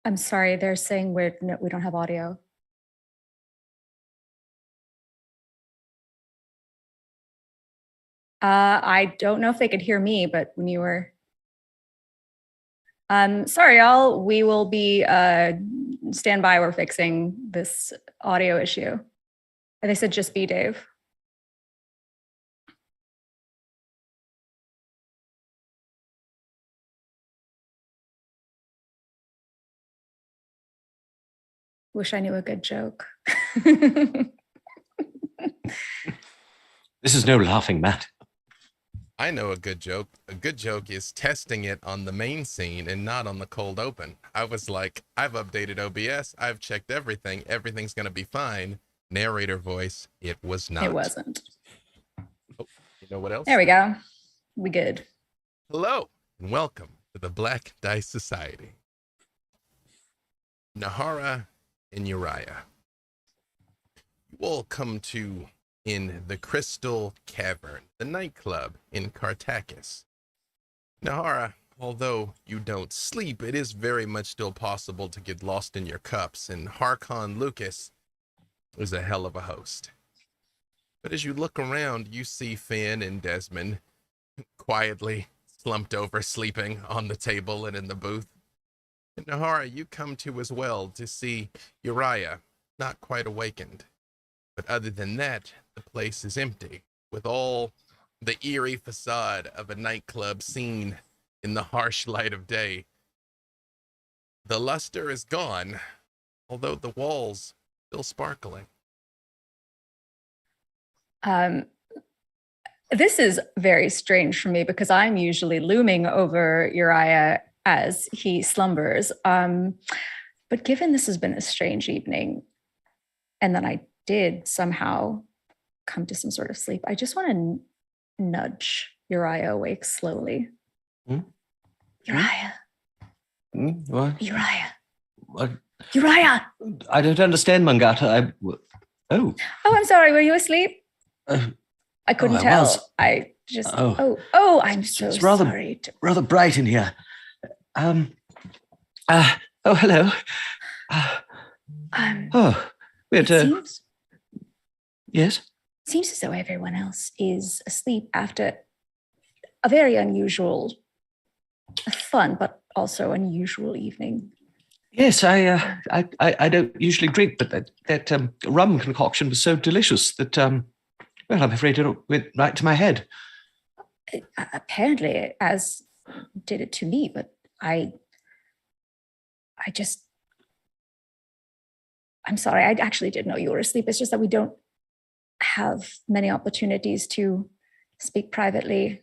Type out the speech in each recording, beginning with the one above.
I'm sorry, they're saying we don't have audio. I don't know if they could hear me, but when you were... sorry, y'all. We will be stand by. We're fixing this audio issue. And they said just be Dave. Wish I knew a good joke. This is no laughing matter. I know a good joke. A good joke is testing it on the main scene and not on the cold open. I was like, I've updated OBS. I've checked everything. Everything's going to be fine. Narrator voice. It was not. It wasn't. Oh, you know what else? There we go. We good. Hello and welcome to the Black Dice Society. Nahara and Uriah. You all come to in the Crystal Cavern, the nightclub in Cartacus. Nahara, although you don't sleep, it is very much still possible to get lost in your cups, and Harkon Lucas is a hell of a host. But as you look around, you see Finn and Desmond quietly slumped over sleeping on the table and in the booth. And Nahara, you come to as well to see Uriah, not quite awakened. But other than that, the place is empty, with all the eerie facade of a nightclub seen in the harsh light of day. The luster is gone, although the walls still sparkling. This is very strange for me because I'm usually looming over Uriah as he slumbers. But given this has been a strange evening, and then I did somehow come to some sort of sleep, I just want to nudge Uriah awake slowly. Uriah. What? Uriah. What? Uriah. I don't understand, Mangata. Oh, I'm sorry. Were you asleep? I couldn't tell. I just... I'm so it's rather, sorry. Rather bright in here. Hello. Seems... Yes? Seems as though everyone else is asleep after a very unusual, fun, but also unusual evening. Yes, I don't usually drink, but that rum concoction was so delicious that, well, I'm afraid it went right to my head. Apparently, as did it to me, but I'm sorry, I actually didn't know you were asleep. It's just that we don't have many opportunities to speak privately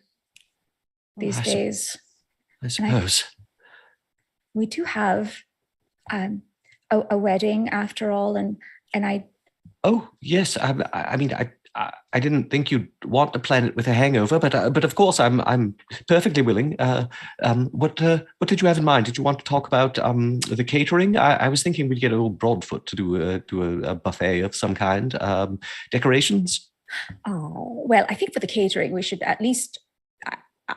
these days. I suppose. We do have a wedding after all, and I... Oh, yes. I mean, I didn't think you'd want to plan it with a hangover, but of course I'm perfectly willing. What did you have in mind? Did you want to talk about the catering? I was thinking we'd get old Broadfoot to do a buffet of some kind. Decorations? Oh, well, I think for the catering we should at least...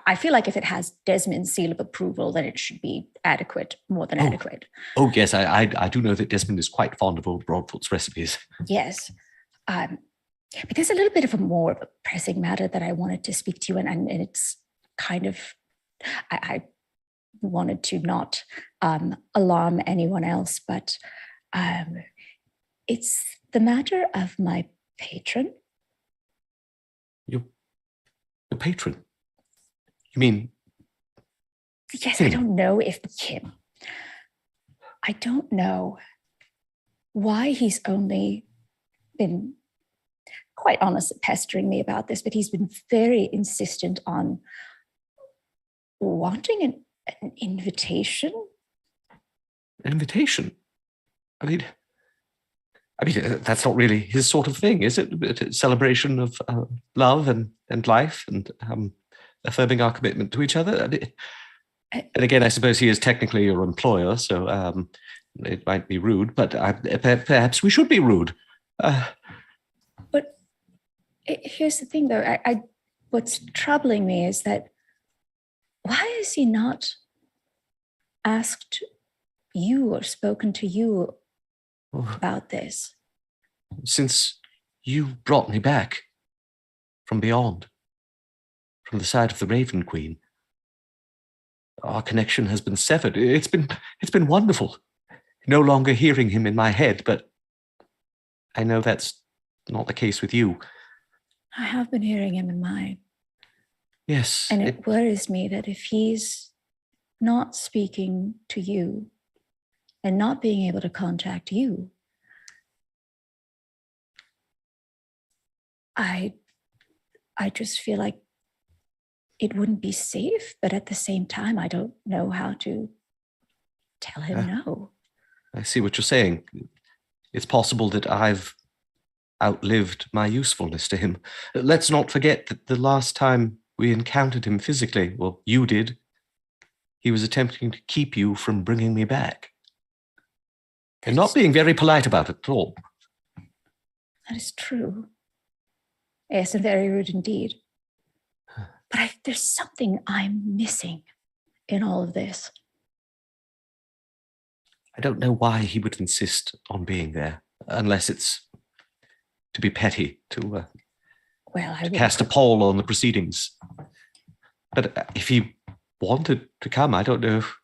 I feel like if it has Desmond's seal of approval, then it should be adequate, more than adequate. Oh, yes, I do know that Desmond is quite fond of old Broadfoot's recipes. Yes. But there's a little bit of a more pressing matter that I wanted to speak to you, and it's kind of, I wanted to not alarm anyone else, but it's the matter of my patron. Your patron? You mean? Yes, I don't know if Kim. I don't know why he's only been quite honest at pestering me about this, but he's been very insistent on wanting an invitation. An invitation? I mean, that's not really his sort of thing, is it? A celebration of love and life and affirming our commitment to each other. And again, I suppose he is technically your employer, so it might be rude, but perhaps we should be rude. But here's the thing, though. What's troubling me is that why has he not asked you or spoken to you Oh, about this. since you brought me back from beyond, from the side of the Raven Queen, our connection has been severed. It's been wonderful. No longer hearing him in my head, but I know that's not the case with you. I have been hearing him in mine. Yes. And it worries me that if he's not speaking to you and not being able to contact you, I just feel like it wouldn't be safe, but at the same time, I don't know how to tell him no. I see what you're saying. It's possible that I've outlived my usefulness to him. Let's not forget that the last time we encountered him physically, well, you did, he was attempting to keep you from bringing me back. And not being very polite about it at all. That is true. Yes, and very rude indeed. But there's something I'm missing in all of this. I don't know why he would insist on being there, unless it's to be petty, to cast a pall on the proceedings. But if he wanted to come, I don't know if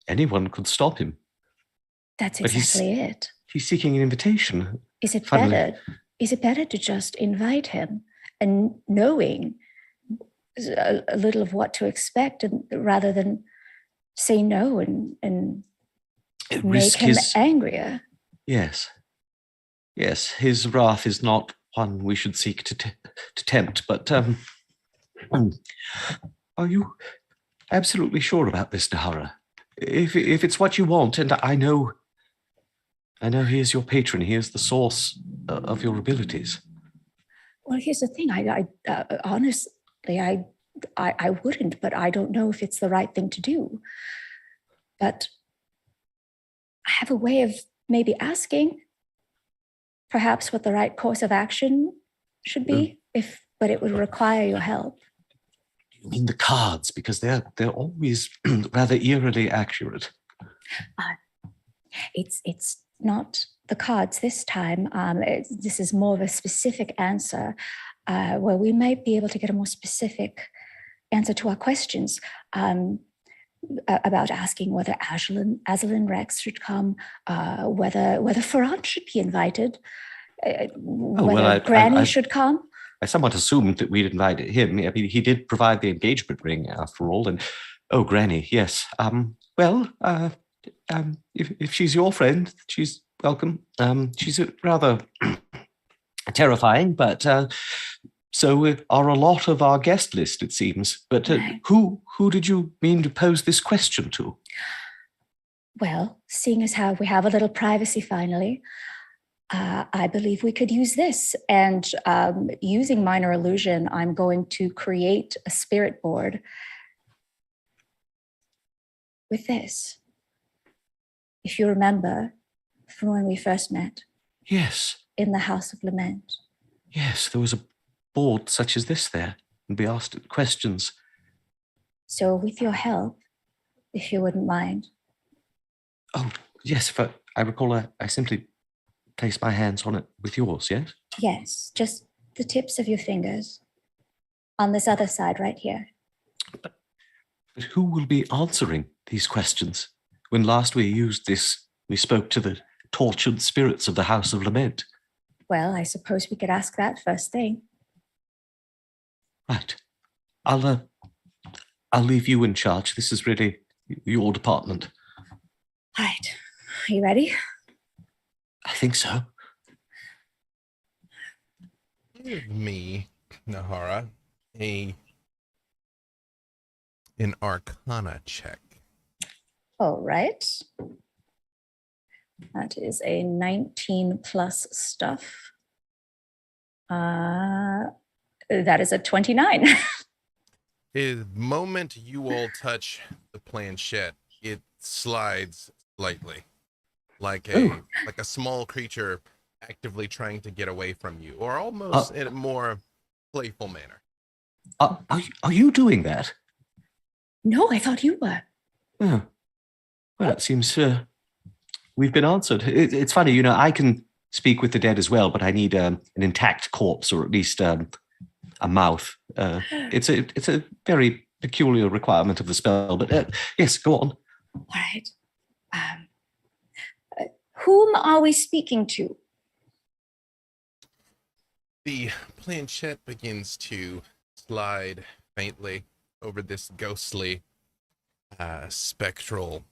anyone could stop him. That's exactly it. He's seeking an invitation. Is it better to just invite him and knowing a little of what to expect, and rather than say no and make him angrier? Yes. Yes, his wrath is not one we should seek to tempt, but are you absolutely sure about this, Nahara? If it's what you want, and I know he is your patron, he is the source of your abilities. Well, here's the thing. I honestly, I wouldn't, but I don't know if it's the right thing to do. But I have a way of maybe asking, perhaps what the right course of action should be, but it would require your help. You mean the cards, because they're always rather eerily accurate. It's not the cards this time. This is more of a specific answer, where we might be able to get a more specific answer to our questions, about asking whether Azalin Rex should come, whether Farad should be invited, whether Granny should come. I somewhat assumed that we'd invited him. I mean, he did provide the engagement ring after all. And Granny, yes. If she's your friend, she's welcome. She's rather terrifying, but so are a lot of our guest list, it seems. But who did you mean to pose this question to? Well, seeing as how we have a little privacy finally, I believe we could use this. And using minor illusion, I'm going to create a spirit board with this. If you remember from when we first met. Yes. In the House of Lament. Yes, there was a board such as this there, and be asked questions. So with your help, if you wouldn't mind. Oh, yes, if I recall, I simply place my hands on it with yours, yes? Yes, just the tips of your fingers on this other side right here. But who will be answering these questions? When last we used this, we spoke to the tortured spirits of the House of Lament. Well, I suppose we could ask that first thing. Right. I'll leave you in charge. This is really your department. Right. Are you ready? I think so. Give me, Nahara, an Arcana check. All right. That is a 19 plus stuff. That is a 29. The moment you all touch the planchette, it slides slightly, like a small creature actively trying to get away from you, or almost in a more playful manner. Are you doing that? No, I thought you were. Oh. Well, it seems we've been answered. It's funny, I can speak with the dead as well, but I need an intact corpse or at least a mouth. It's a very peculiar requirement of the spell. But yes, go on. All right. Whom are we speaking to? The planchette begins to slide faintly over this ghostly, spectral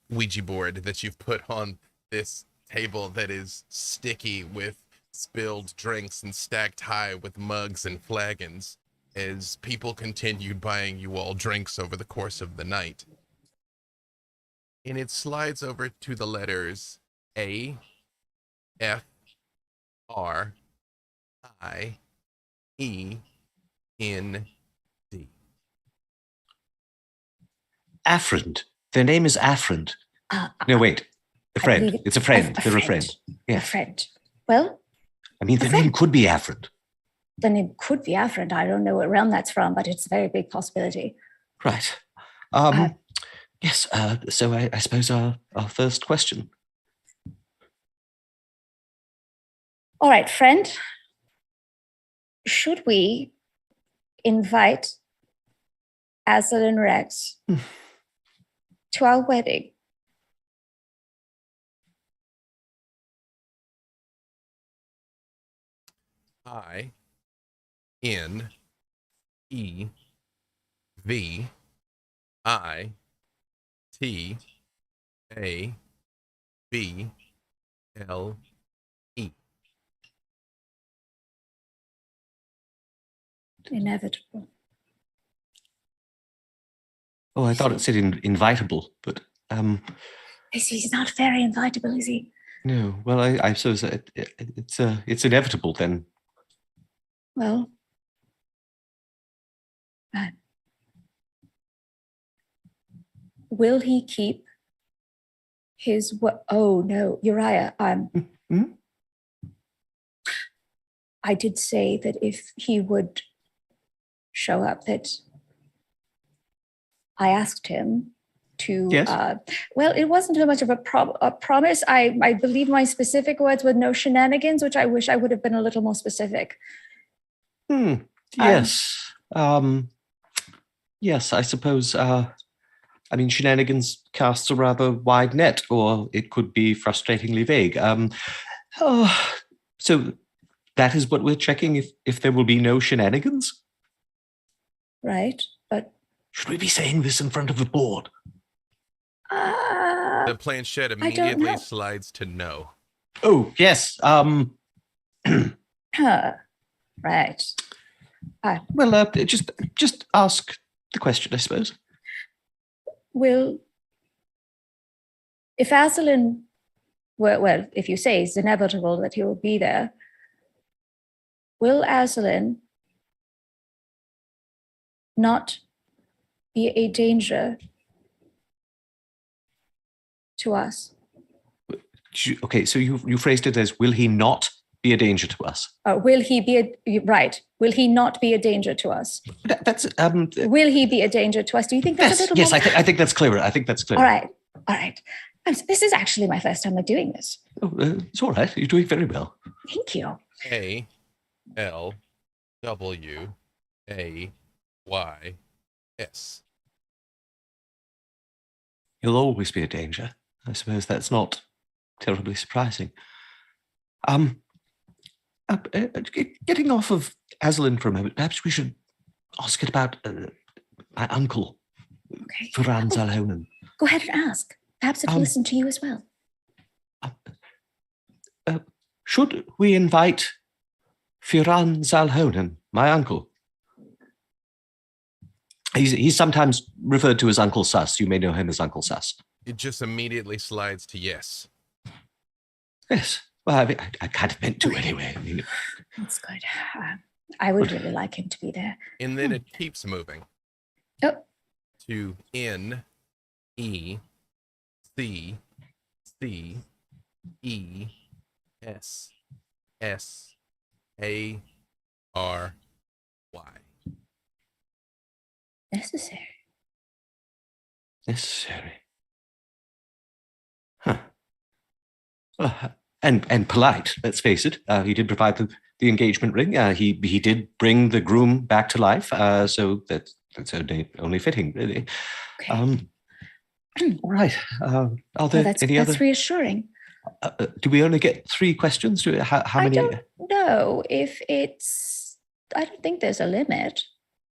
Ouija board that you've put on this table that is sticky with spilled drinks and stacked high with mugs and flagons as people continued buying you all drinks over the course of the night. And it slides over to the letters A, F, R, I, E, N, D. Afrend. Their name is Afrend. No, wait. A friend. It's a friend. They're a friend. Yeah. A friend. Well, I mean, the name could be Afrend. The name could be Afrend. I don't know what realm that's from, but it's a very big possibility. Right. Yes. So I suppose our first question. All right, friend. Should we invite Azul and Rex to our wedding? I, N, E, V, I, T, A, B, L, E. Inevitable. Oh, I thought it said invitable, but He's not very invitable, is he? no. Well, I suppose it's inevitable then. Well, will he keep his oh no, Uriah, I did say that if he would show up, that I asked him to Yes. Well, it wasn't so much of a promise. I believe my specific words were no shenanigans, which I wish I would have been a little more specific. Yes. Yes, I suppose. I mean, shenanigans casts a rather wide net, or it could be frustratingly vague. So that is what we're checking, if there will be no shenanigans? Right, but... Should we be saying this in front of the board? The planchette immediately slides to no. Oh, yes. Right. Well, just ask the question, I suppose. If Aslan well, if you say it's inevitable that he will be there, will Aslan not be a danger to us? Okay, so you phrased it as, will he not be a danger to us? Will he be right? Will he not be a danger to us? That's Will he be a danger to us? Do you think that's a little yes, more? I think that's clearer. I think that's clearer. All right. This is actually my first time doing this. Oh, it's all right. You're doing very well. Thank you. A, L, W, A, Y, S. He'll always be a danger. I suppose that's not terribly surprising. Getting off of Aslan for a moment, perhaps we should ask it about my uncle, Okay. Ferran Zalhonen. Go ahead and ask. Perhaps it'll listen to you as well. Should we invite Ferran Zalhonen, my uncle? He's sometimes referred to as Uncle Sus. You may know him as Uncle Sus. It just immediately slides to yes. Yes. Well, I kind of meant to anyway. I mean, That's good. I would really like him to be there. And then it keeps moving. Oh. To N, E, C, C, E, S, S, A, R, Y. Necessary. necessary. And polite. Let's face it. He did provide the engagement ring. He did bring the groom back to life. So that's only fitting, really. Okay. All right. Are there That's any other? that's reassuring. Do we only get 3 questions? How many? I don't know if it's. I don't think there's a limit.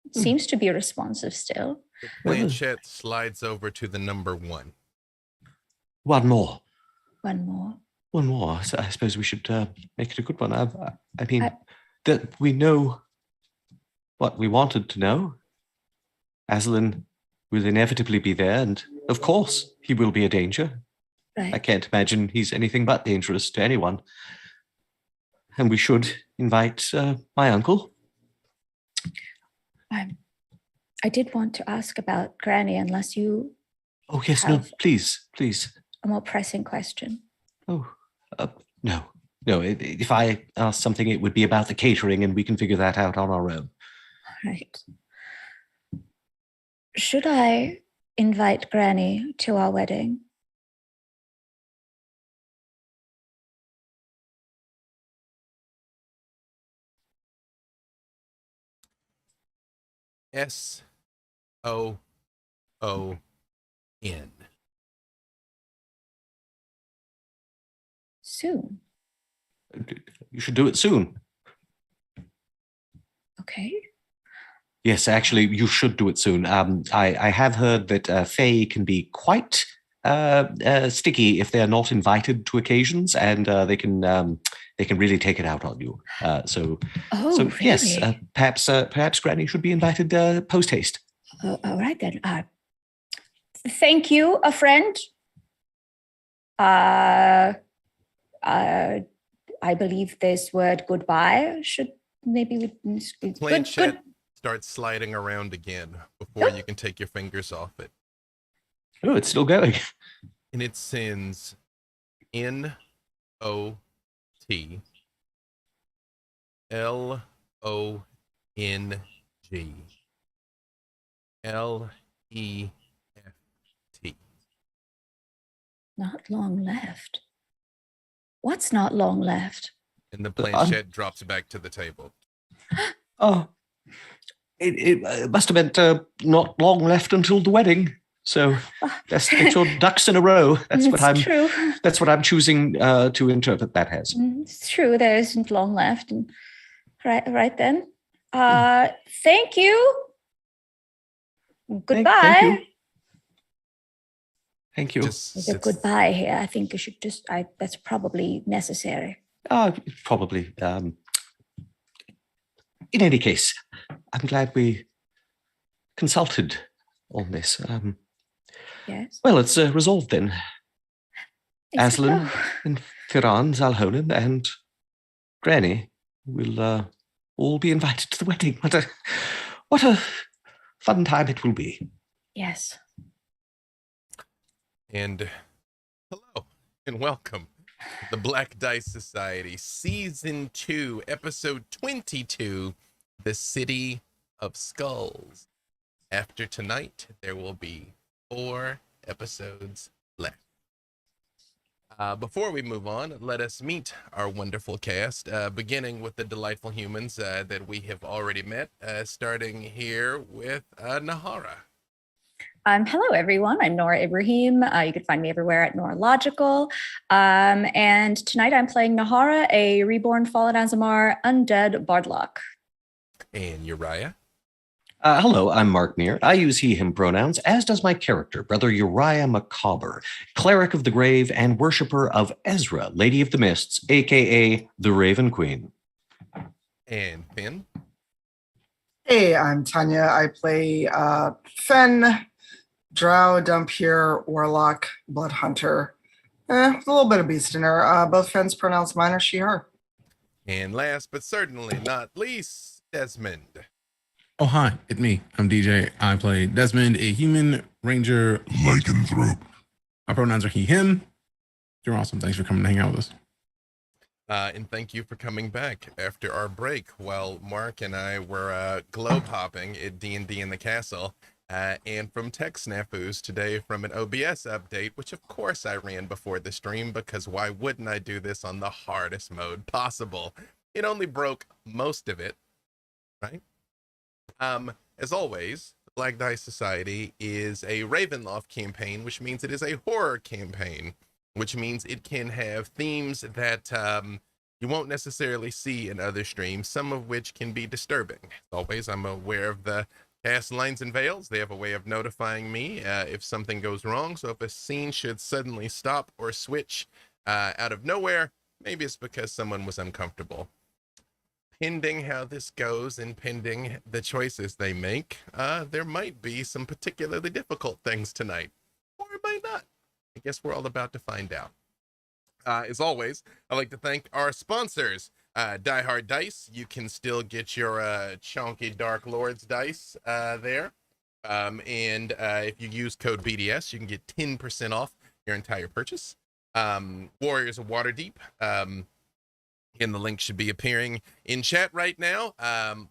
It seems to be responsive still. The planchette slides over to the number 1. One more. One more. One more. So I suppose we should make it a good one. I mean, that we know what we wanted to know. Aslan will inevitably be there, and of course he will be a danger. Right. I can't imagine he's anything but dangerous to anyone. And we should invite my uncle. I did want to ask about Granny, unless you. Oh, yes, no, please. A more pressing question. Oh, no. If I ask something, it would be about the catering, and we can figure that out on our own. Right. Should I invite Granny to our wedding? SOON. Soon. You should do it soon. Okay. Yes, actually, you should do it soon. I have heard that Fae can be quite sticky if they're not invited to occasions, and they can really take it out on you. So really? yes, perhaps Granny should be invited post haste. All right then. Thank you, a friend. I believe this word goodbye should maybe Planchette starts sliding around again before you can take your fingers off it. Oh, it's still going. And it sends NOT LONG LEFT. Not long left. What's not long left? And the planchette drops back to the table. Oh, it must have meant not long left until the wedding. So let's get your ducks in a row. That's true. That's what I'm choosing to interpret that as. It's true. There isn't long left. And right then. Thank you. Goodbye. Thank you. There's a goodbye here. I think you should that's probably necessary. Probably. In any case, I'm glad we consulted on this. Yes. Well, it's resolved then. Aslan So? and Firan, Zalhonen, and Granny will all be invited to the wedding. What a fun time it will be. Yes. And hello and welcome to the Black Dice Society, Season 2, Episode 22, The City of Skulls. After tonight, there will be 4 episodes left. Before we move on, let us meet our wonderful cast, beginning with the delightful humans that we have already met, starting here with Nahara. Hello, everyone. I'm Nora Ibrahim. You can find me everywhere at Nora Logical. And tonight I'm playing Nahara, a reborn Fallen Azamar undead Bardlock. And Uriah. Hello, I'm Mark Neer. I use he, him pronouns, as does my character, Brother Uriah Macabre, cleric of the grave and worshipper of Ezra, Lady of the Mists, a.k.a. the Raven Queen. And Finn. Hey, I'm Tanya. I play Fen, Drow, Dumpier, Warlock, Blood Hunter. A little bit of beast in her. Both Fen's pronouns, mine are she, her. And last but certainly not least, Desmond. Oh, hi, it's me. I'm DJ. I play Desmond, a human ranger lycanthrope. My pronouns are he, him. You're awesome. Thanks for coming to hang out with us. And thank you for coming back after our break while Mark and I were globe hopping at D&D in the castle. And from Tech Snafus today from an OBS update, which of course I ran before the stream because why wouldn't I do this on the hardest mode possible? It only broke most of it, right? As always, the Black Dice Society is a Ravenloft campaign, which means it is a horror campaign, which means it can have themes that you won't necessarily see in other streams, some of which can be disturbing. As always, I'm aware of the cast lines and veils. They have a way of notifying me if something goes wrong. So if a scene should suddenly stop or switch out of nowhere, maybe it's because someone was uncomfortable. Pending how this goes and pending the choices they make, there might be some particularly difficult things tonight, or it might not. I guess we're all about to find out. As always, I'd like to thank our sponsors, Die Hard Dice. You can still get your chunky Dark Lords dice there. And if you use code BDS, you can get 10% off your entire purchase. Warriors of Waterdeep. And the link should be appearing in chat right now. I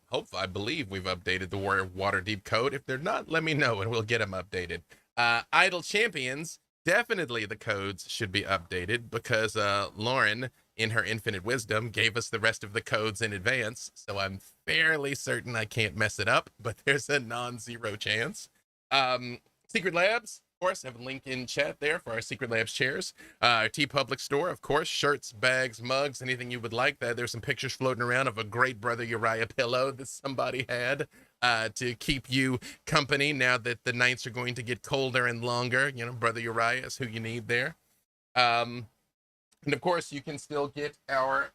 believe we've updated the Warrior of Waterdeep code. If they're not, let me know and we'll get them updated. Idle Champions. Definitely the codes should be updated because Lauren, in her infinite wisdom, gave us the rest of the codes in advance. So I'm fairly certain I can't mess it up, but there's a non-zero chance. Secret Labs, of course, have a link in chat there for our Secret Labs chairs. Our TeePublic store, of course, shirts, bags, mugs, anything you would like. There's some pictures floating around of a great Brother Uriah pillow that somebody had to keep you company now that the nights are going to get colder and longer. You know, Brother Uriah is who you need there. And of course, you can still get our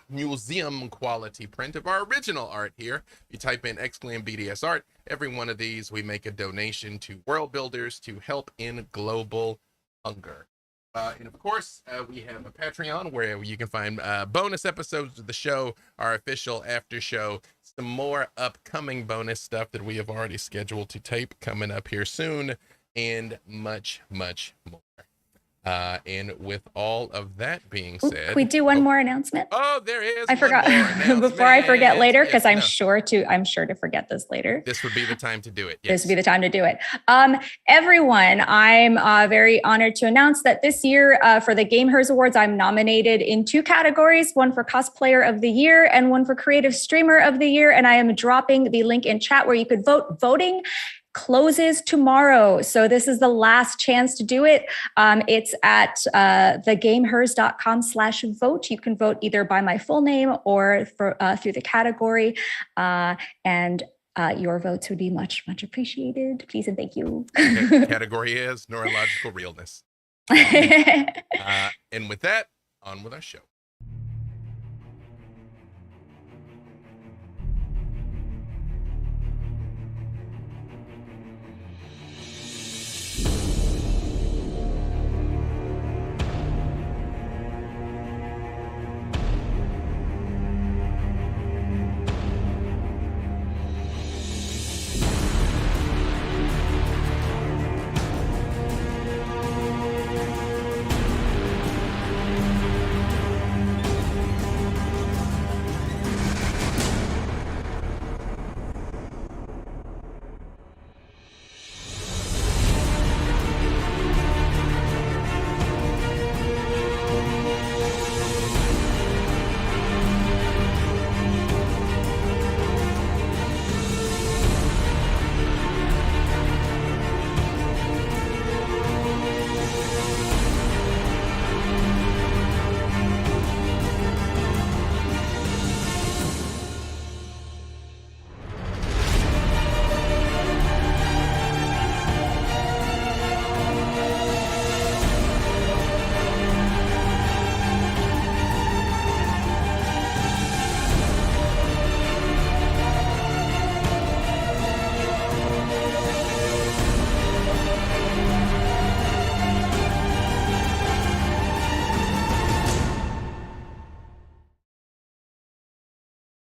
museum quality print of our original art here. You type in !BDS art. Every one of these, we make a donation to World Builders to help in global hunger. And of course, we have a Patreon where you can find bonus episodes of the show, our official after show, some more upcoming bonus stuff that we have already scheduled to tape coming up here soon, and much, much more. And with all of that being said, Can we do one more announcement? Oh, there is. I forgot before I forget later, because I'm sure to forget this later. This would be the time to do it. This would be the time to do it. Everyone, I'm very honored to announce that this year for the Game Hers Awards, I'm nominated in 2 categories, one for Cosplayer of the Year and one for Creative Streamer of the Year. And I am dropping the link in chat where you could vote. Voting closes tomorrow. So this is the last chance to do it. It's at thegamehers.com/vote. You can vote either by my full name or through the category. And your votes would be much, much appreciated. Please and thank you. Okay. Category is neurological realness. And with that, on with our show.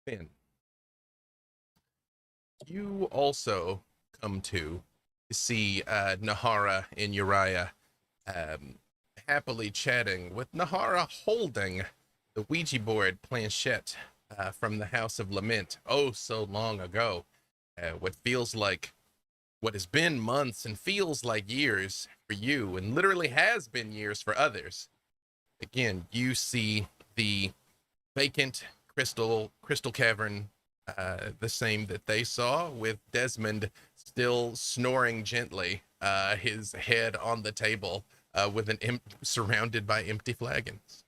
Finn, you also come to see Nahara and Uriah happily chatting, with Nahara holding the Ouija board planchette from the House of Lament oh so long ago. What feels like what has been months and feels like years for you, and literally has been years for others. Again, you see the vacant crystal cavern, the same that they saw, with Desmond still snoring gently, his head on the table, with surrounded by empty flagons.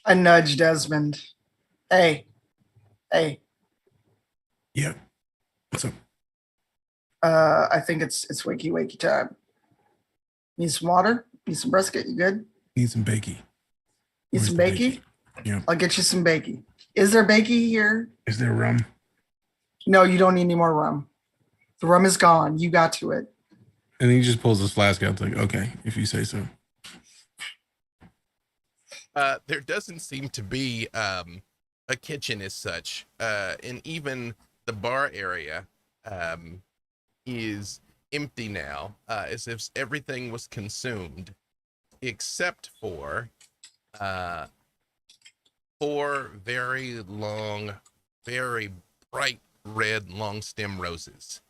I nudge Desmond. Hey. Yeah. What's up? I think it's wakey time. Need some water? Need some brisket? You good? Need some bakey. Need Where's some the bakey? Yeah. I'll get you some bakey. Is there bakey here? Is there rum? No, you don't need any more rum. The rum is gone. You got to it. And he just pulls his flask out. It's like, okay, if you say so. There doesn't seem to be a kitchen as such, and even the bar area is empty now, as if everything was consumed, except for 4 very long, very bright red long stem roses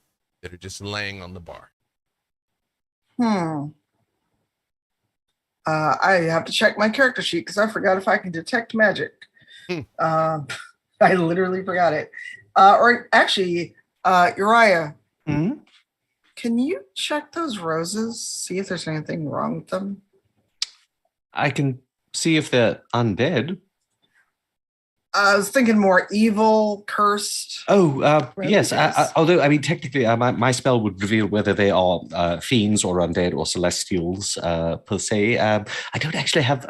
that are just laying on the bar. I have to check my character sheet because I forgot if I can detect magic. I literally forgot it. Or actually, Uriah, can you check those roses? See if there's anything wrong with them? I can see if they're undead. I was thinking more evil, cursed. Oh, yes. Roses. Although, I mean, technically, my spell would reveal whether they are fiends or undead or celestials, per se. I don't actually have...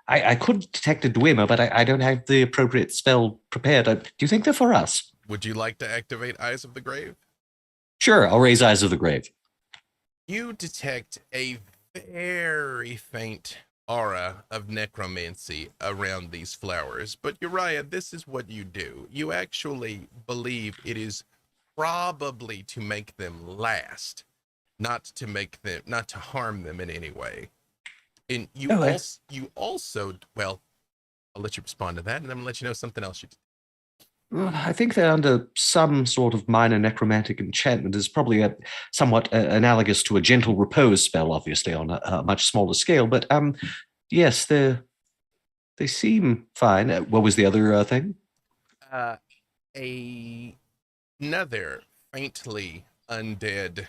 I could detect a Dwemer, but I don't have the appropriate spell prepared. Do you think they're for us? Would you like to activate Eyes of the Grave? Sure, I'll raise Eyes of the Grave. You detect a very faint aura of necromancy around these flowers. But Uriah, this is what you do. You actually believe it is probably to make them last, not to harm them in any way. And you also, well, I'll let you respond to that, and I'm gonna let you know something else you did. Well, I think they're under some sort of minor necromantic enchantment. Is probably somewhat analogous to a gentle repose spell, obviously on a much smaller scale. But yes, they seem fine. What was the other thing? Another faintly undead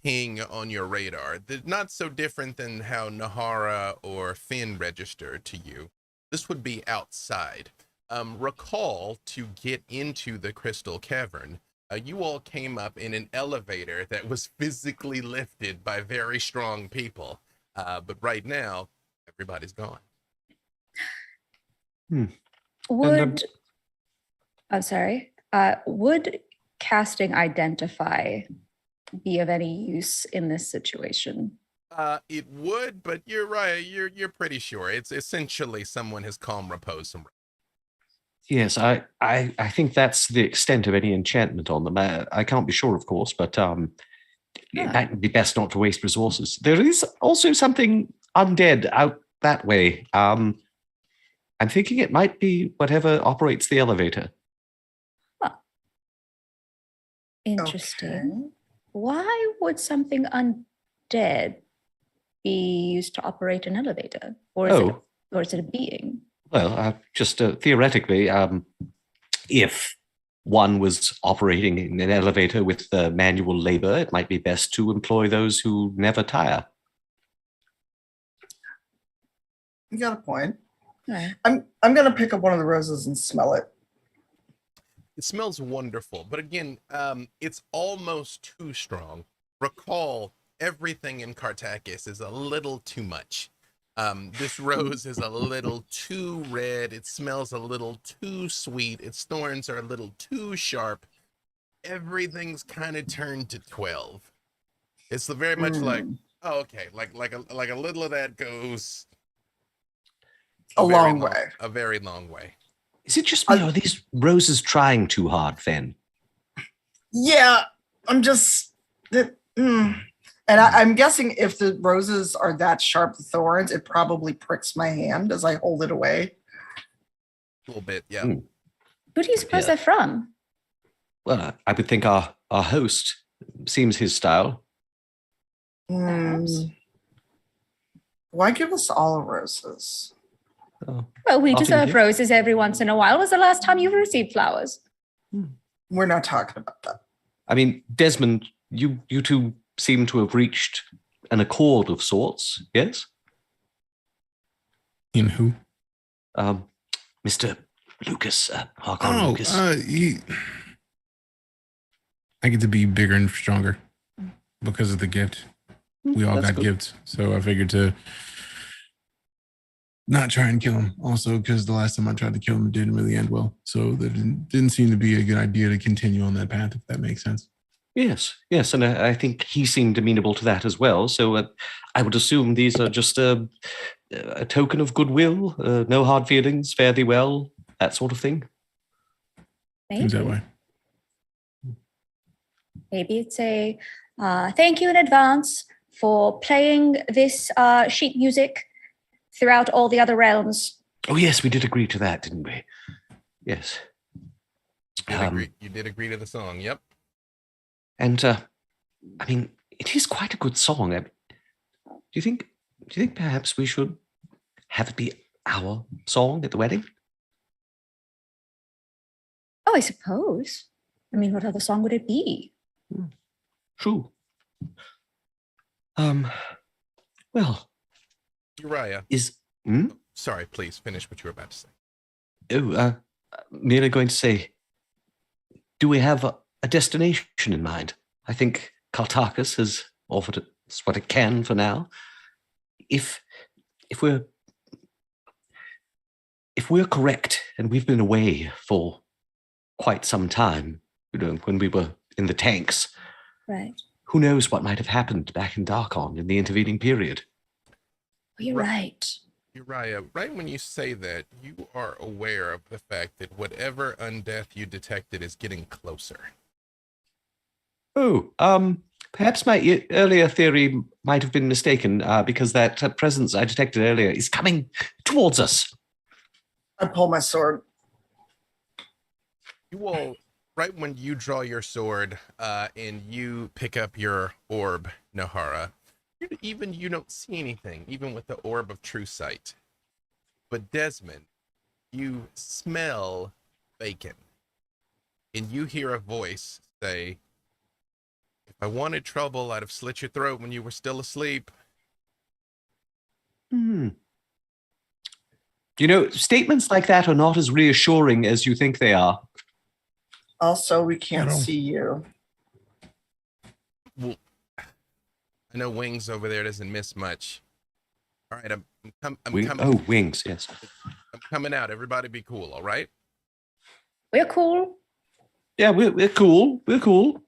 ping on your radar. Not so different than how Nahara or Finn register to you. This would be outside. Recall, to get into the crystal cavern, you all came up in an elevator that was physically lifted by very strong people. But right now, everybody's gone. Would casting Identify be of any use in this situation? It would, but you're right. You're pretty sure it's essentially someone has calm repose some. Yes, I think that's the extent of any enchantment on them. I can't be sure, of course, but it might be best not to waste resources. There is also something undead out that way. I'm thinking it might be whatever operates the elevator. Huh. Interesting. Okay. Why would something undead be used to operate an elevator? Or is it a being? Well, just theoretically, if one was operating in an elevator with manual labor, it might be best to employ those who never tire. You got a point. Right. I'm gonna pick up one of the roses and smell it. It smells wonderful, but again, it's almost too strong. Recall, everything in Cartacus is a little too much. This rose is a little too red. It smells a little too sweet. Its thorns are a little too sharp. Everything's kind of turned to 12. It's very much like, oh, okay, like a little of that goes A long way. A very long way. Is it just me, or are these roses trying too hard, Finn? Yeah, I'm just And I'm guessing if the roses are that sharp, the thorns, it probably pricks my hand as I hold it away. A little bit, yeah. Who do you suppose they're from? Well, I would think our host seems his style. Perhaps. Why give us all roses? Oh, Well, we Often deserve gift. roses every once in a while. Was the last time you received flowers? We're not talking about that. I mean, Desmond, you two seem to have reached an accord of sorts, yes? In who? Mr. Lucas, Harkon Lucas. I get to be bigger and stronger because of the gift. We all That's got good. gifts, so I figured to not try and kill him. Also, because the last time I tried to kill him, it didn't really end well. So that didn't seem to be a good idea to continue on that path, if that makes sense. Yes, and I think he seemed amenable to that as well. So I would assume these are just a token of goodwill, no hard feelings, fare thee well, that sort of thing. Seems that way. Maybe it's a thank you in advance for playing this sheet music throughout all the other realms. Oh, yes, we did agree to that, didn't we? Yes. You did agree to the song. Yep. And I mean, it is quite a good song. Do you think perhaps we should have it be our song at the wedding? Oh, I suppose. I mean, what other song would it be? True. Well, Uriah. Sorry, please finish what you were about to say. Oh, merely going to say, do we have a destination in mind? I think Kartakas has offered us what it can for now. If we're correct, and we've been away for quite some time, when we were in the tanks, Right. who knows what might have happened back in Darkon in the intervening period? You're right. Uriah, right when you say that, you are aware of the fact that whatever undeath you detected is getting closer. Oh, perhaps my earlier theory might have been mistaken, because that presence I detected earlier is coming towards us. I pull my sword. You will, right when you draw your sword and you pick up your orb, Nahara, you don't see anything, even with the orb of true sight. But Desmond, you smell bacon. And you hear a voice say, if I wanted trouble, I'd have slit your throat when you were still asleep. Statements like that are not as reassuring as you think they are. Also, we can't see you. Well, I know Wings over there doesn't miss much. All right, I'm coming. Oh, Wings, yes. I'm coming out. Everybody be cool, all right? We're cool. Yeah, we're cool. We're cool.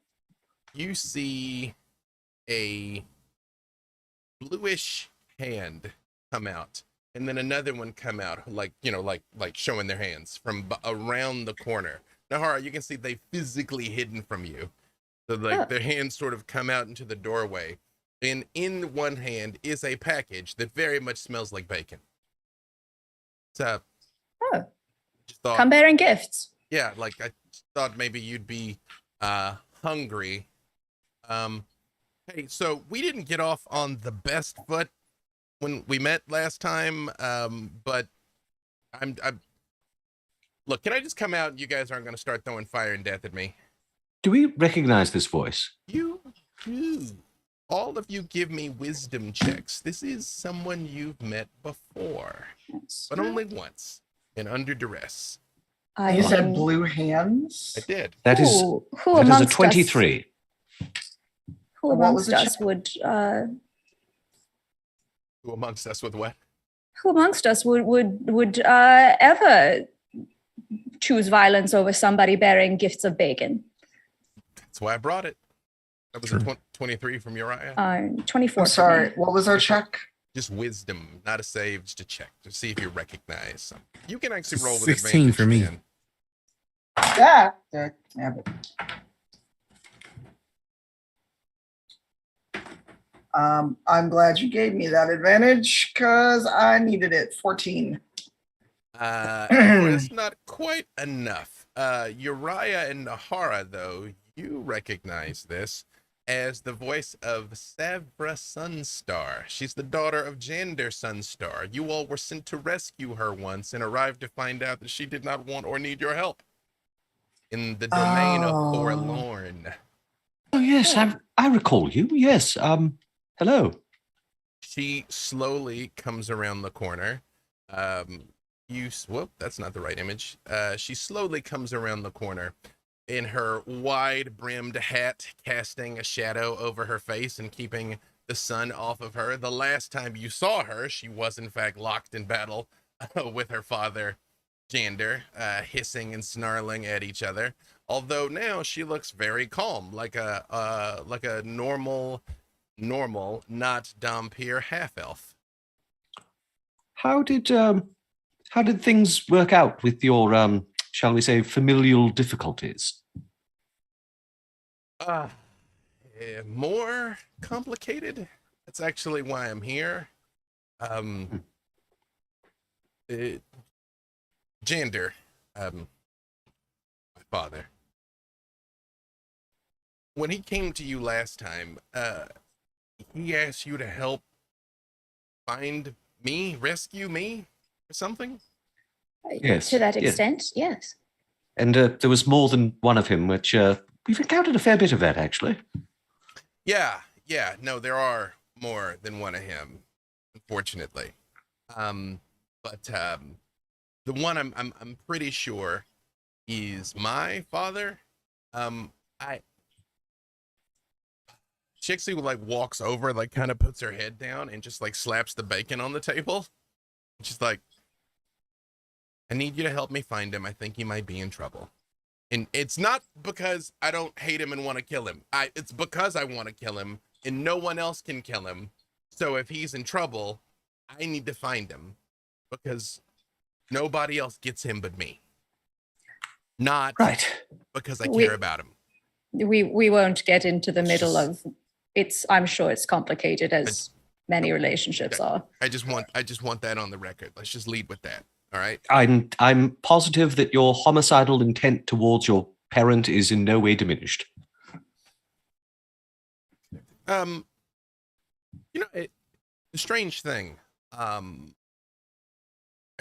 You see a bluish hand come out, and then another one come out, like showing their hands from around the corner. Nahara, you can see they physically hidden from you. So their hands sort of come out into the doorway. And in one hand is a package that very much smells like bacon. So, Come bearing gifts. Yeah, I thought maybe you'd be hungry. Hey, so we didn't get off on the best foot when we met last time, but I'm look, can I just come out and you guys aren't going to start throwing fire and death at me? Do we recognize this voice? You do. All of you give me wisdom checks. This is someone you've met before, but only once and under duress. You said blue hands? I did. That is a 23. Who amongst us would Who amongst us with what? Who amongst us would ever choose violence over somebody bearing gifts of bacon? That's why I brought it. That was a 23 from Uriah. 24. I'm sorry. What was our check? Just wisdom, not a save, just a check to see if you recognize something. You can actually roll with 16 advantage, for me. man. Yeah. I'm glad you gave me that advantage because I needed it. 14. It's not quite enough. Uriah and Nahara, though, you recognize this as the voice of Savra Sunstar. She's the daughter of Jander Sunstar. You all were sent to rescue her once and arrived to find out that she did not want or need your help in the domain of Oh. Forlorn. Oh yes, I recall you. Yes. Hello. She slowly comes around the corner. Whoop, that's not the right image. She slowly comes around the corner in her wide-brimmed hat, casting a shadow over her face and keeping the sun off of her. The last time you saw her, she was in fact locked in battle with her father, Jander, hissing and snarling at each other. Although now she looks very calm, like a normal, not Dhampir half-elf. How did things work out with your shall we say familial difficulties? More complicated. That's actually why I'm here. Jander, my father, when he came to you last time, he asked you to help find me, rescue me, or something? Yes, To that yes. extent, yes. And there was more than one of him, which we've encountered a fair bit of that, actually. Yeah. No, there are more than one of him, unfortunately. But the one I'm pretty sure is my father. She actually like walks over, like kind of puts her head down and just like slaps the bacon on the table. She's like, I need you to help me find him. I think he might be in trouble. And it's not because I don't hate him and want to kill him. It's because I want to kill him and no one else can kill him. So if he's in trouble, I need to find him because nobody else gets him but me. Not Right. because I care about him. We won't get into the middle of it's. I'm sure it's complicated as many relationships are. I just want that on the record. Let's just lead with that. All right. I'm positive that your homicidal intent towards your parent is in no way diminished. The strange thing. I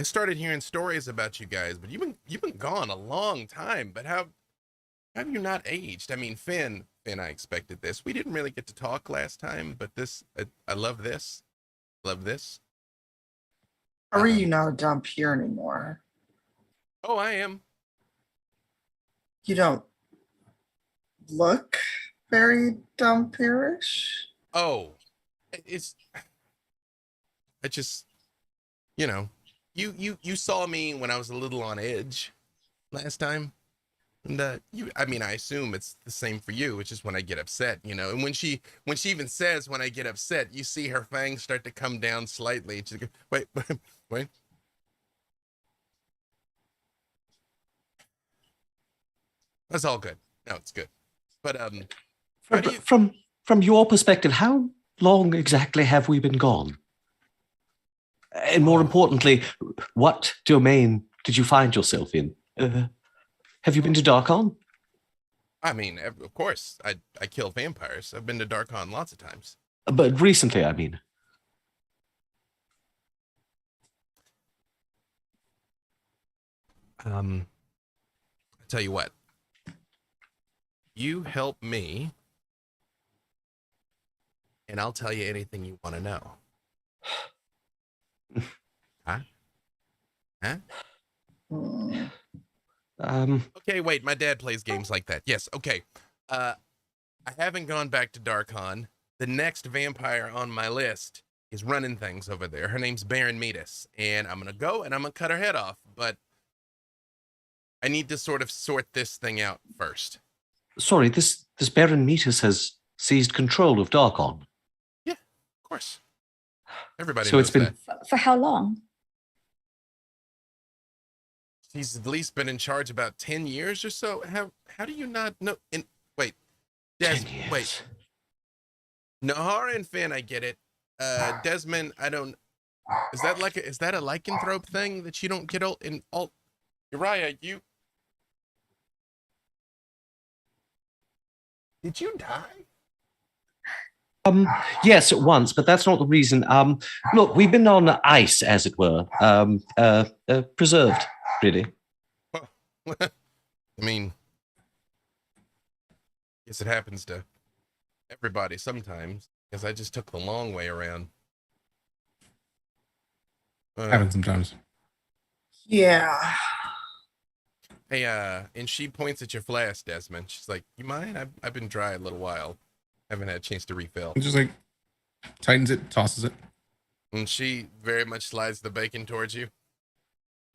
started hearing stories about you guys, but you've been gone a long time. But how have you not aged? I mean, Finn, I expected this. We didn't really get to talk last time, but this, I love this. Love this. Are you not dump here anymore? Oh, I am. You don't look very dump-ish. Oh, I just, you saw me when I was a little on edge last time. And I assume it's the same for you. It's just when I get upset, and when she even says when I get upset, you see her fangs start to come down slightly. She's like, wait. That's all good. No, it's good. But from your perspective, how long exactly have we been gone? And more importantly, what domain did you find yourself in? Have you been to Darkon? I mean, of course, I kill vampires. I've been to Darkon lots of times. But recently, I mean. I tell you what. You help me, and I'll tell you anything you want to know. Huh? Okay, wait, my dad plays games like that. Yes, okay. I haven't gone back to Darkon. The next vampire on my list is running things over there. Her name's Baron Metis, and I'm gonna go and I'm gonna cut her head off, but I need to sort of sort this thing out first. Sorry, this Baron Metis has seized control of Darkon. Yeah, of course. Everybody So knows it's been that. For how long? He's at least been in charge about 10 years or so. How do you not know? Wait, Des, 10 years. wait. Nahara and Finn, I get it. Desmond, I don't. Is that a lycanthrope thing that you don't get in alt? Uriah, Did you die? Yes, once, but that's not the reason. Look, we've been on ice, as it were, preserved, really. I mean, guess it happens to everybody sometimes, because I just took the long way around. Happens sometimes. Yeah. Hey, and she points at your flask, Desmond. She's like, "You mind? I've been dry a little while. Haven't had a chance to refill." It's just like tightens it, tosses it. And she very much slides the bacon towards you.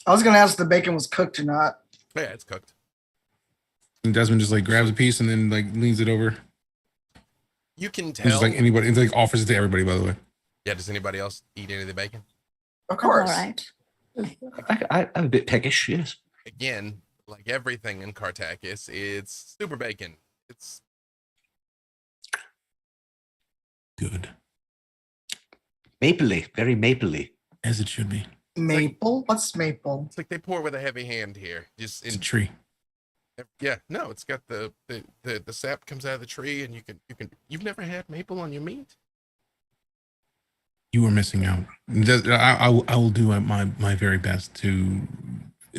I was going to ask if the bacon was cooked or not. Yeah, it's cooked. And Desmond just like grabs a piece and then like leans it over. You can And tell. just like anybody, it's like offers it to everybody, by the way. Yeah, does anybody else eat any of the bacon? Of I'm all course. right. I'm a bit peckish, yes. Again, like everything in Cartacus, it's super bacon. It's Good. Mapley, very mapley. As it should be. Maple? What's maple? like they pour with a heavy hand here. Just It's a in, tree. yeah, no, it's got the sap comes out of the tree, and you've never had maple on your meat? You are missing out. I will do my very best to,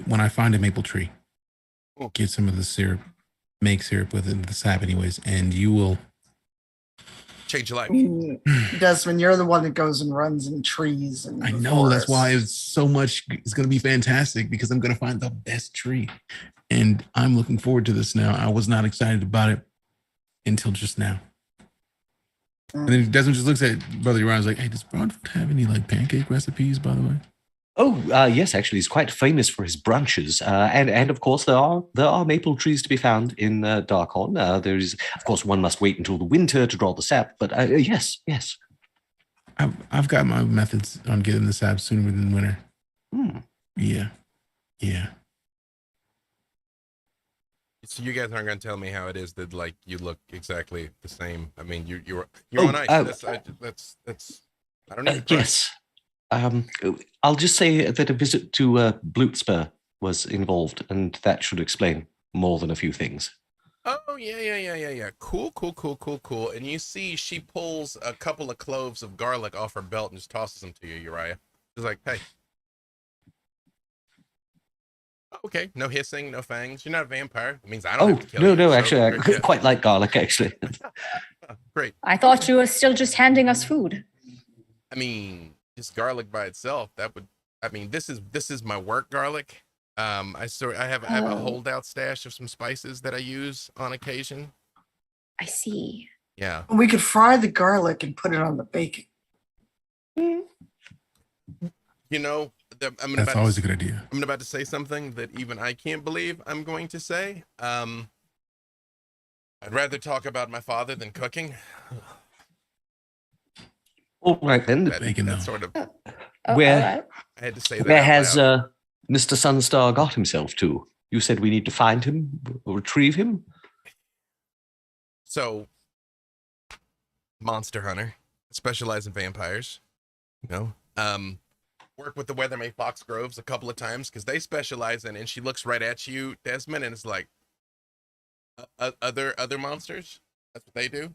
when I find a maple tree, get some of the syrup, make syrup with it, the sap anyways, and you will Change your life. Desmond, you're the one that goes and runs in trees. And I know that's why it's so much. It's going to be fantastic because I'm going to find the best tree, and I'm looking forward to this now. I was not excited about it until just now. And then Desmond just looks at Brother Uriah and is like, "Hey, does Broadfoot have any like pancake recipes, by the way?" Oh, yes, actually, he's quite famous for his brunches, and of course there are maple trees to be found in Darkhorn. There is, of course, one must wait until the winter to draw the sap, but yes. I've got my methods on getting the sap sooner than winter. Yeah. So you guys aren't going to tell me how it is that like you look exactly the same. I mean, you're on ice. That's I don't know. Yes. I'll just say that a visit to Blutzber was involved, and that should explain more than a few things. Oh, yeah. Cool. And you see she pulls a couple of cloves of garlic off her belt and just tosses them to you, Uriah. She's like, "Hey." Okay, no hissing, no fangs. You're not a vampire. It means I don't have to kill you. No, so actually, I great, yeah. quite like garlic, actually. Great. I thought you were still just handing us food. I mean, just garlic by itself, this is my work garlic. I have a holdout stash of some spices that I use on occasion. I see. Yeah. We could fry the garlic and put it on the bacon. You know, That's always a good idea. I'm about to say something that even I can't believe I'm going to say. I'd rather talk about my father than cooking. All right, then. Bacon, That's though. sort of, Where- all right. I had to say that. Where out has loud. Mr. Sunstar got himself to? You said we need to find him or retrieve him? So, monster hunter, specialize in vampires. You know, work with the Weathermay Foxgroves a couple of times because they specialize in. And she looks right at you, Desmond, and it's like other monsters. That's what they do.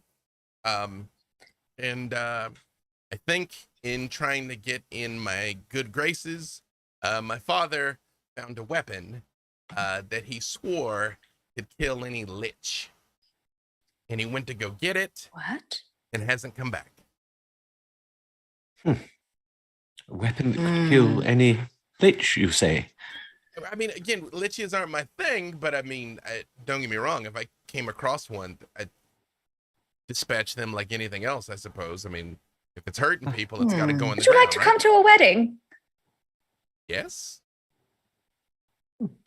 And I think in trying to get in my good graces, my father found a weapon that he swore could kill any lich. And he went to go get it What? and hasn't come back. A weapon that could kill any lich, you say? I mean, again, liches aren't my thing, but I mean, don't get me wrong. If I came across one, I'd dispatch them like anything else, I suppose. I mean, if it's hurting people, it's got to go in the Would you like ground, to right? come to a wedding? Yes.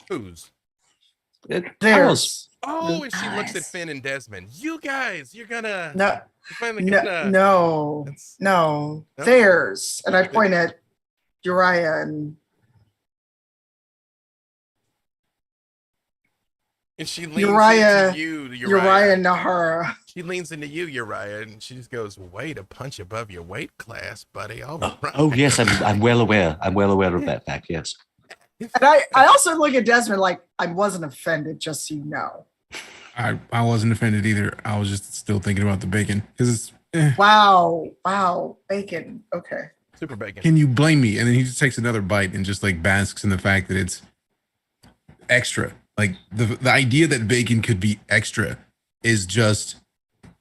Whose? Ours. There's Oh, and she looks at Nice. Finn and Desmond. You guys, you're no, finally no, gonna. no, That's- no, No? theirs. And I point at Uriah and And she leans Uriah- into you, Uriah and Nahara. She leans into you, Uriah, and she just goes, "Way to punch above your weight class, buddy." All right. Oh, yes, I'm well aware. I'm well aware of that fact, yes. And I also look at Desmond like I wasn't offended, just so you know. I wasn't offended either. I was just still thinking about the bacon because Wow, bacon. Okay. Super bacon. can you blame me? And then he just takes another bite and just like basks in the fact that it's extra. Like the idea that bacon could be extra is just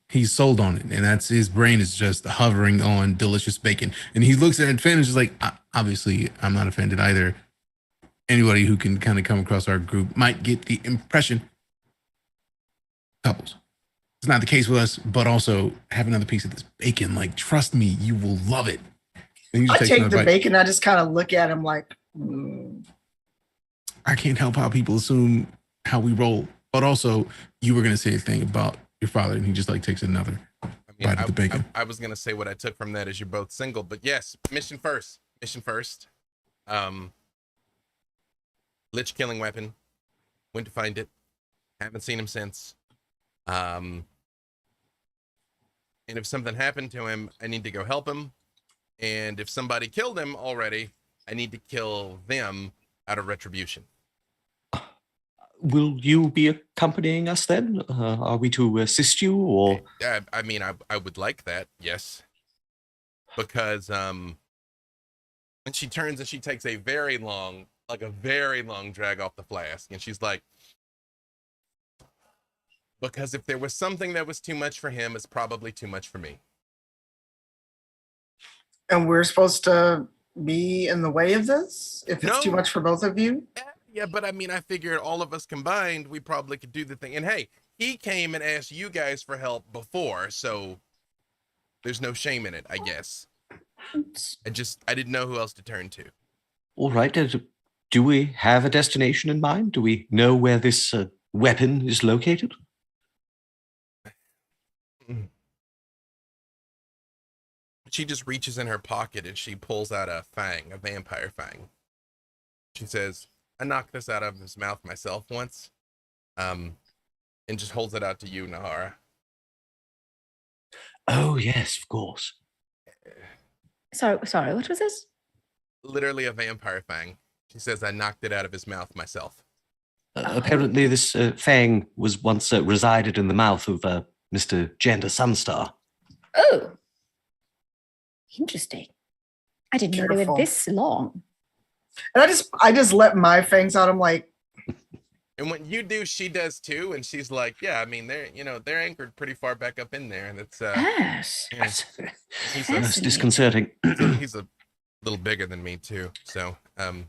he's sold on it, and that's his brain is just hovering on delicious bacon. And he looks at Finn and is just like, obviously, I'm not offended either. Anybody who can kind of come across our group might get the impression. Couples. It's not the case with us, but also have another piece of this bacon. Like, trust me, you will love it. And he I just takes take another the bite. bacon. I just kind of look at him like, I can't help how people assume how we roll. But also, you were gonna say a thing about your father, and he just like takes another bite of the bacon. I was gonna say what I took from that is you're both single, but yes, mission first. Lich killing weapon. Went to find it. Haven't seen him since. And if something happened to him, I need to go help him. And if somebody killed him already, I need to kill them out of retribution. Will you be accompanying us then? Are we to assist you, or? I mean, I would like that, yes. Because when she turns and she takes a very long drag off the flask, and she's like, because if there was something that was too much for him, it's probably too much for me. and we're supposed to be in the way of this if it's too No. much for both of you. Yeah, but I mean, I figured all of us combined, we probably could do the thing. And hey, he came and asked you guys for help before, so there's no shame in it, I guess. I didn't know who else to turn to. All right. Do we have a destination in mind? Do we know where this weapon is located? She just reaches in her pocket and she pulls out a vampire fang. She says, I knocked this out of his mouth myself once. And just holds it out to you, Nahara. Oh, yes, of course. Sorry, what was this? Literally a vampire fang. She says, I knocked it out of his mouth myself. Apparently, this fang was once resided in the mouth of Mr. Gender Sunstar. Oh, interesting. I didn't know they Careful. were this long. And I just let my fangs out. I'm like, And when you do, she does too. And she's like, yeah, I mean, they're anchored pretty far back up in there. And it's, Yes. yeah, That's Fascinating. disconcerting. he's a little bigger than me too. So, And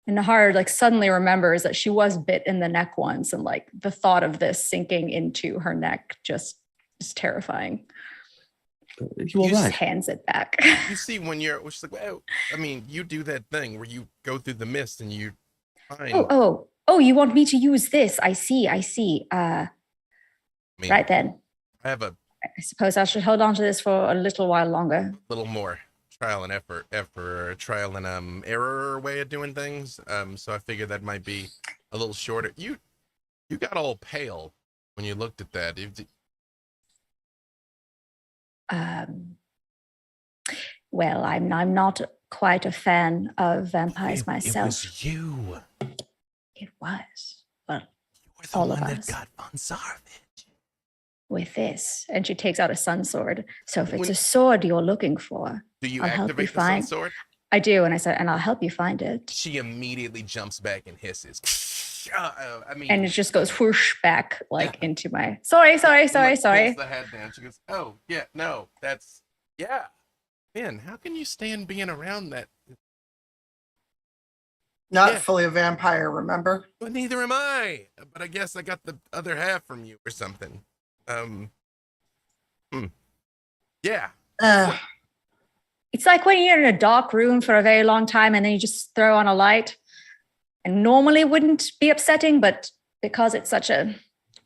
Nahar like suddenly remembers that she was bit in the neck once, and like the thought of this sinking into her neck just is terrifying. You all You Just right? hands it back. you see when she's like, well, I mean, you do that thing where you go through the mist and you find, Oh, you want me to use this? I see. I mean, Right then. I have a I suppose I should hold on to this for a little while longer. little more trial and trial and error way of doing things. So I figured that might be a little shorter. You got all pale when you looked at that. Well, I'm not quite a fan of vampires myself. It was you. It was. Well, You were the All of one that us. got Von Zarvich. with this, and she takes out a sun sword. So if it's When- a sword you're looking for, Do you I'll help you activate the sun find- sword? I do. And I said, and I'll help you find it. She immediately jumps back and hisses. I mean, And it just goes whoosh back like into my sorry. like, pulls the head down. She goes, "Oh yeah, no, that's yeah." Man, how can you stand being around that? not Yeah. fully a vampire, remember? Well, neither am I. But I guess I got the other half from you or something. Yeah. It's like when you're in a dark room for a very long time and then you just throw on a light. And normally wouldn't be upsetting, but because it's such a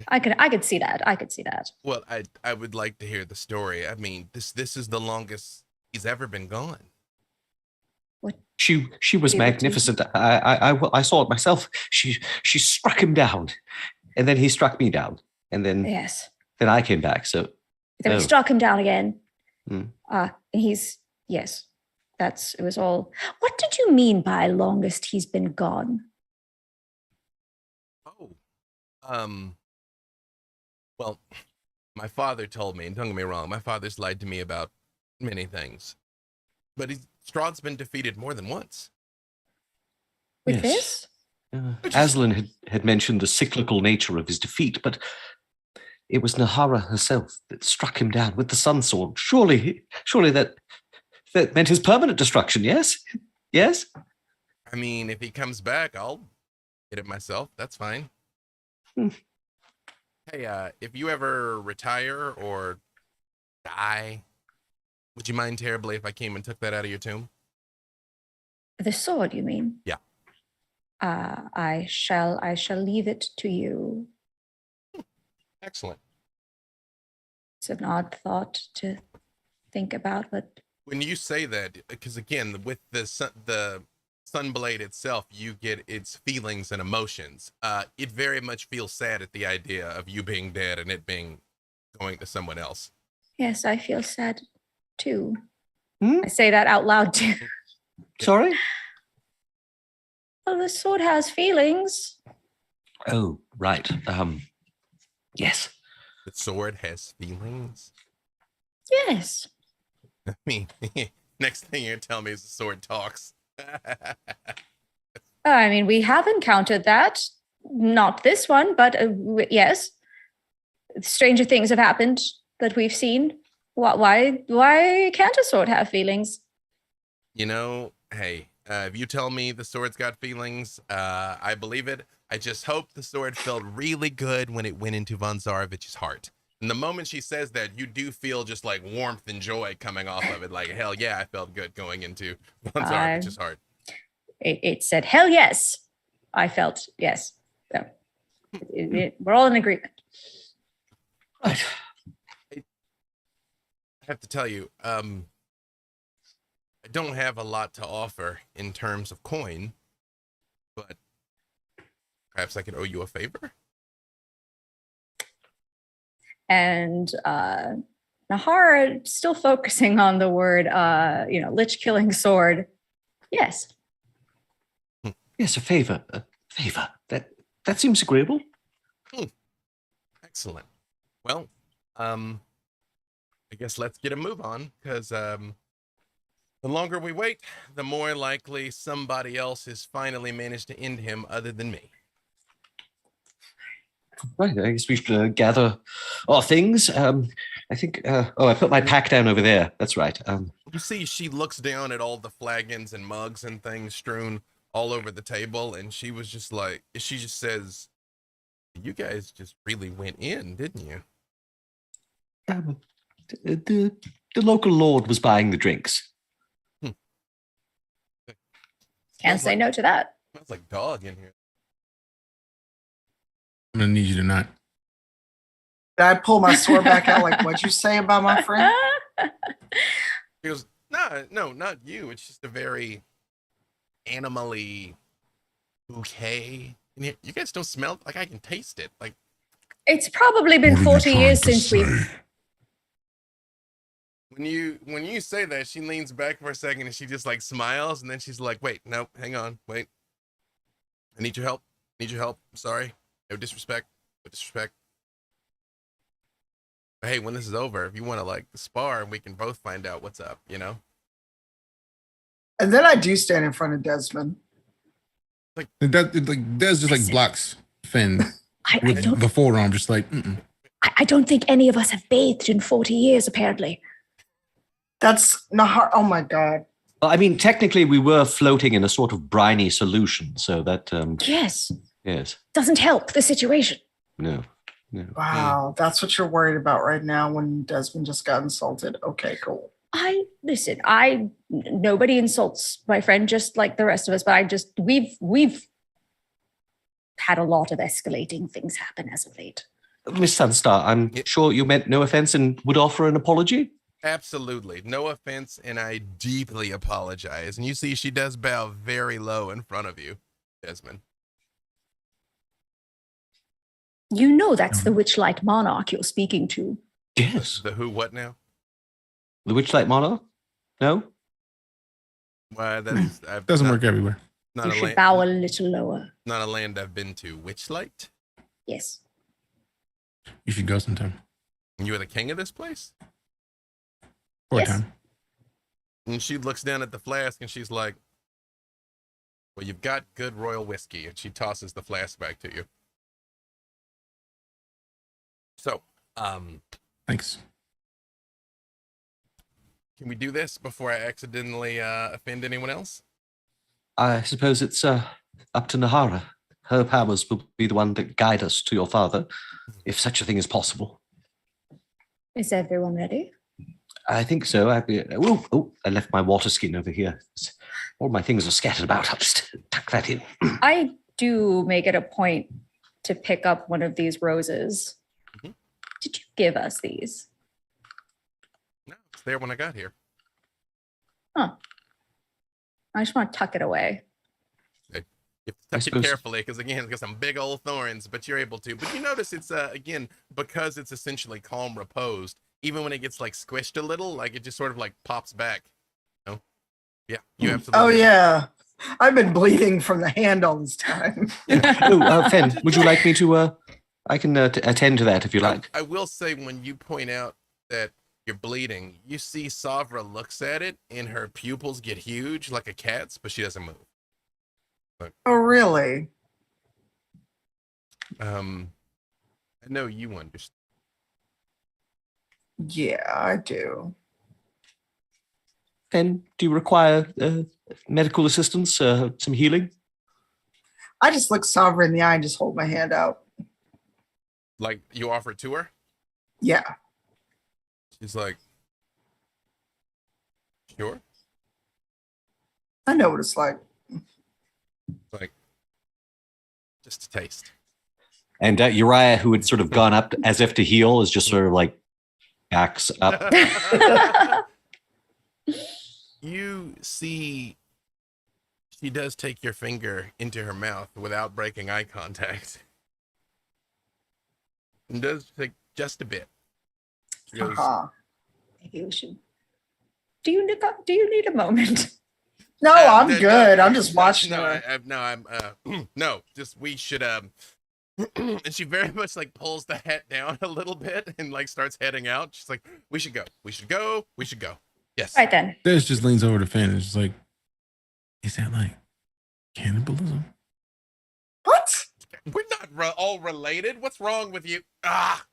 I could see that. I could see that. Well, I would like to hear the story. I mean, this is the longest he's ever been gone. She was Yeah, but magnificent. I saw it myself. She struck him down, and then he struck me down, and then Yes. I came back. So Then we Oh. struck him down again. Hmm. And he's yes. It was all. What did you mean by longest he's been gone? Oh, Well, my father told me, and don't get me wrong, my father's lied to me about many things, but Strahd's been defeated more than once. With Yes. this? Aslan had mentioned the cyclical nature of his defeat, but it was Nahara herself that struck him down with the sun sword. Surely that meant his permanent destruction, yes? Yes? I mean, if he comes back, I'll get it myself. That's fine. Hmm. Hey, if you ever retire or die, would you mind terribly if I came and took that out of your tomb? The sword, you mean? Yeah. I shall leave it to you. Excellent. It's an odd thought to think about, but When you say that, because again, with the Sunblade itself, you get its feelings and emotions. It very much feels sad at the idea of you being dead and it being going to someone else. yes, I feel sad too. Hmm? I say that out loud too. Sorry? Well, the sword has feelings. Oh, right. Yes. The sword has feelings. Yes. I mean, next thing you're telling me is the sword talks. I mean, we have encountered that. Not this one, but yes. Stranger things have happened that we've seen. Why can't a sword have feelings? You know, hey, if you tell me the sword's got feelings, I believe it. I just hope the sword felt really good when it went into Von Zarovich's heart. And the moment she says that, you do feel just like warmth and joy coming off of it. Like, hell yeah, I felt good going into Von Zarovich's heart. It said, hell yes. I felt yes. So we're all in agreement. Right. I have to tell you, I don't have a lot to offer in terms of coin, but perhaps I could owe you a favor. And Nahara, still focusing on the word, lich killing sword. Yes. Yes, a favor. A favor. That seems agreeable. Excellent. Well, I guess let's get a move on, because the longer we wait, the more likely somebody else has finally managed to end him other than me. Right, I guess we should gather our things. I think, I put my pack down over there. That's right. You see, she looks down at all the flagons and mugs and things strewn all over the table, and she just says, you guys just really went in, didn't you? The local lord was buying the drinks. Can't say no to that. Smells like dog in here. I'm gonna need you to not. Did I pull my sword back out? Like, what'd you say about my friend? He goes, no, not you. It's just a very animally bouquet. And you guys don't smell, like I can taste it. Like, It's probably been 40 years since we've. when you say that, she leans back for a second and she just like smiles, and then she's like, wait, no, hang on, wait. I need your help. I'm sorry. No disrespect. But hey, when this is over, if you want to like spar, we can both find out what's up, you know? And then I do stand in front of Desmond. Des just like blocks Finn with the forearm, just like. I don't think any of us have bathed in 40 years, apparently. That's Nahar. Oh my God. Well, I mean, technically, we were floating in a sort of briny solution, so that Yes. yes, Doesn't help the situation. no. Wow. That's what you're worried about right now when Desmond just got insulted. Okay, cool. Nobody insults my friend just like the rest of us, but we've had a lot of escalating things happen as of late. Miss Sunstar, I'm sure you meant no offense and would offer an apology. Absolutely. No offense, and I deeply apologize. And you see, she does bow very low in front of you, Desmond. You know that's the witch-like monarch you're speaking to. Yes. The who, what now? The Witchlight Monarch? No? Why, that's Doesn't work everywhere. Not You a should land, bow a little lower. not a land I've been to. Witchlight? Yes. You should go sometime. You are the king of this place? For Yes. a time. And she looks down at the flask and she's like, well, you've got good royal whiskey. And she tosses the flask back to you. So, Thanks. can we do this before I accidentally offend anyone else? I suppose it's up to Nahara. Her powers will be the one that guide us to your father, if such a thing is possible. Is everyone ready? I think so. I left my water skin over here. All my things are scattered about. I'll just tuck that in. I do make it a point to pick up one of these roses. Mhm. Did you give us these? No, it's there when I got here. Huh. I just want to tuck it away. You have to I touch it suppose- carefully because, again, it's got some big old thorns, but you're able to. But you notice it's, again, because it's essentially calm reposed, even when it gets, like, squished a little, like, it just sort of, like, pops back. You know? Yeah, you absolutely. Oh, yeah. I've been bleeding from the hand all this time. Fen, would you like me to? I can attend to that if you like. I will say, when you point out that you're bleeding, you see Savra looks at it and her pupils get huge like a cat's, but she doesn't move. Oh, really? I know you understand. Yeah, I do. Fen, do you require medical assistance, some healing? I just look Sabra in the eye and just hold my hand out. Like, you offer it to her? Yeah. She's like, sure. I know what it's like. Like, just a taste. And Uriah, who had sort of gone up as if to heal, is just sort of like backs up. You see, she does take your finger into her mouth without breaking eye contact. And does take just a bit. She goes, Uh-huh. Maybe we should. Do you need a moment? No, I'm good. I'm just watching No, her. no, just we should, and she very much like pulls the hat down a little bit and like starts heading out. She's like, we should go. We should go. We should go. Yes. Right then. Des just leans over to Finn and is just like, is that like cannibalism? What? We're not all related. What's wrong with you? Ah.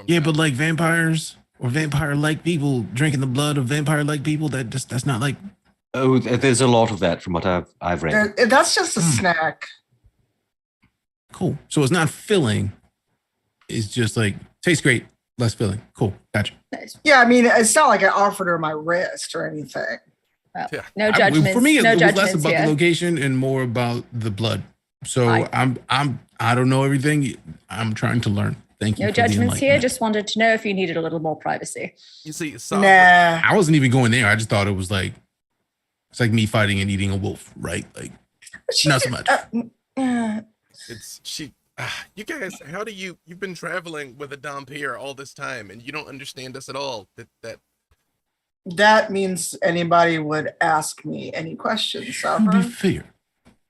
Yeah, but like vampires or vampire-like people drinking the blood of vampire-like people, that's not like. Oh, there's a lot of that from what I've read. That's just a snack. Cool. So it's not filling. It's just like tastes great, less filling. Cool. Gotcha. Nice. Yeah, I mean, it's not like I offered her my wrist or anything. Well, Yeah. no judgments. For me, it no was less judgments about the here. location and more about the blood. So I don't know everything. I'm trying to learn. Thank you. No for the judgments here. enlightenment. Just wanted to know if you needed a little more privacy. You see, Nah. I wasn't even going there. I just thought it was like it's like me fighting and eating a wolf, right? Like not so much. it's she. You guys, how do you've been traveling with a Dompier all this time and you don't understand us at all? That means anybody would ask me any questions, To be Sabra. fair,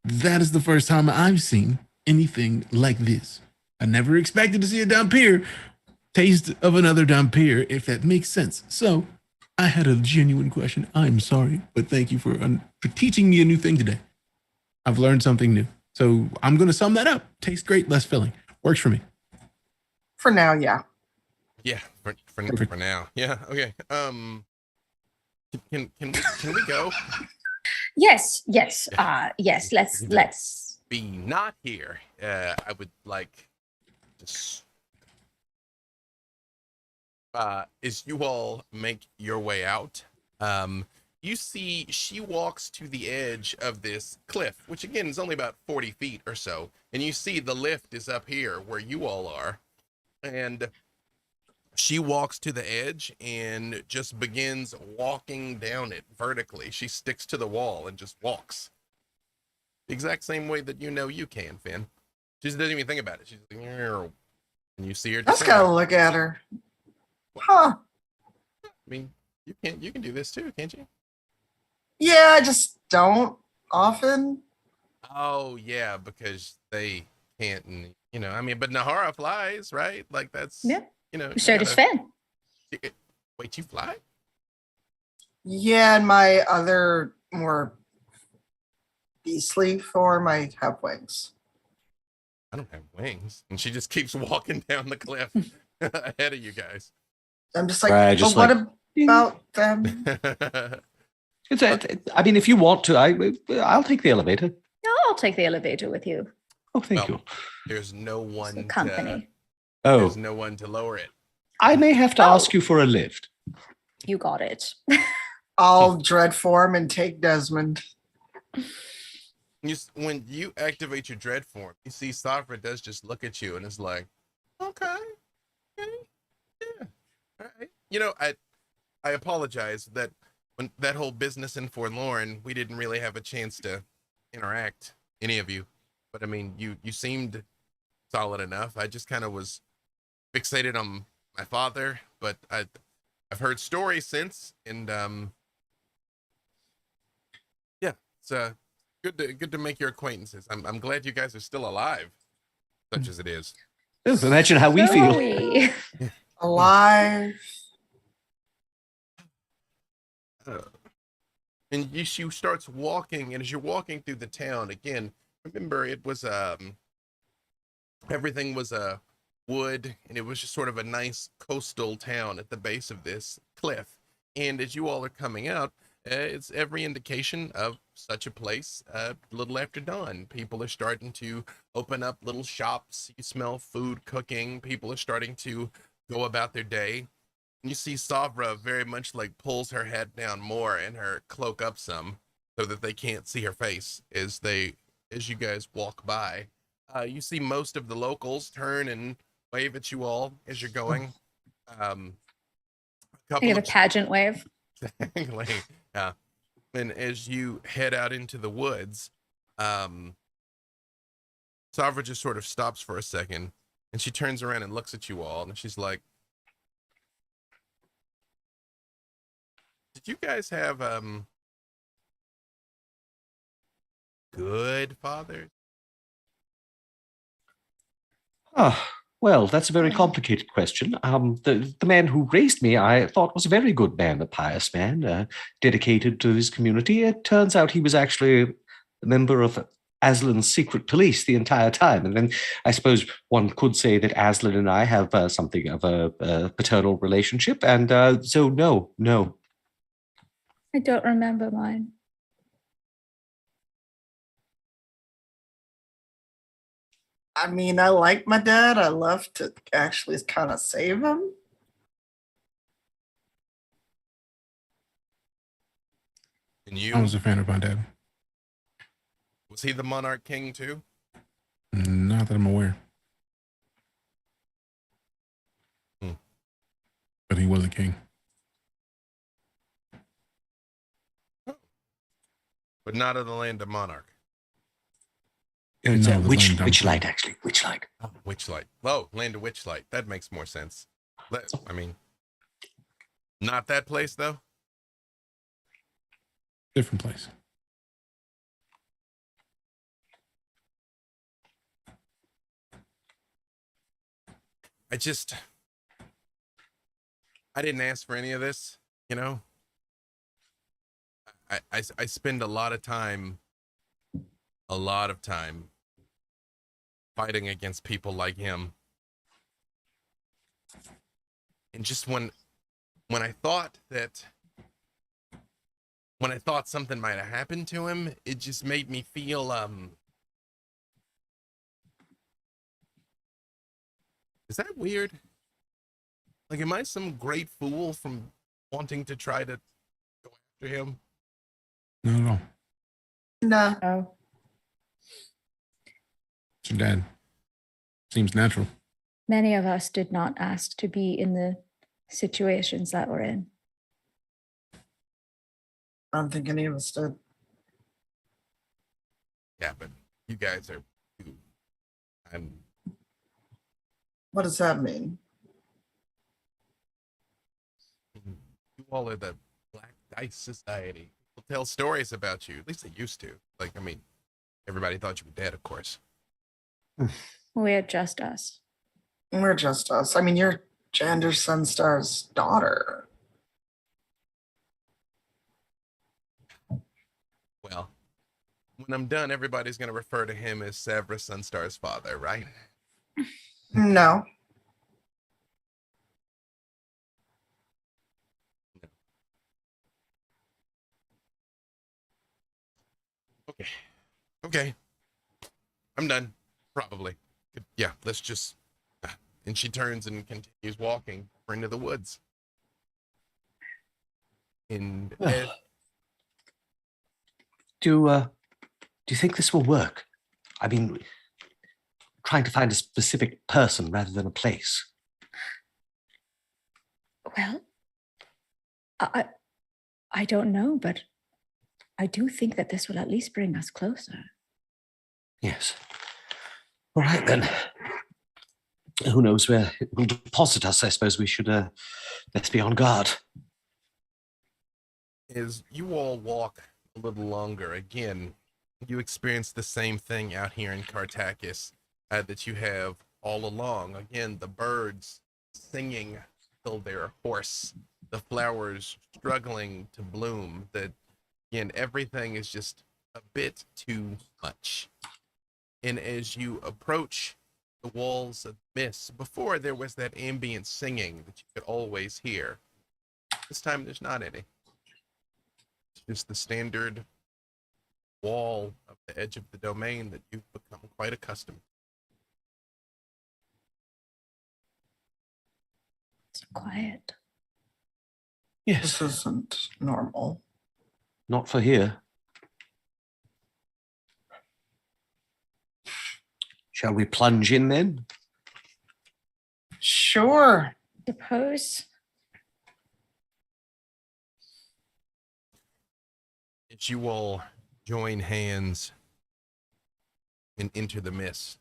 that is the first time I've seen anything like this. I never expected to see a Dompier taste of another Dompier, if that makes sense. So I had a genuine question. I'm sorry, but thank you for teaching me a new thing today. I've learned something new. So I'm going to sum that up. Tastes great, less filling. Works for me. For now, yeah. Yeah, for Perfect. now. Yeah. Okay. Can we go? Yes. Yes. Yeah. Yes. Yeah. Let's. Be not here. I would like to as you all make your way out, you see she walks to the edge of this cliff, which again is only about 40 feet or so, and you see the lift is up here where you all are, and she walks to the edge and just begins walking down it vertically. She sticks to the wall and just walks the exact same way that you can, Finn. She just doesn't even think about it. She's like, "Meow." And you see her. Let's gotta look at her. Huh. I mean, you can do this too, can't you? Yeah, I just don't often. Oh yeah, because they can't and You know, I mean, but Nahara flies, right? Like that's, Yeah. you know, So does Finn. Wait, you fly? Yeah, and my other more beastly form, I have wings. I don't have wings. And she just keeps walking down the cliff ahead of you guys. I'm just like, Right, but just what like, about them? I mean, if you want to, I'll take the elevator. No, I'll take the elevator with you. Oh, thank Well, you. there's no Some one company. there's Oh, no one to lower it. I may have to Oh. ask you for a lift. You got it. I'll dread form and take Desmond. When you activate your dread form, you see Safra does just look at you and is like, okay, yeah. All right. You know, I apologize that when that whole business in Forlorn, we didn't really have a chance to interact, any of you. But I mean, you seemed solid enough. I just kind of was fixated on my father, but I've heard stories since, and yeah, it's good to make your acquaintances. I'm glad you guys are still alive, such as it is. Imagine how we So feel. are we. Alive. And she starts walking, and as you're walking through the town again, remember it was everything was wood, and it was just sort of a nice coastal town at the base of this cliff. And as you all are coming out, it's every indication of such a place. A little after dawn, people are starting to open up little shops. You smell food cooking. People are starting to go about their day. You see Savra very much like pulls her head down more and her cloak up some so that they can't see her face as you guys walk by. You see most of the locals turn and wave at you all as you're going. A I couple give a of pageant wave. exactly. Yeah. And as you head out into the woods, Savra just sort of stops for a second, and she turns around and looks at you all, and she's like, did you guys have good fathers? Ah, well, that's a very complicated question. The man who raised me, I thought was a very good man, a pious man, dedicated to his community. It turns out he was actually a member of Aslan's secret police the entire time. And then I suppose one could say that Aslan and I have something of a paternal relationship. And so, no. I don't remember mine. I mean, I like my dad. I love to actually kind of save him. And you, I was a fan of my dad. was he the Monarch King too? Not that I'm aware. But he was a king. But not of the land of Monarch. It's No, the Witch Lane Dump Light, Club. actually. Witchlight. Oh, Witchlight. Oh, land of Witchlight. That makes more sense. I mean, not that place though. Different place. I didn't ask for any of this, you know. I spend a lot of time fighting against people like him. And just when I thought something might have happened to him, it just made me feel is that weird? Like, am I some great fool from wanting to try to go after him? Not at all. Nah. Oh, It's your dad. Seems natural. many of us did not ask to be in the situations that we're in. I don't think any of us did. Yeah, but you guys are I'm What does that mean? you all are the Black Dice Society. People tell stories about you. At least they used to. Like, I mean, everybody thought you were dead, of course. We're just us. We're just us. I mean, you're Jander Sunstar's daughter. Well, when I'm done, everybody's going to refer to him as Severus Sunstar's father, right? No. Okay. Okay. I'm done. Probably. Yeah, let's just... And she turns and continues walking into the woods. And Do you think this will work? I mean, trying to find a specific person rather than a place. Well, I don't know, but I do think that this will at least bring us closer. Yes. All right, then. Who knows where it will deposit us? I suppose we should, let's be on guard. as you all walk a little longer, again, you experience the same thing out here in Cartacus that you have all along. Again, the birds singing till they're hoarse, the flowers struggling to bloom. That again, everything is just a bit too much. And as you approach the walls of mist, before there was that ambient singing that you could always hear. This time there's not any. It's just the standard wall of the edge of the domain that you've become quite accustomed to. It's quiet. Yes, This isn't normal. not for here. Shall we plunge in then? Sure. Suppose. As you all join hands and enter the mist,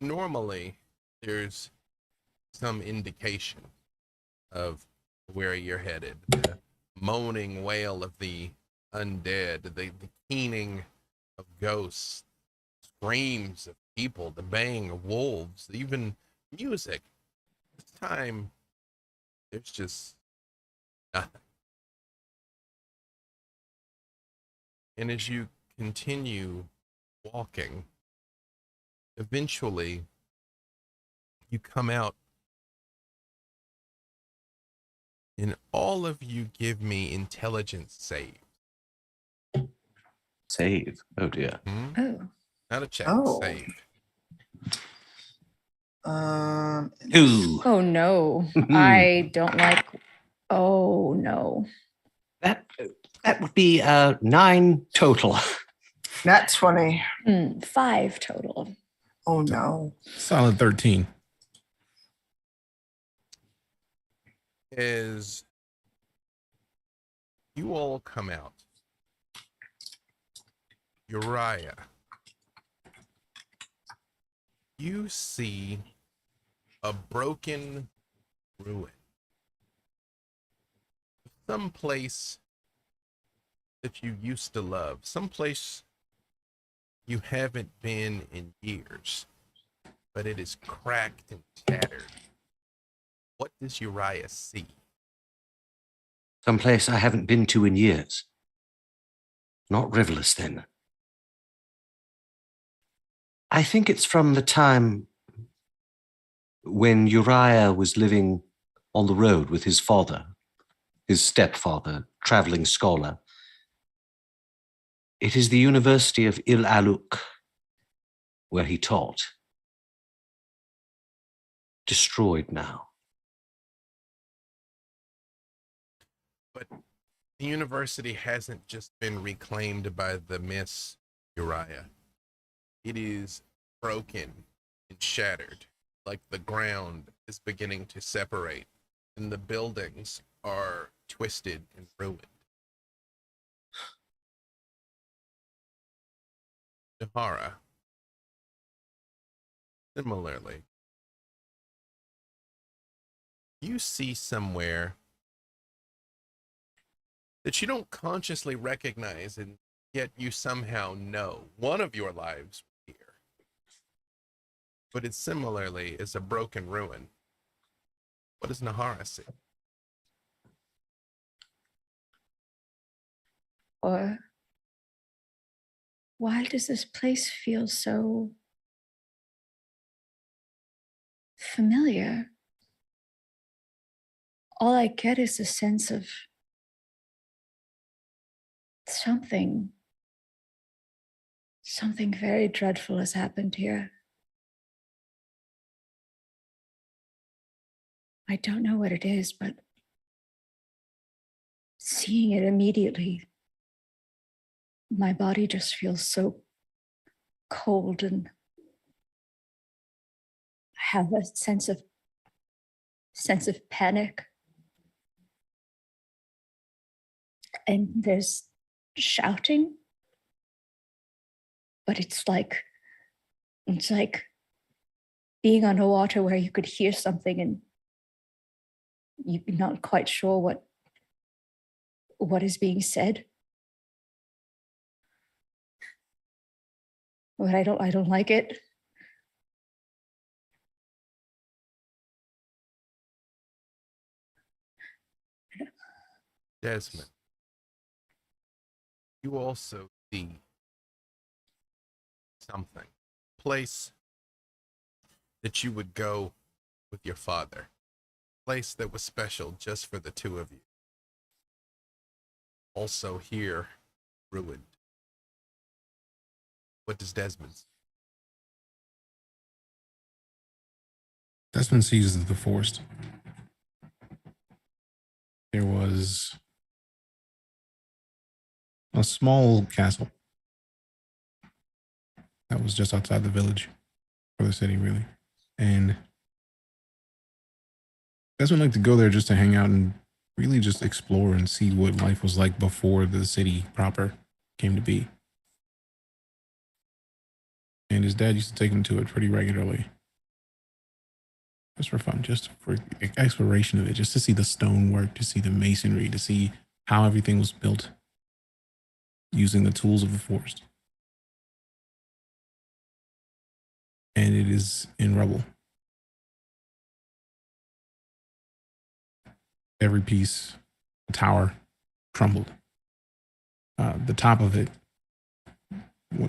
normally there's some indication of where you're headed. The moaning wail of the undead, the keening of ghosts, screams of people, the baying of wolves, even music. This time, there's just nothing. And as you continue walking, eventually you come out, and all of you give me intelligence save. Save. Oh dear. Oh. Not a check, Oh. save. Ooh. Oh no. I don't like. Oh no. That would be 9 total. Nat 20. 5 total. Oh no. Solid 13. As you all come out, Uriah, you see a broken ruin. Someplace that you used to love, someplace you haven't been in years, but it is cracked and shattered. What does Uriah see? Someplace I haven't been to in years. Not Riverless, then. I think it's from the time when Uriah was living on the road with his father, his stepfather, traveling scholar. It is the University of Il Aluk, where he taught. Destroyed now. But the university hasn't just been reclaimed by the Miss Uriah. It is broken and shattered, like the ground is beginning to separate, and the buildings are twisted and ruined. Nahara, similarly, you see somewhere that you don't consciously recognize, and yet you somehow know one of your lives but it similarly is a broken ruin. What does Nahara see? Or why does this place feel so familiar? All I get is a sense of something very dreadful has happened here. I don't know what it is, but seeing it immediately, my body just feels so cold, and I have a sense of panic. And there's shouting, but it's like being underwater where you could hear something and you're not quite sure what is being said. But I don't like it. Desmond, you also see something. Place that you would go with your father. Place that was special just for the two of you. Also here, ruined. What does Desmond see? Desmond sees the forest. There was a small castle that was just outside the village, or the city, really. And Desmond liked to go there just to hang out and really just explore and see what life was like before the city proper came to be. And his dad used to take him to it pretty regularly. Just for fun, just for exploration of it, just to see the stonework, to see the masonry, to see how everything was built using the tools of the forest. And it is in rubble. Every piece, the tower, crumbled. The top of it,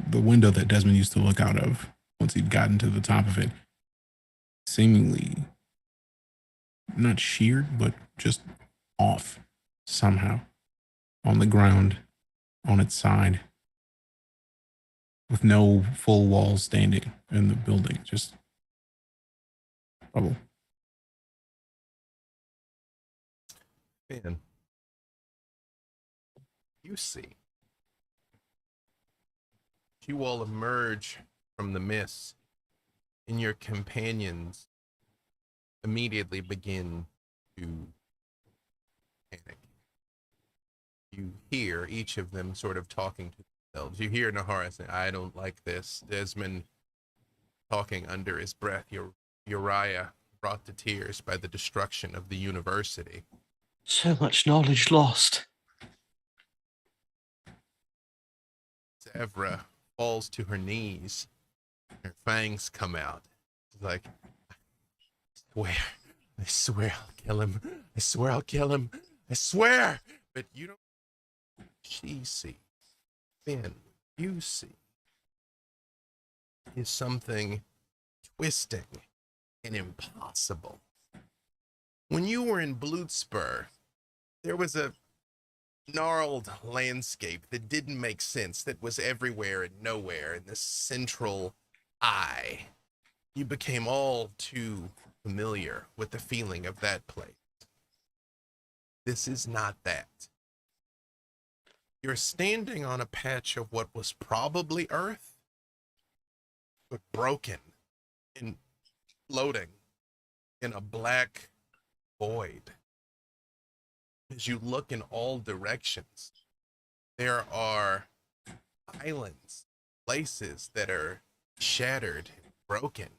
the window that Desmond used to look out of once he'd gotten to the top of it, seemingly not sheared, but just off somehow on the ground, on its side, with no full walls standing in the building, just rubble. Finn, you see. You all emerge from the mist, and your companions immediately begin to panic. You hear each of them sort of talking to themselves. You hear Nahara say, "I don't like this." Desmond talking under his breath. Uriah brought to tears by the destruction of the university. So much knowledge lost. Sevra falls to her knees. Her fangs come out. She's like, I swear I'll kill him. I swear I'll kill him. I swear. But you don't. She sees. Finn, you see, is something twisting and impossible. When you were in Bloodspur, there was a gnarled landscape that didn't make sense, that was everywhere and nowhere in this central eye. You became all too familiar with the feeling of that place. This is not that. You're standing on a patch of what was probably Earth, but broken and floating in a black void. As you look in all directions, there are islands, places that are shattered, broken.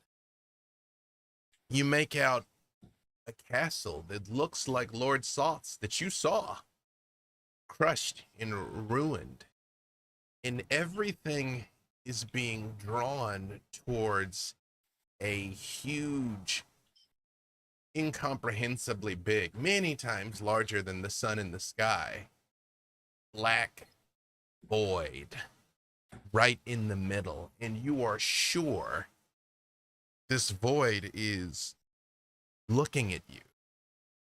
You make out a castle that looks like Lord Salt's that you saw, crushed and ruined. And everything is being drawn towards a huge, incomprehensibly big, many times larger than the sun in the sky, black void right in the middle. And you are sure this void is looking at you,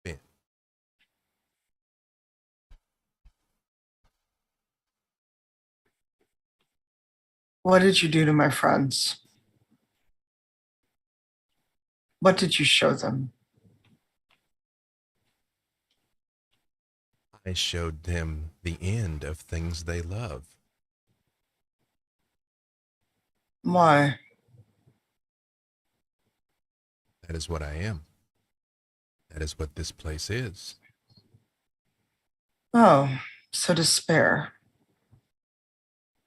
Finn. What did you do to my friends? What did you show them? I showed them the end of things they love. Why? That is what I am. That is what this place is. Oh, so despair.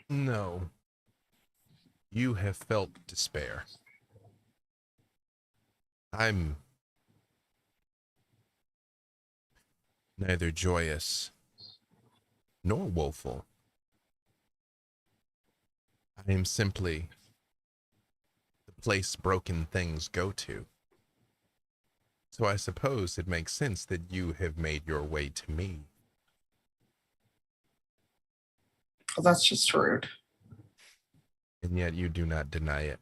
No. You have felt despair. I'm neither joyous nor woeful. I am simply the place broken things go to. So I suppose it makes sense that you have made your way to me. Well, that's just rude. And yet you do not deny it.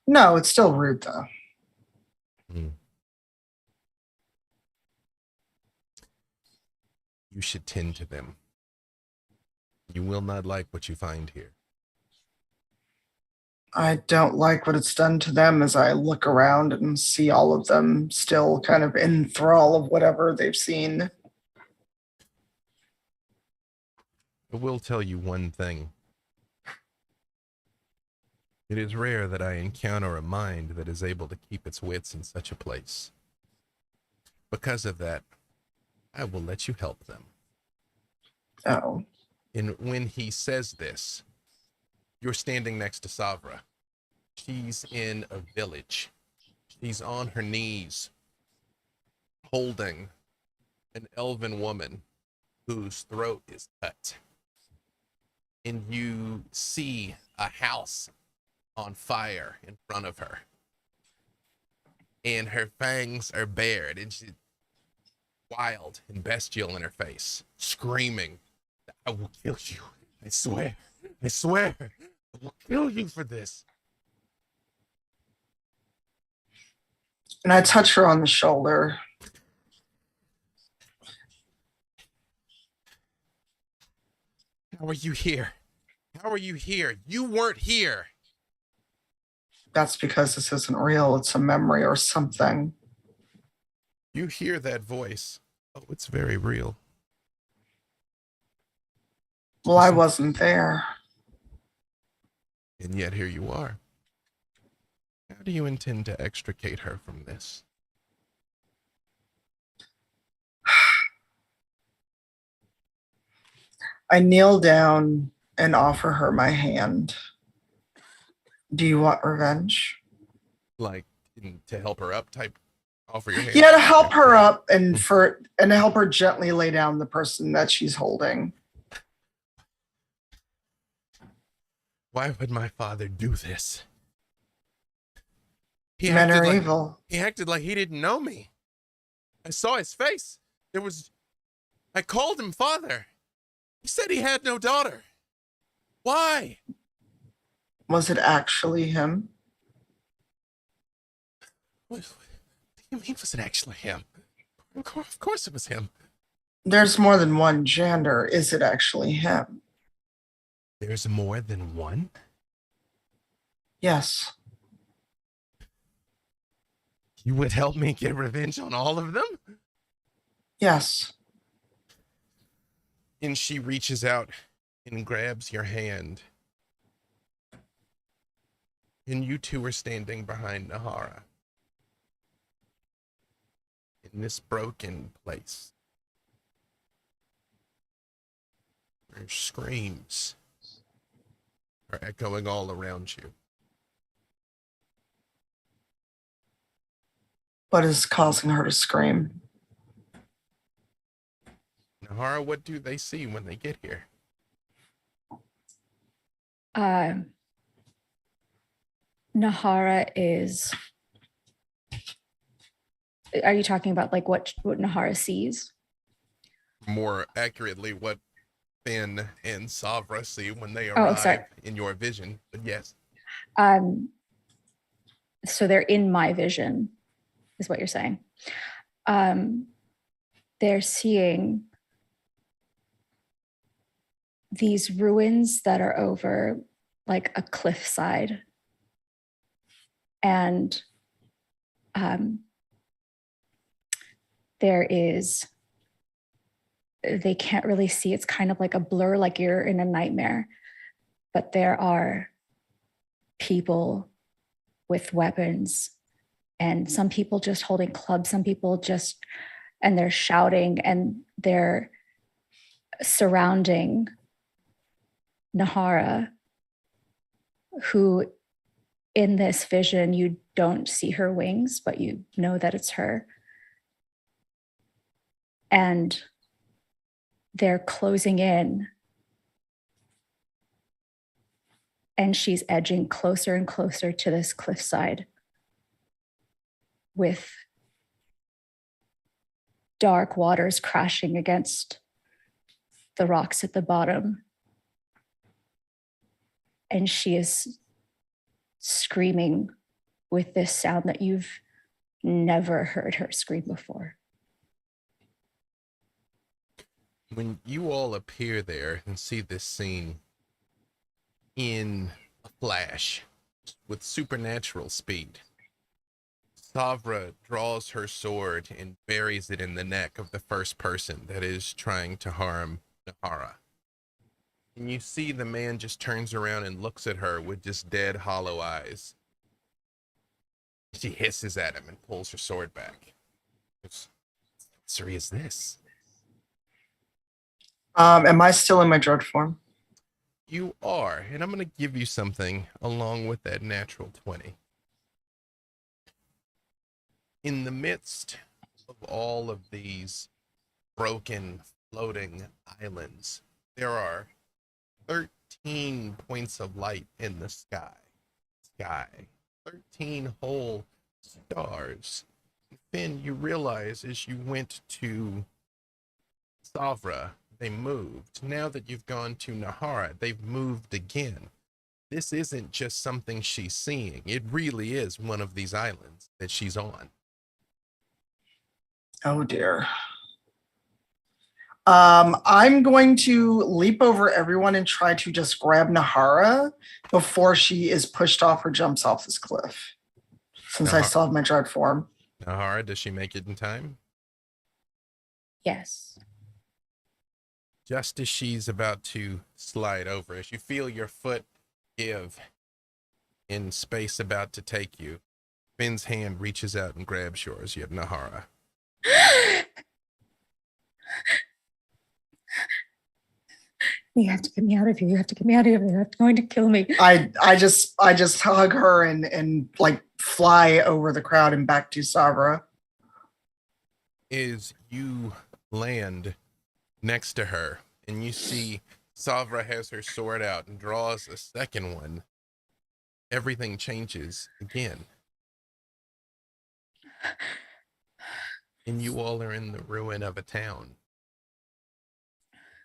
No, it's still rude though. You should tend to them. You will not like what you find here. I don't like what it's done to them as I look around and see all of them still kind of in thrall of whatever they've seen. I will tell you one thing. It is rare that I encounter a mind that is able to keep its wits in such a place. Because of that, I will let you help them. Oh, And when he says this, you're standing next to Savra. She's in a village. She's on her knees, holding an elven woman whose throat is cut. And you see a house on fire in front of her. And her fangs are bared, and she's wild and bestial in her face, screaming, I will kill you. I swear. I swear. I will kill you for this. and I touch her on the shoulder. How are you here? How are you here? You weren't here. That's because this isn't real. It's a memory or something. You hear that voice. Oh, it's very real. Well, I wasn't there. And yet here you are. How do you intend to extricate her from this? I kneel down and offer her my hand. Do you want revenge? Like, to help her up type, offer your hand? Yeah, to help her up and to help her gently lay down the person that she's holding. Why would my father do this? Men are evil. He acted like he didn't know me. I saw his face. I called him father. He said he had no daughter. Why? Was it actually him? What do you mean was it actually him? Of course it was him. There's more than one gender. Is it actually him? There's more than one? Yes. You would help me get revenge on all of them? Yes. And she reaches out and grabs your hand. And you two are standing behind Nahara. In this broken place. Her screams are echoing all around you. What is causing her to scream? Nahara, what do they see when they get here? Nahara is. Are you talking about like what Nahara sees? More accurately, what Finn and Savra see when they Oh, sorry. arrive in your vision. But yes, So they're in my vision, is what you're saying. They're seeing these ruins that are over like a cliffside. And there is, they can't really see. It's kind of like a blur, like you're in a nightmare. But there are people with weapons, and some people just holding clubs, some people just, and they're shouting and they're surrounding Nahara, who in this vision, you don't see her wings, but you know that it's her. And they're closing in. And she's edging closer and closer to this cliffside with dark waters crashing against the rocks at the bottom. And she is screaming with this sound that you've never heard her scream before. when you all appear there and see this scene in a flash with supernatural speed, Savra draws her sword and buries it in the neck of the first person that is trying to harm Nahara. And you see the man just turns around and looks at her with just dead, hollow eyes. She hisses at him and pulls her sword back. What sorcery is this? Am I still in my drug form? You are, and I'm going to give you something along with that natural 20. In the midst of all of these broken, floating islands, there are 13 points of light in the sky. 13 whole stars. Finn, you realize as you went to Savra, they moved. Now that you've gone to Nahara, they've moved again. This isn't just something she's seeing. It really is one of these islands that she's on. Oh dear. I'm going to leap over everyone and try to just grab Nahara before she is pushed off or jumps off this cliff. Since I still have my drug form. Nahara, does she make it in time? Yes. Just as she's about to slide over, as you feel your foot give in space about to take you, Finn's hand reaches out and grabs yours. You have Nahara. You have to get me out of here. You have to get me out of here. They're going to kill me. I just hug her and like fly over the crowd and back to Savra. Is you land next to her and you see Savra has her sword out and draws a second one. Everything changes again. And you all are in the ruin of a town.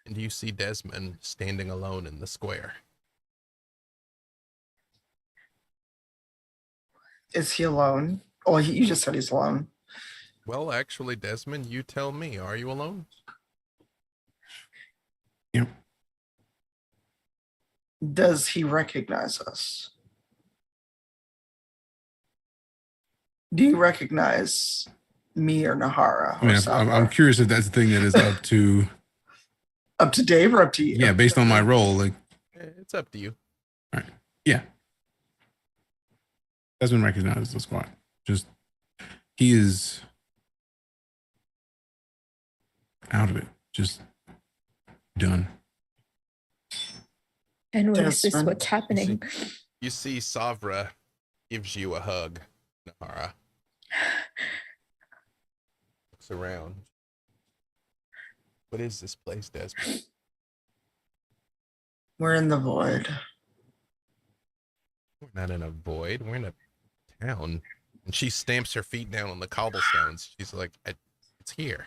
And you see Desmond standing alone in the square. Is he alone? Oh, you just said he's alone. Well, actually, Desmond, you tell me, are you alone? Yep. Does he recognize us? Do you recognize me or Nahara? I mean, I'm curious if that's the thing that is up to up to Dave or up to you? Yeah, based on my role, like It's up to you. all right. Yeah. Desmond recognizes the squad. Just he is out of it. Just done. And what is this? What's happening? You see Savra gives you a hug, Nahara. Looks around. What is this place, Desmond? We're in the void. We're not in a void. We're in a town. And she stamps her feet down on the cobblestones. She's like, it's here.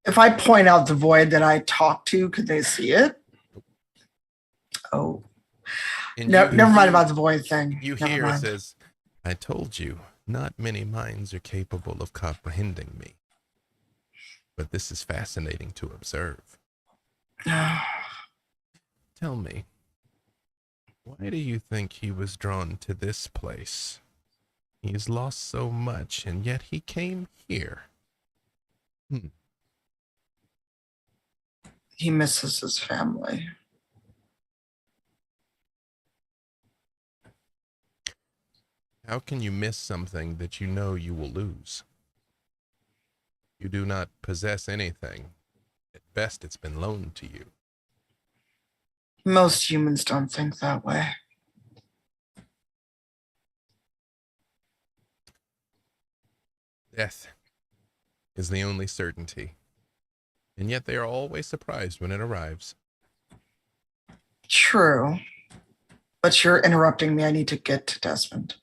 If I point out the void that I talked to, could they see it? Oh. And Never mind about the void thing. You Never hear it mind. says, I told you, not many minds are capable of comprehending me. But this is fascinating to observe. Tell me, why do you think he was drawn to this place? He's lost so much, and yet he came here. He misses his family. How can you miss something that you know you will lose? You do not possess anything. At best, it's been loaned to you. Most humans don't think that way. Death is the only certainty. And yet they are always surprised when it arrives. True. But you're interrupting me. I need to get to Desmond.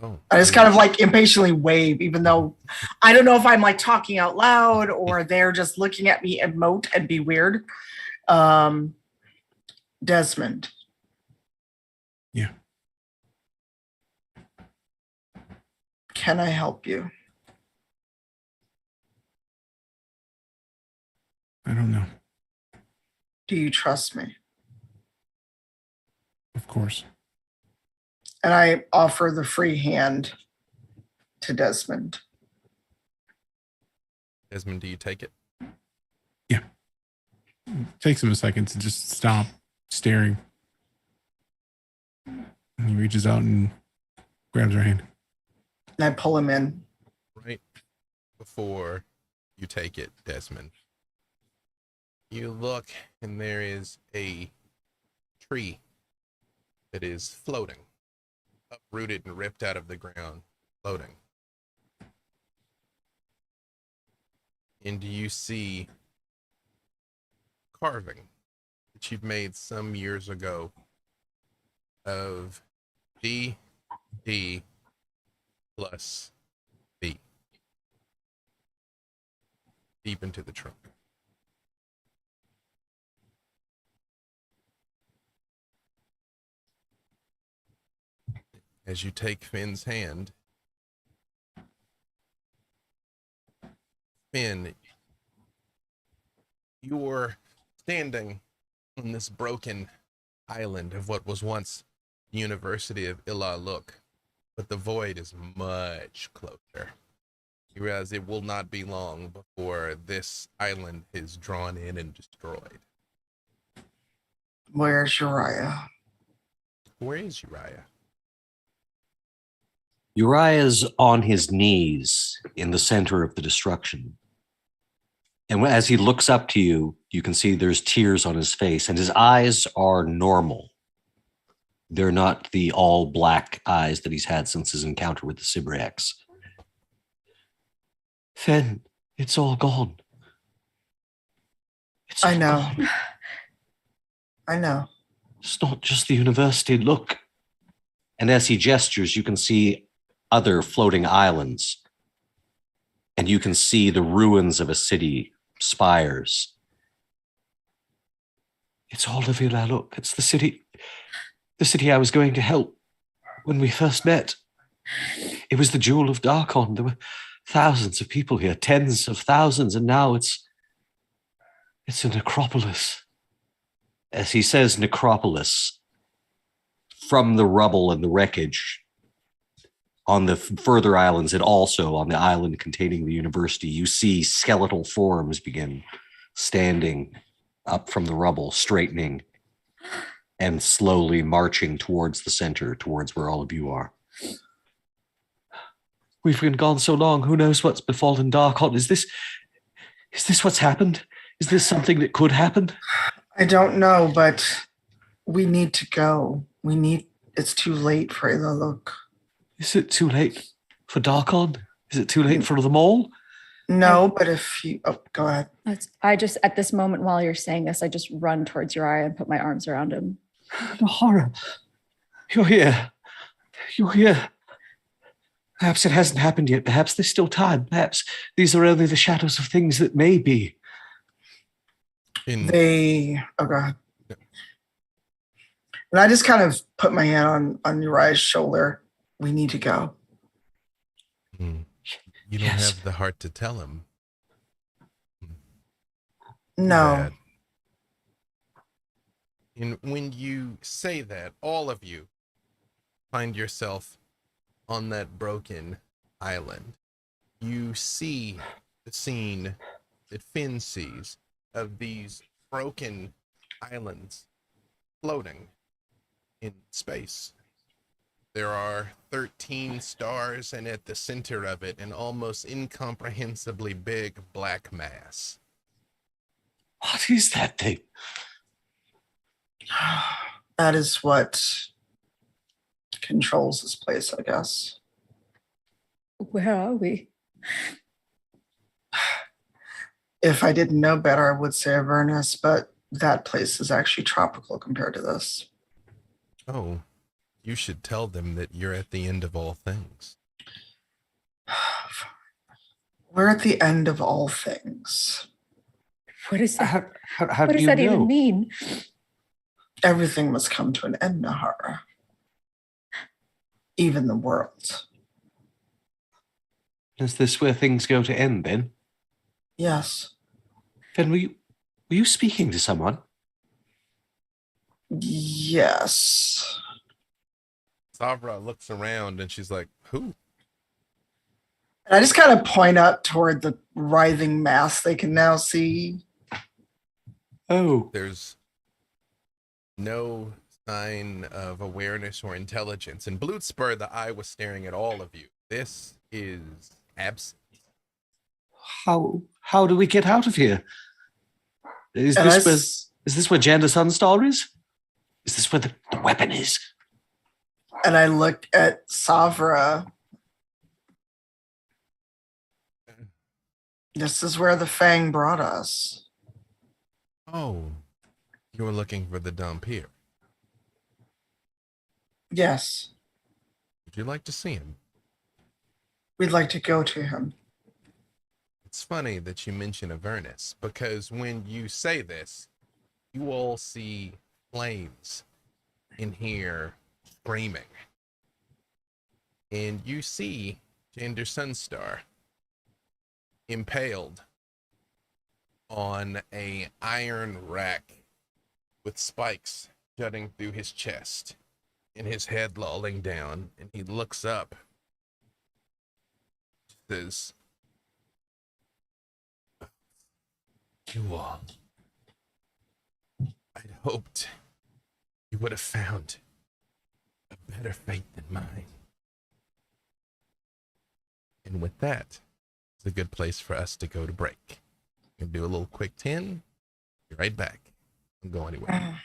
Oh, I just kind of like impatiently wave, even though I don't know if I'm like talking out loud or they're just looking at me emote and be weird. Desmond. Yeah. Can I help you? I don't know. Do you trust me? Of course. And I offer the free hand to Desmond. Desmond, do you take it? Yeah. Takes him a second to just stop staring. And he reaches out and grabs her hand. And I pull him in. Right before you take it, Desmond, you look and there is a tree that is floating, uprooted and ripped out of the ground, floating. And you see carving that you've made some years ago of D plus B deep into the trunk. As you take Finn's hand, Finn, you're standing on this broken island of what was once the University of Ilaluk, but the void is much closer. You realize it will not be long before this island is drawn in and destroyed. Where's Uriah? Where is Uriah? Uriah's on his knees in the center of the destruction. And as he looks up to you, you can see there's tears on his face, and his eyes are normal. They're not the all black eyes that he's had since his encounter with the Cybrax. Finn, it's all gone. It's I all know. gone. I know. It's not just the university. Look. And as he gestures, you can see other floating islands. And you can see the ruins of a city, spires. It's all of Ilaluk. It's the city I was going to help when we first met. It was the Jewel of Darkon. There were thousands of people here, tens of thousands, and now it's a necropolis. As he says necropolis, from the rubble and the wreckage on the further islands, and also on the island containing the university, you see skeletal forms begin standing up from the rubble, straightening and slowly marching towards the center, towards where all of you are. We've been gone so long. Who knows what's befallen Darkon? Is this what's happened? Is this something that could happen? I don't know, but we need to go. It's too late for Ilaluk. Is it too late for Darkon? Is it too late for them all? No, but if you, go ahead. I just, at this moment while you're saying this, I just run towards Uriah and put my arms around him. The horror. You're here. You hear? Perhaps it hasn't happened yet. Perhaps there's still time. Perhaps these are only the shadows of things that may be. Oh god. And I just kind of put my hand on Uriah's shoulder. We need to go. You don't have the heart to tell him. No. Bad. And when you say that, all of you find yourself on that broken island. You see the scene that Finn sees of these broken islands floating in space. There are 13 stars, and at the center of it, an almost incomprehensibly big black mass. What is that thing? That is what controls this place, I guess. Where are we? If I didn't know better, I would say Avernus, but that place is actually tropical compared to this. Oh, you should tell them that you're at the end of all things. We're at the end of all things. What is that? How What do does you that know? even mean? Everything must come to an end, Nahara. Even the world. Is this where things go to end then? Yes. Then were you speaking to someone? Yes. Savra looks around and she's like, who? And I just kind of point up toward the writhing mass they can now see. Oh. There's no sign of awareness or intelligence. In Bloodspur, the eye was staring at all of you. This is absent. How do we get out of here? Is this where Jander Sunstar is? Is this where the weapon is? And I look at Savra. This is where the Fang brought us. Oh, you were looking for the dump here. Yes. Would you like to see him? We'd like to go to him. It's funny that you mention Avernus, because when you say this, you all see flames in here screaming. And you see Jander Sunstar impaled on a iron rack with spikes jutting through his chest and his head lolling down, and he looks up, says, "You all, I'd hoped you would have found a better fate than mine." And with that, it's a good place for us to go to break. We're gonna do a little quick 10. Be right back. Don't go anywhere.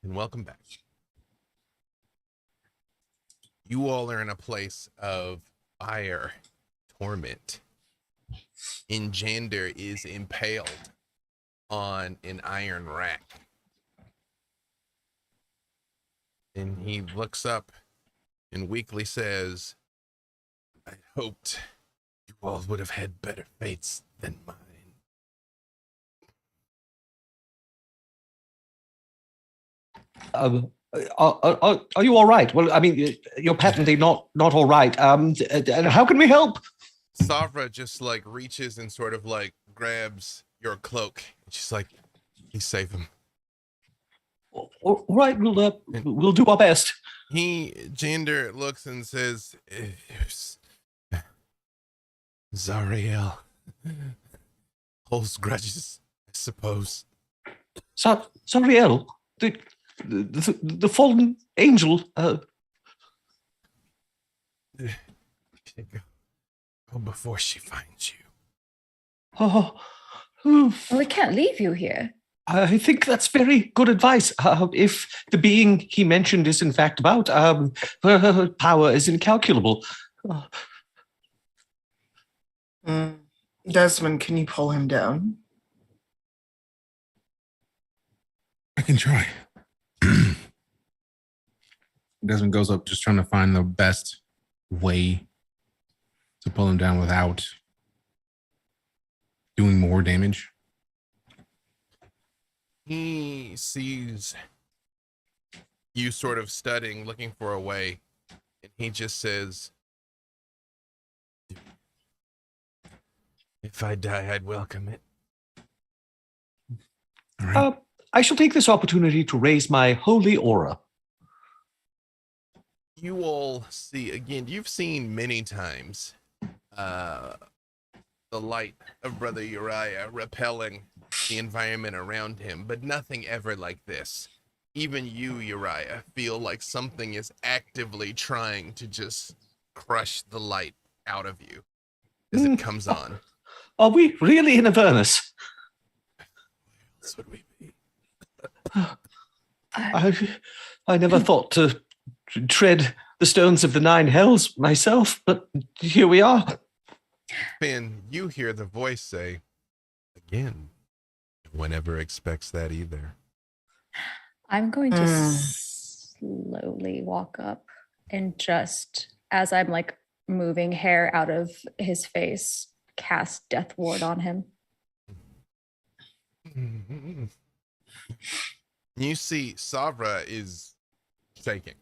and welcome back. You all are in a place of fire torment. Injander is impaled on an iron rack. And he looks up and weakly says, I hoped you all would have had better fates than mine. Are you all right? Well, I mean, you're patently not all right. How can we help? Savra just like reaches and sort of like grabs your cloak. She's like, please save him. All right, we'll do our best. Jander looks and says, Zariel holds grudges, I suppose. Zariel, the fallen angel. Go before she finds you. Well, I can't leave you here. I think that's very good advice. If the being he mentioned is in fact about, her power is incalculable. Desmond, can you pull him down? I can try. Desmond goes up just trying to find the best way to pull him down without doing more damage. He sees you sort of studying, looking for a way, and he just says, if I die, I'd welcome it. All right. I shall take this opportunity to raise my holy aura. You all see, again, you've seen many times the light of Brother Uriah repelling the environment around him, but nothing ever like this. Even you, Uriah, feel like something is actively trying to just crush the light out of you as it comes on. Are we really in Avernus? That's what we be. I never thought to tread the stones of the 9 hells myself, but here we are. Finn, you hear the voice say, again, no one ever expects that either. I'm going to slowly walk up and just, as I'm like moving hair out of his face, cast Death Ward on him. You see, Savra is shaking.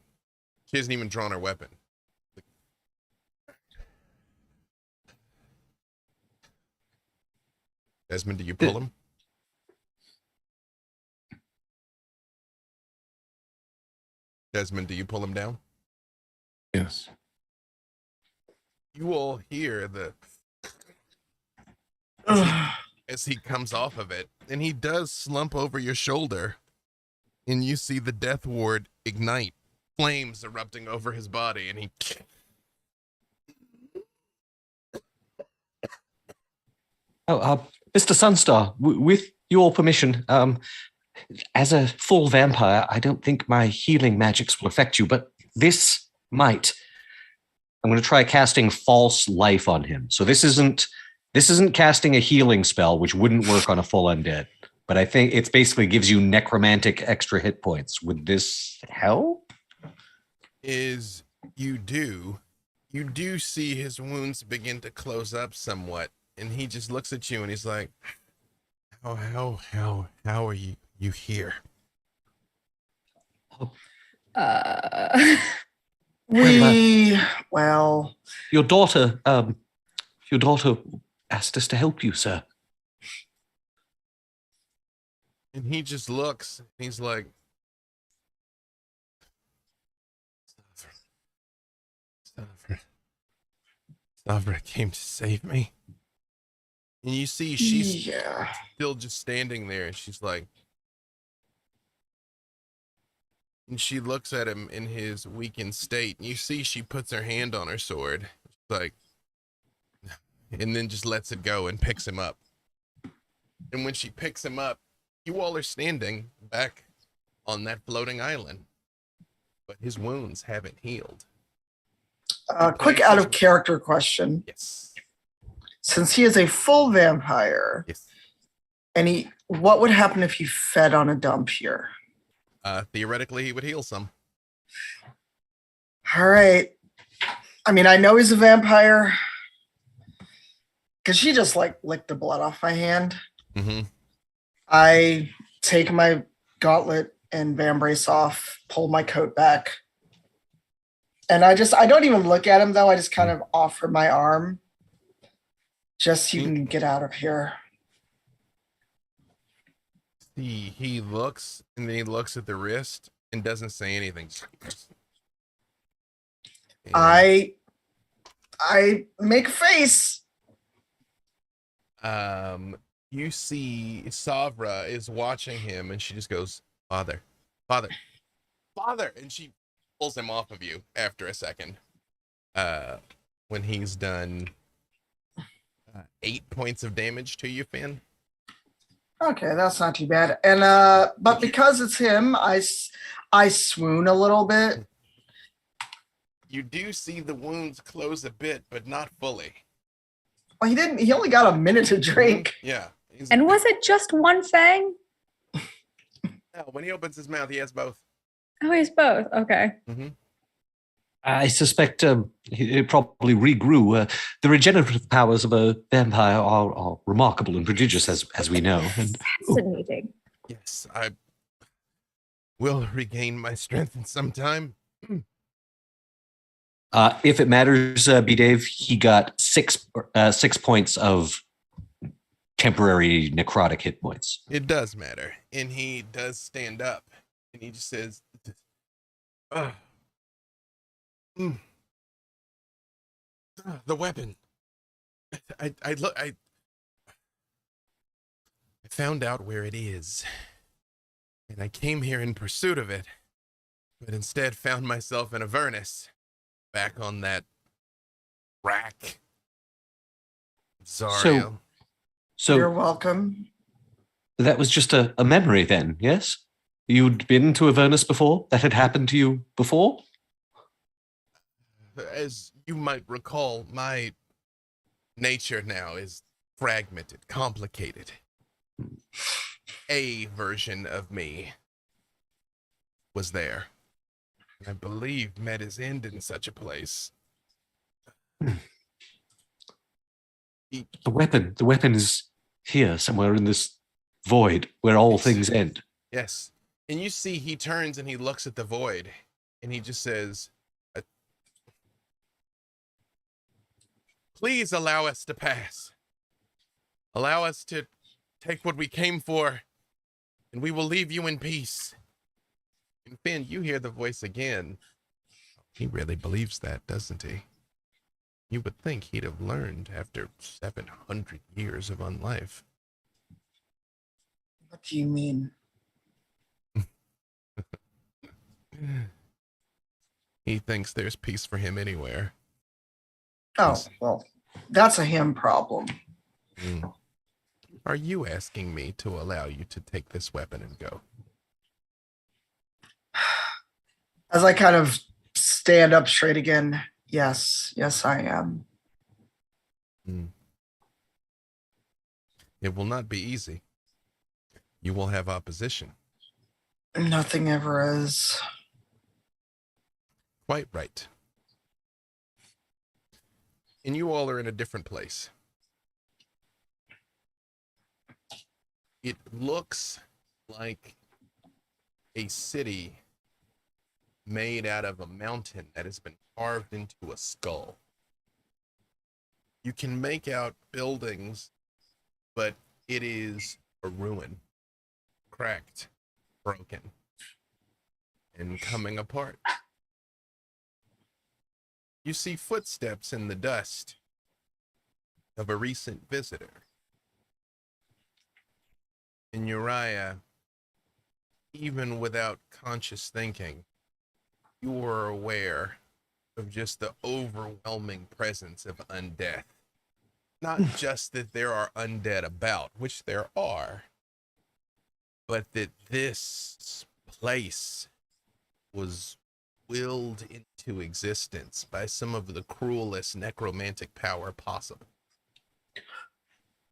She hasn't even drawn her weapon. Desmond, do you pull him? Desmond, do you pull him down? Yes. You all hear the as he comes off of it, and he does slump over your shoulder, and you see the Death Ward ignite, flames erupting over his body, and he Mr. Sunstar, with your permission, as a full vampire, I don't think my healing magics will affect you, but this might. I'm going to try casting false life on him. So this isn't casting a healing spell, which wouldn't work on a full undead, but I think it basically gives you necromantic extra hit points. Would this help? You do see his wounds begin to close up somewhat, and he just looks at you and he's like, how are you here? Well, Your daughter asked us to help you, sir. And he just looks, and he's like, Stavra came to save me. And you see she's still just standing there, and she's like, and she looks at him in his weakened state, and you see she puts her hand on her sword, like, and then just lets it go and picks him up. And when she picks him up, you all are standing back on that floating island, but his wounds haven't healed. Quick out of character question. Yes. Since he is a full vampire, Yes. and what would happen if he fed on a dump here? Theoretically, he would heal some. All right. I mean, I know he's a vampire because she just like licked the blood off my hand. Mm-hmm. I take my gauntlet and vambrace off, pull my coat back. And I don't even look at him though. I just kind of offer my arm just so you can get out of here. He looks, and then he looks at the wrist and doesn't say anything. And I make a face. You see Savra is watching him, and she just goes, "Father, father, father," and she pulls him off of you after a second. When he's done 8 points of damage to you, Finn. Okay, that's not too bad. And but because it's him, I swoon a little bit. You do see the wounds close a bit, but not fully. Well, he only got a minute to drink. Yeah. And was it just one fang? No, when he opens his mouth, he has both. Oh, he's both. Okay. Mm-hmm. I suspect it probably regrew. The regenerative powers of a vampire are remarkable and prodigious, as we know. And, Fascinating. Yes, I will regain my strength in some time. if it matters, B. Dave, he got 6 points of temporary necrotic hit points. It does matter. And he does stand up. And he just says, the weapon. I found out where it is. And I came here in pursuit of it. But instead found myself in Avernus. Back on that rack. Zariel. So You're welcome. that was just a memory then, yes? You'd been to Avernus before? That had happened to you before? As you might recall, my nature now is fragmented, complicated. A version of me was there. I believe met his end in such a place. The weapon is here somewhere in this void where all things end. Yes. And you see he turns and he looks at the void and he just says, please allow us to pass. Allow us to take what we came for and we will leave you in peace. And Finn, you hear the voice again. He really believes that, doesn't he? You would think he'd have learned after 700 years of unlife. What do you mean? He thinks there's peace for him anywhere. Oh, well, that's a him problem. Mm. Are you asking me to allow you to take this weapon and go? As I kind of stand up straight again, yes, I am. Mm. It will not be easy. You will have opposition. Nothing ever is. Quite right. And you all are in a different place. It looks like a city made out of a mountain that has been carved into a skull. You can make out buildings, but it is a ruin, cracked, broken, and coming apart. You see footsteps in the dust of a recent visitor. And Uriah, even without conscious thinking, you are aware of just the overwhelming presence of undeath. Not just that there are undead about, which there are, but that this place was willed into existence by some of the cruelest necromantic power possible.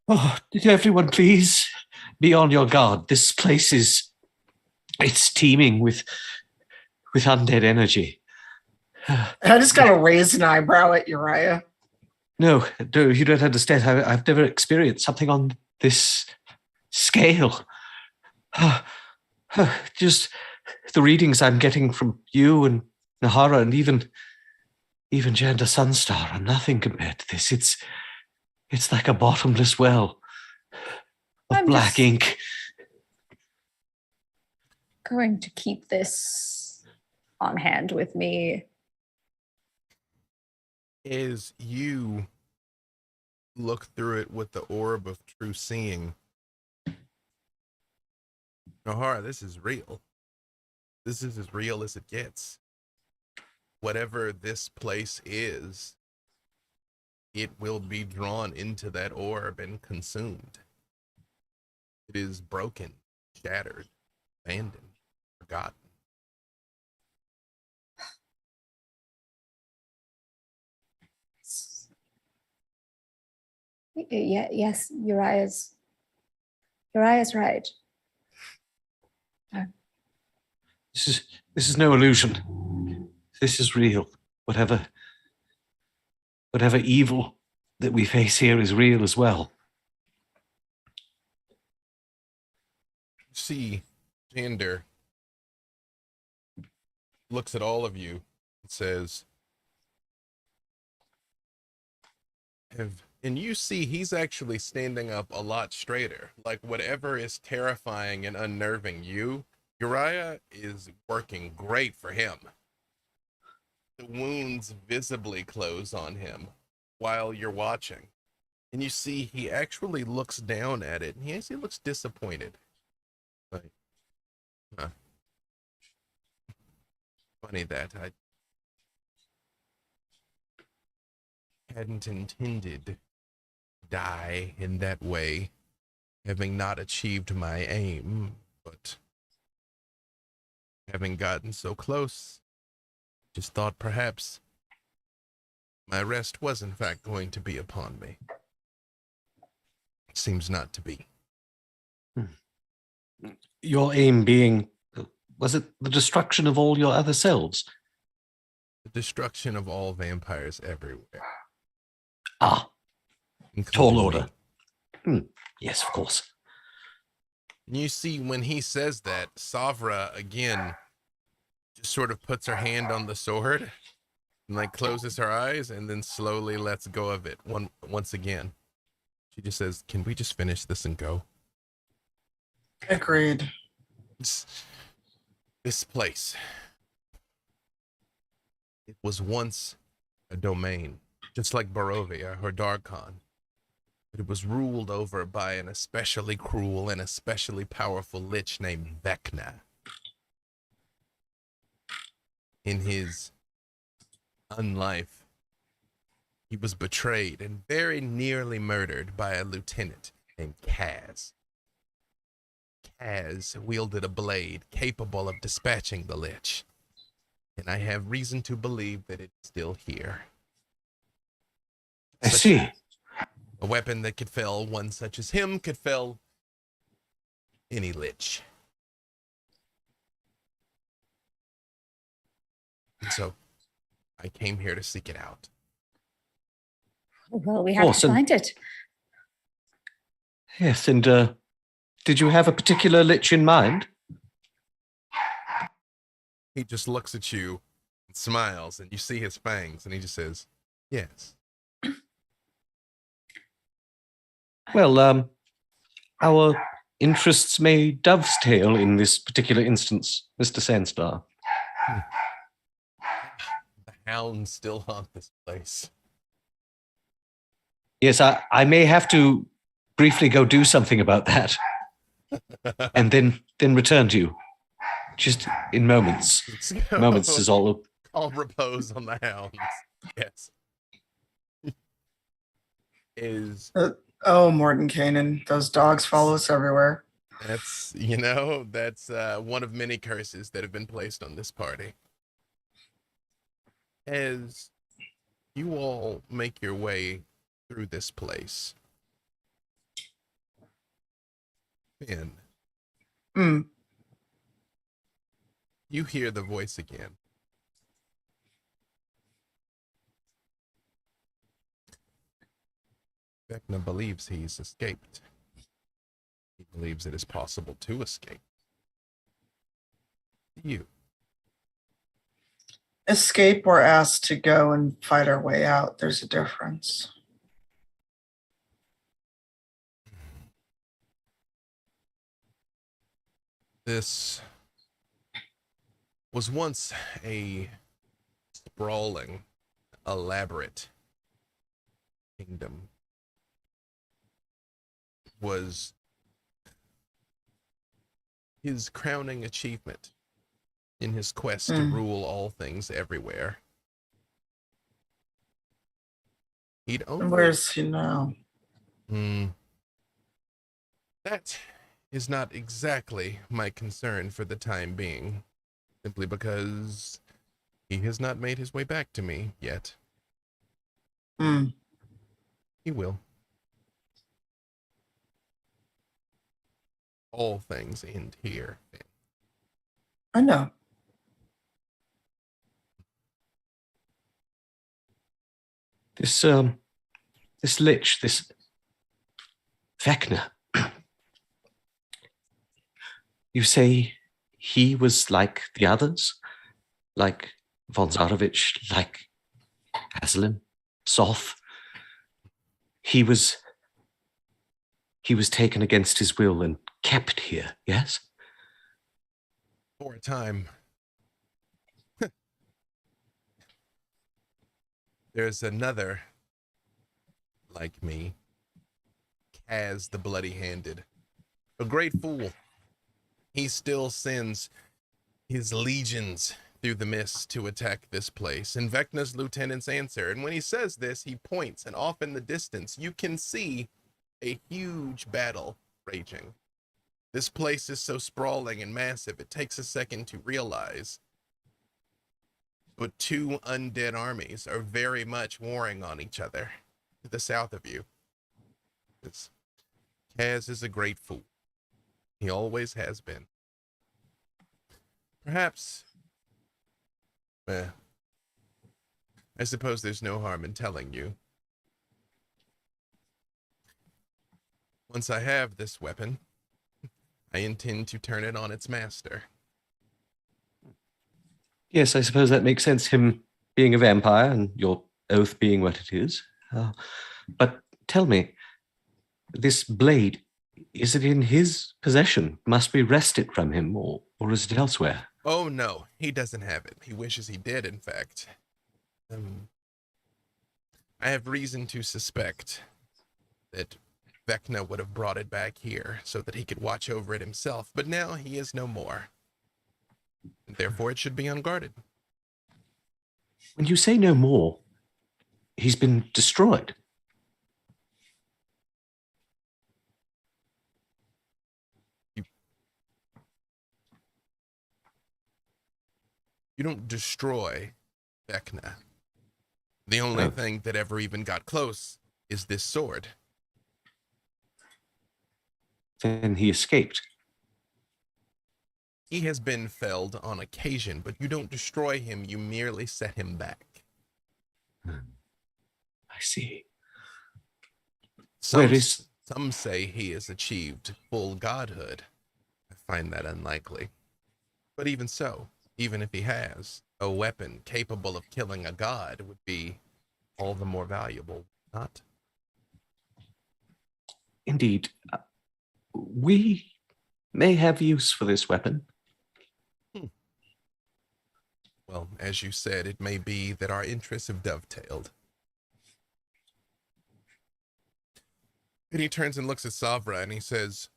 Oh, everyone, please be on your guard. This place it's teeming with undead energy. I just got to raise an eyebrow at Uriah. No, you don't understand. I've never experienced something on this scale. Just the readings I'm getting from you and Nahara and even Janda Sunstar are nothing compared to this. It's like a bottomless well of black ink. Going to keep this on hand with me. As you look through it with the orb of true seeing, Nahara, this is real. This is as real as it gets. Whatever this place is, it will be drawn into that orb and consumed. It is broken, shattered, abandoned, forgotten. Yeah, yes, Uriah's right. This is no illusion. This is real. Whatever evil that we face here is real as well. See, Jander looks at all of you and says, and you see he's actually standing up a lot straighter. Like whatever is terrifying and unnerving you, Uriah is working great for him. The wounds visibly close on him while you're watching. And you see he actually looks down at it, and he actually looks disappointed. Like, huh. Funny that I hadn't intended to die in that way, having not achieved my aim, but having gotten so close, just thought perhaps my rest was in fact going to be upon me. It seems not to be. Your aim being, was it the destruction of all your other selves? The destruction of all vampires everywhere. Ah, including tall order. me. Yes, of course. And you see when he says that, Savra again just sort of puts her hand on the sword and like closes her eyes and then slowly lets go of it once again. She just says, "Can we just finish this and go?" Agreed. This place, it was once a domain, just like Barovia or Darkon. But it was ruled over by an especially cruel and especially powerful lich named Vecna. In his unlife, he was betrayed and very nearly murdered by a lieutenant named Kaz. Kaz wielded a blade capable of dispatching the lich, and I have reason to believe that it's still here. I see. A weapon that could fell one such as him could fell any lich. And so, I came here to seek it out. Well, we have to Awesome. find it. Yes, and did you have a particular lich in mind? He just looks at you and smiles, and you see his fangs, and he just says, "Yes." Well, our interests may dovetail in this particular instance, Mr. Sandstar. The hounds still haunt this place. Yes, I may have to briefly go do something about that, and then return to you, just in moments. Moments is all. Call repose on the hounds. Yes. Oh, Mordenkainen, those dogs follow us everywhere. That's one of many curses that have been placed on this party. As you all make your way through this place, Finn, Hmm. you hear the voice again. Vecna believes he's escaped. He believes it is possible to escape. You. Escape or ask to go and fight our way out. There's a difference. This was once a sprawling, elaborate kingdom. Was his crowning achievement in his quest to rule all things everywhere. He'd only... Where's he now? That is not exactly my concern for the time being, simply because he has not made his way back to me yet. He will. All things end here. I know. This lich, this Vecna. You say he was like the others? Like Von Zarovich, like Aslan, Soth? He was taken against his will and kept here, yes? For a time. There's another like me, Kaz the Bloody-Handed. A great fool. He still sends his legions through the mist to attack this place, and Vecna's lieutenants answer. And when he says this, he points, and off in the distance, you can see a huge battle raging. This place is so sprawling and massive, it takes a second to realize. But two undead armies are very much warring on each other to the south of you. Kaz is a great fool. He always has been. Perhaps, I suppose there's no harm in telling you. Once I have this weapon, I intend to turn it on its master. Yes, I suppose that makes sense, him being a vampire and your oath being what it is. But tell me, this blade, is it in his possession? Must we wrest it from him, or is it elsewhere? Oh, no, he doesn't have it. He wishes he did, in fact. I have reason to suspect that Vecna would have brought it back here so that he could watch over it himself, but now he is no more. Therefore, it should be unguarded. When you say no more, he's been destroyed. You don't destroy Vecna. The only thing that ever even got close is this sword. Then he escaped. He has been felled on occasion, but you don't destroy him, you merely set him back. I see. Some say he has achieved full godhood. I find that unlikely. But even so, even if he has, a weapon capable of killing a god would be all the more valuable, not? Indeed. We may have use for this weapon. Well, as you said, it may be that our interests have dovetailed. And he turns and looks at Savra and he says,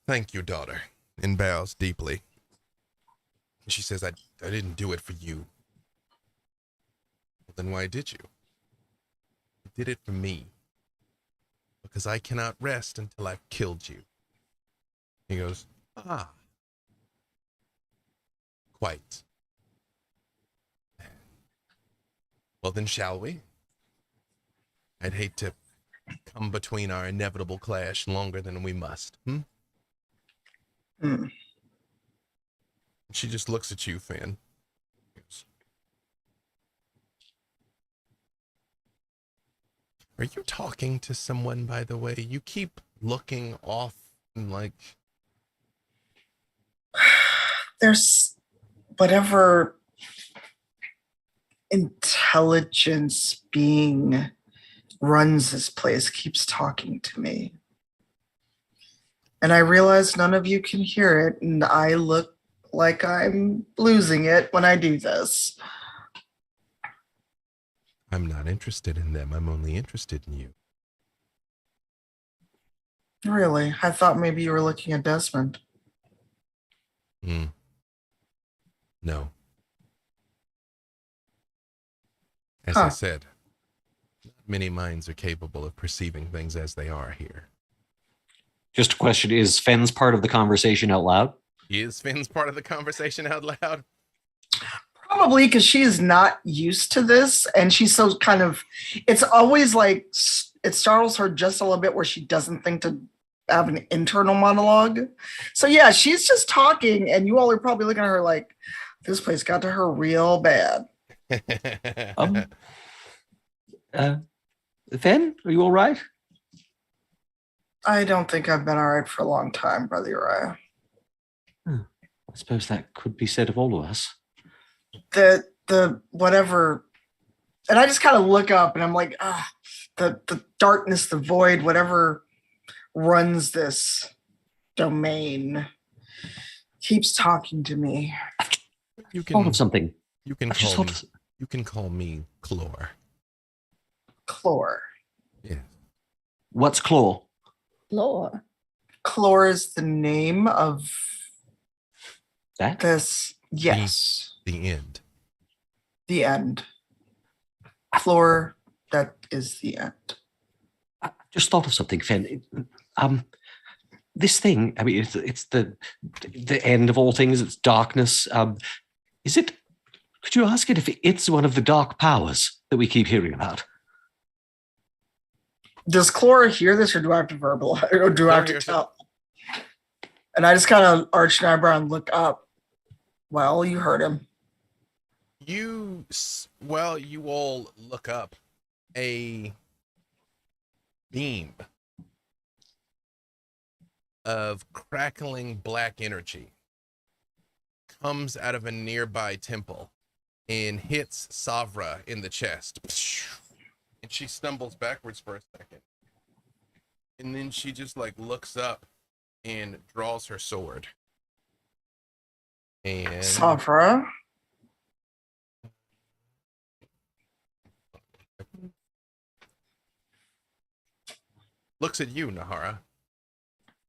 "Thank you, daughter," and bows deeply. And she says, I didn't do it for you. Well, then why did you? You did it for me. because I cannot rest until I've killed you. He goes, ah. Quite. Well, then shall we? I'd hate to come between our inevitable clash longer than we must. She just looks at you, Finn. Are you talking to someone, by the way? You keep looking off and like... There's whatever intelligence being runs this place keeps talking to me. And I realize none of you can hear it, and I look like I'm losing it when I do this. I'm not interested in them. I'm only interested in you. Really? I thought maybe you were looking at Desmond. No. As I said, not many minds are capable of perceiving things as they are here. Just a question, is Fenn's part of the conversation out loud? Is Finn's part of the conversation out loud? Probably because she is not used to this, and she's so kind of, it's always like, it startles her just a little bit where she doesn't think to have an internal monologue. So yeah, she's just talking, and you all are probably looking at her like, this place got to her real bad. Fenn, are you all right? I don't think I've been all right for a long time, Brother Uriah. I suppose that could be said of all of us. The whatever, and I just kind of look up and I'm like, the darkness, the void, whatever runs this domain keeps talking to me. You Thought of something. You can call me Chlor. Chlor. Yeah. What's Claw? Lore. Chlor is the name of That? this. Yes. The end. The end. Chlor, that is the end. I just thought of something, Fenn. This thing, I mean, it's the end of all things. It's darkness. Is it? Could you ask it if it's one of the dark powers that we keep hearing about? Does Chlor hear this, or do I have to verbalize, or do I have to tell? And I just kind of arch an eyebrow and look up. Well, you heard him. You all look up. A beam of crackling black energy comes out of a nearby temple and hits Savra in the chest. And she stumbles backwards for a second. And then she just like looks up and draws her sword. And Savra. looks at you, Nahara.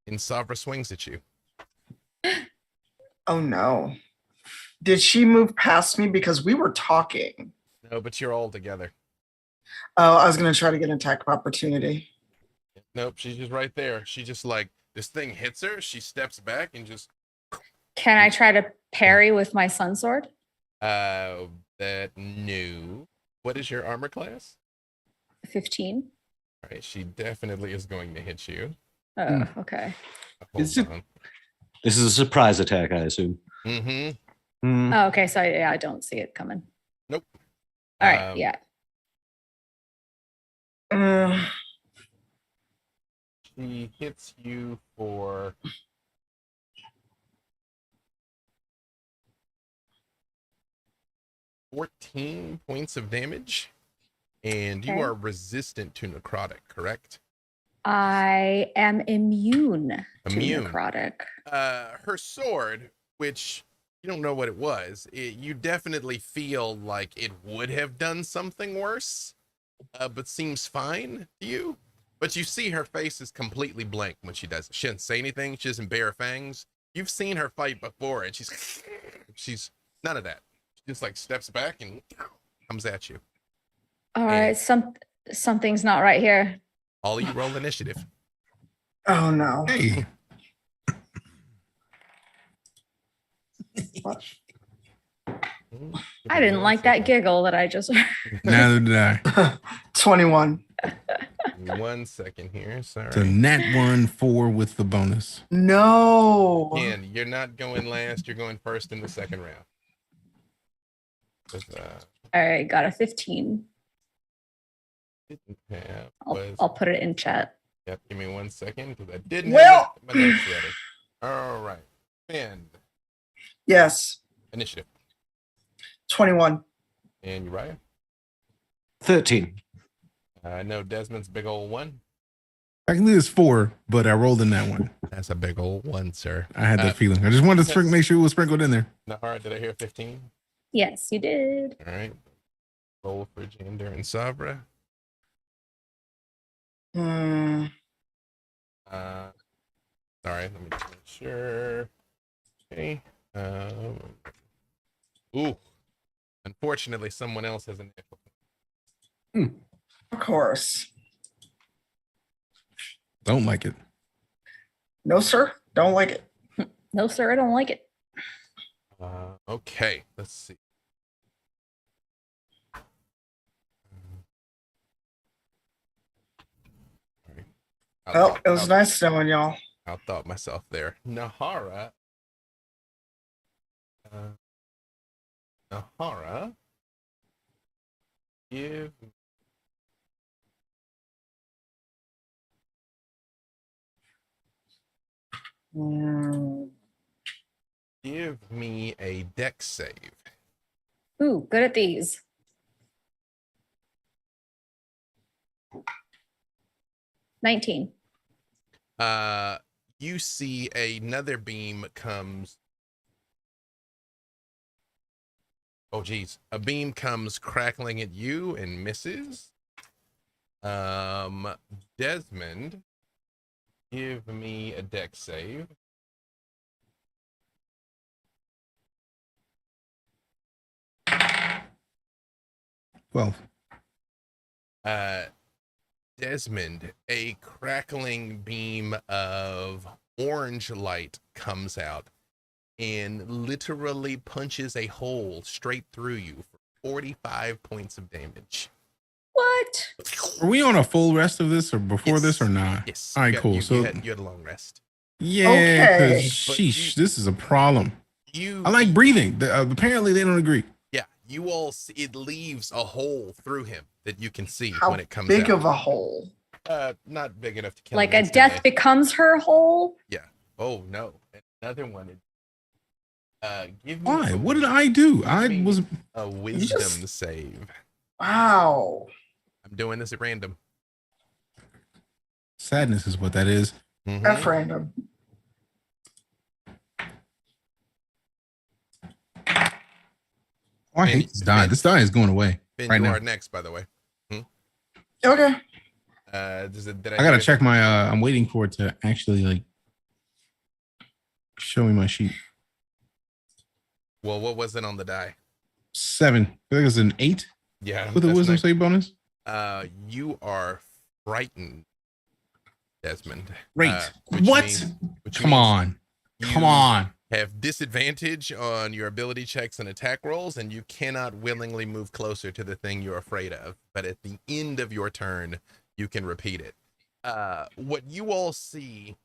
And Savra swings at you. Oh no. Did she move past me because we were talking? No, but you're all together. Oh, I was going to try to get an attack of opportunity. Nope, she's just right there. She just like, this thing hits her. She steps back and just. Can I try to parry with my sun sword? No. What is your armor class? 15. All right, she definitely is going to hit you. Oh, okay. This is a surprise attack, I assume. Mm-hmm. Oh, okay. So I don't see it coming. Nope. All right. Yeah. She hits you for 14 points of damage, and you are resistant to necrotic, correct? I am immune to necrotic. Her sword, which you don't know what it was, you definitely feel like it would have done something worse, but seems fine to you. But you see her face is completely blank when she does it. She doesn't say anything. She doesn't bare her fangs. You've seen her fight before, and she's none of that. She just like steps back and comes at you. All right. Something's not right here. All of you roll initiative. Oh no. Hey, What? I didn't like that giggle that I just heard. neither did I. 21. 1 second here. Sorry. So nat 1 4 with the bonus. No. Again, you're not going last. You're going first in the second round. All right, got a 15. Didn't have I'll, was I'll put it in chat. Yep, give me 1 second because I didn't Well- have my notes ready. All right. Finn, Yes. initiative. 21. And Uriah. 13. I know Desmond's big old 1. Technically it's 4, but I rolled in that one. That's a big old 1, sir. I had that feeling. I just wanted to make sure it was sprinkled in there. Nahara, did I hear 15? Yes, you did. All right. Roll for Jander and Sabra. Hmm. Sorry, let me make sure. Okay. Ooh. Unfortunately, someone else has an echo. Of course. Don't like it. No, sir. Don't like it. No, sir, I don't like it. Okay, let's see. Well, it was nice knowing y'all. I thought myself there. Nahara. Nahara. Give. Hmm. Give me a dex save. Ooh, good at these. 19. You see another beam comes. Oh geez, a beam comes crackling at you and misses. Desmond, give me a dex save. 12. Desmond, a crackling beam of orange light comes out and literally punches a hole straight through you for 45 points of damage. What? Are we on a full rest of this or before Yes. this or not? Yes. All right, you got- cool. You, So you had a long rest. yeah, Okay. 'cause sheesh, this is a problem. You I like breathing. Apparently they don't agree. Yeah, you all see, it leaves a hole through him that you can see How when it comes big out. of a hole? Not big enough to kill Like him a death instantly. becomes her whole? Oh no, another one. Give me Why? a What did I do? give I me was a wisdom save. Wow. I'm doing this at random. sadness is what that is. Mhm. F random. Oh, I Finn, hate this die. Finn. This die is going away. Finn, right you now. are next, by the way. Okay. Did I gotta check my I'm waiting for it to actually like show me my sheet. Well, what was it on the die? 7. I think it was an 8 Yeah, with a that's wisdom not- save bonus. You are frightened, Desmond. Great. Which What? which Come means on. Come you on. Have disadvantage on your ability checks and attack rolls, and you cannot willingly move closer to the thing you're afraid of. But at the end of your turn, you can repeat it. What you all see,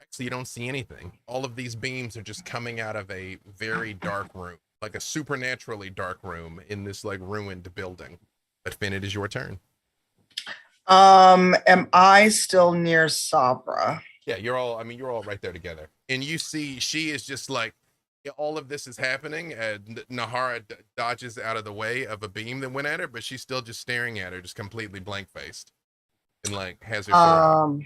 actually, you don't see anything. All of these beams are just coming out of a very dark room, like a supernaturally dark room in this like ruined building. But Finn, it is your turn. Am I still near Sabra? Yeah, you're all right there together. And you see she is just like, all of this is happening, and Nahara dodges out of the way of a beam that went at her, but she's still just staring at her, just completely blank-faced. And like has her sword out.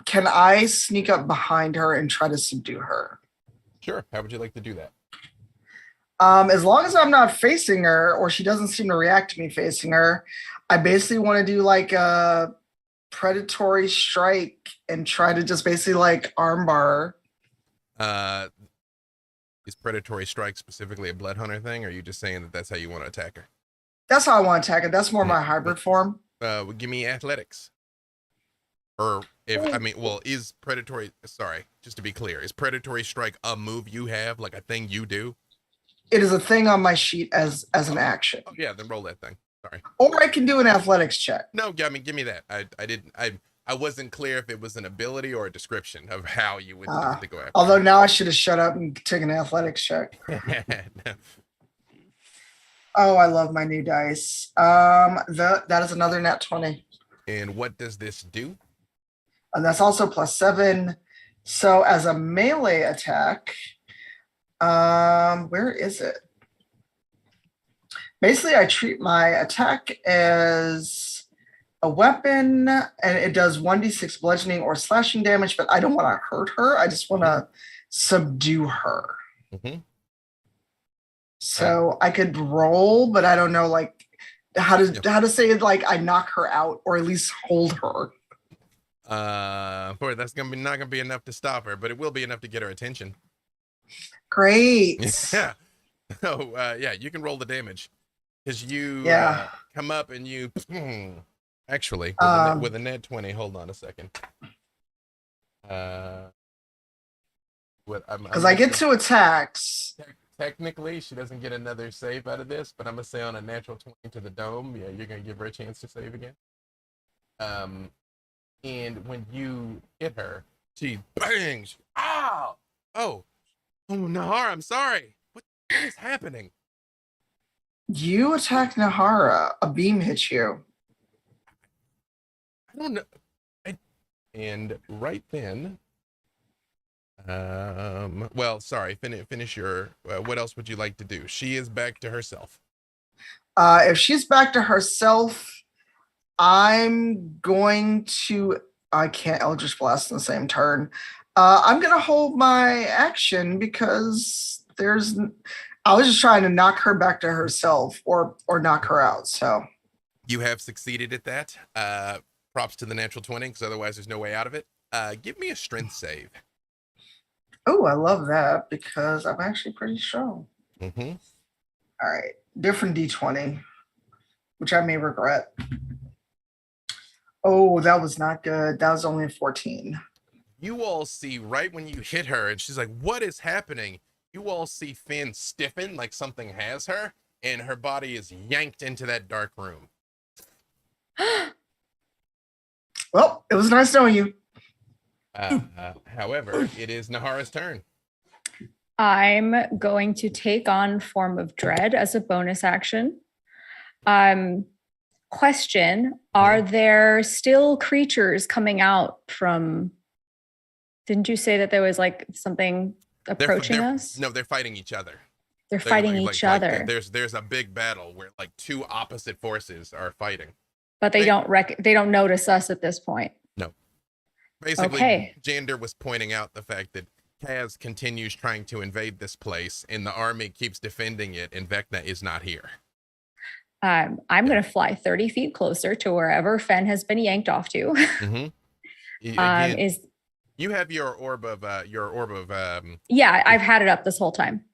Can I sneak up behind her and try to subdue her? Sure, how would you like to do that? As long as I'm not facing her or she doesn't seem to react to me facing her, I basically want to do like a predatory strike and try to just basically like armbar her. Is predatory strike specifically a blood hunter thing, or are you just saying that that's how you want to attack her? That's how I want to attack it. That's more my hybrid form. Give me athletics. Or is predatory? Sorry, just to be clear, is predatory strike a move you have, like a thing you do? It is a thing on my sheet as an action. Oh yeah, then roll that thing. Sorry. Or I can do an athletics check. No, I mean, give me that. I wasn't clear if it was an ability or a description of how you would to go after. Although now I should have shut up and taken an athletics check. No. Oh, I love my new dice. That is another nat 20. And what does this do? And that's also +7. So as a melee attack, where is it? Basically, I treat my attack as a weapon, and it does 1d6 bludgeoning or slashing damage, but I don't want to hurt her. I just want to subdue her. Mm-hmm. So I could roll, but I don't know like how to say it, like I knock her out or at least hold her. Boy, that's not gonna be enough to stop her, but it will be enough to get her attention. Great. Yeah. Oh, yeah, you can roll the damage. Because you come up and you actually with a net 20, hold on a second. Because I get 2 attacks. Technically, she doesn't get another save out of this, but I'm gonna say on a natural 20 to the dome, yeah, you're gonna give her a chance to save again. And when you hit her, she bangs. Ow! Oh, Nahara, I'm sorry. What is happening? You attack Nahara. A beam hits you. I don't know. And right then, well, sorry. Finish your. What else would you like to do? She is back to herself. If she's back to herself, I'm going to. I can't Eldritch Blast in the same turn. I'm gonna hold my action because I was just trying to knock her back to herself or knock her out. So you have succeeded at that. Props to the natural 20, because otherwise there's no way out of it. Give me a strength save. Oh, I love that because I'm actually pretty strong. Mm-hmm. All right, different D20, which I may regret. Oh, that was not good. That was only a 14. You all see right when you hit her, and she's like, "What is happening?" You all see Finn stiffen like something has her, and her body is yanked into that dark room. Well, it was nice knowing you. However, it is Nahara's turn. I'm going to take on Form of Dread as a bonus action. Question, are there still creatures coming out from... Didn't you say that there was like something approaching us? No, they're fighting each other. They're fighting each other. There's a big battle where like 2 opposite forces are fighting. But they don't notice us at this point. No. Basically, Jander was pointing out the fact that Kaz continues trying to invade this place, and the army keeps defending it, and Vecna is not here. I'm going to fly 30 feet closer to wherever Fen has been yanked off to. Mm-hmm. Again, you have your orb of yeah, I've had it up this whole time.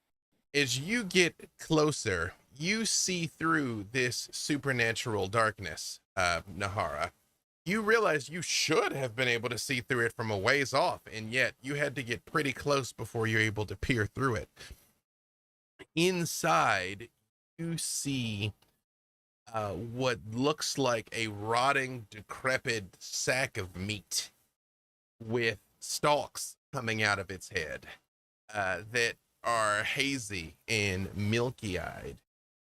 As you get closer, you see through this supernatural darkness, Nahara. You realize you should have been able to see through it from a ways off, and yet you had to get pretty close before you're able to peer through it. Inside, you see what looks like a rotting, decrepit sack of meat with stalks coming out of its head that are hazy and milky-eyed.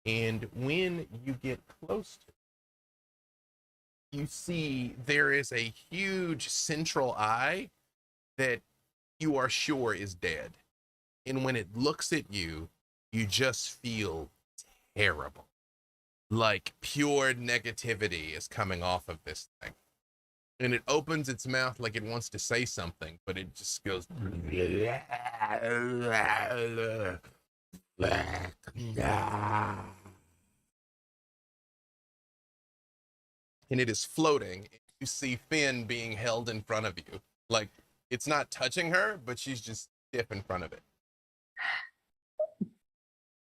And when you get close to it, you see there is a huge central eye that you are sure is dead. And when it looks at you, you just feel terrible. Like pure negativity is coming off of this thing. And it opens its mouth like it wants to say something, but it just goes. And it is floating. You see Finn being held in front of you. Like, it's not touching her, but she's just stiff in front of it.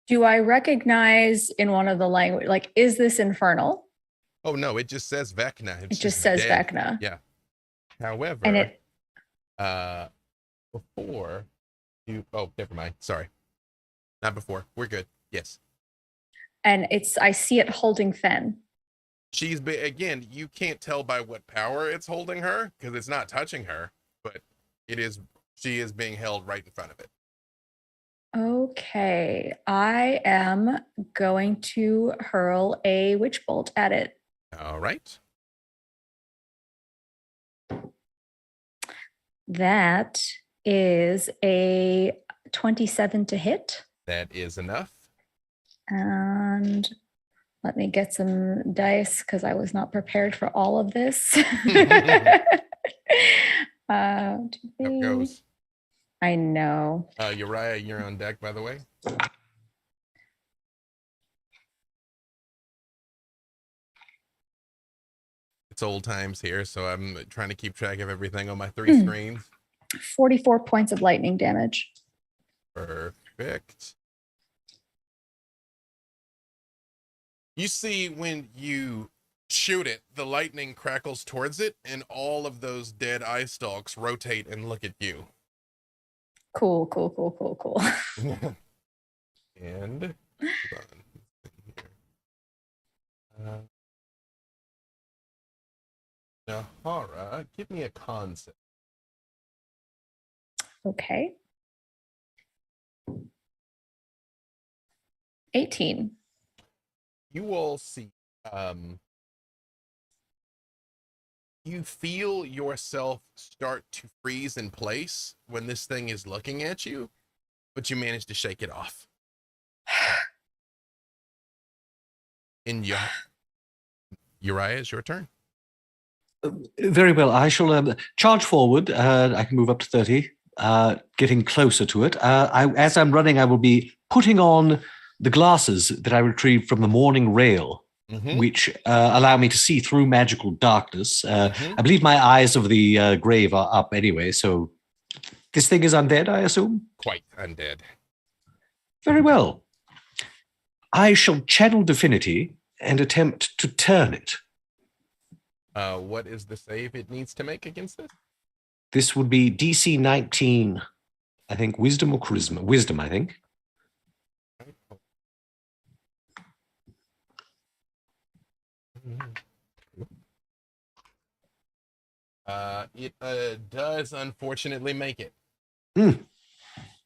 Do I recognize in one of the language, like, is this infernal? Oh, no, it just says Vecna. It just says dead. Vecna. Yeah. However, And it before you, oh, never mind. Sorry, not before. We're good. Yes, and it's I see it holding Fen. she's again. You can't tell by what power it's holding her because it's not touching her, but it is. She is being held right in front of it. Okay, I am going to hurl a witch bolt at it. All right. That is a 27 to hit. That is enough. And let me get some dice because I was not prepared for all of this. Up 2, 3. goes. I know. Uriah, you're on deck, by the way. It's old times here, so I'm trying to keep track of everything on my 3 screens. 44 points of lightning damage. Perfect. You see when you shoot it, the lightning crackles towards it, and all of those dead eye stalks rotate and look at you. Cool. And hold on. Nahara, give me a concept. Okay. 18. You all see, you feel yourself start to freeze in place when this thing is looking at you, but you manage to shake it off. In Uriah, it's your turn. Very well. I shall charge forward. I can move up to 30, getting closer to it. As I'm running, I will be putting on the glasses that I retrieved from the morning rail, which allow me to see through magical darkness. I believe my eyes of the grave are up anyway, so this thing is undead, I assume? Quite undead. Very well. I shall channel divinity and attempt to turn it. What is the save it needs to make against this? This would be DC 19, I think, wisdom or charisma? Wisdom, I think. It does unfortunately make it. Mm.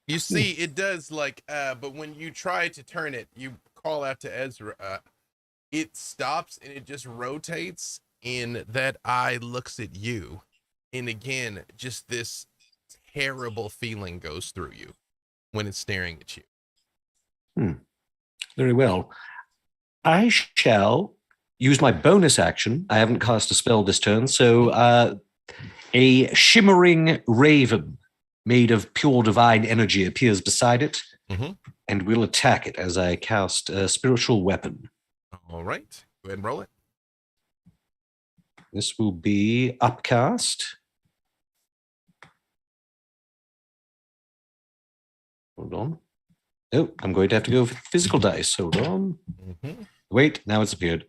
You see, it does but when you try to turn it, you call out to Ezra, it stops and it just rotates, and that eye looks at you. And again, just this terrible feeling goes through you when it's staring at you. Very well. I shall use my bonus action. I haven't cast a spell this turn, so a shimmering raven made of pure divine energy appears beside it and will attack it as I cast a spiritual weapon. All right. Go ahead and roll it. This will be upcast. Hold on. Oh, I'm going to have to go for physical dice. Hold on. Wait, now it's appeared.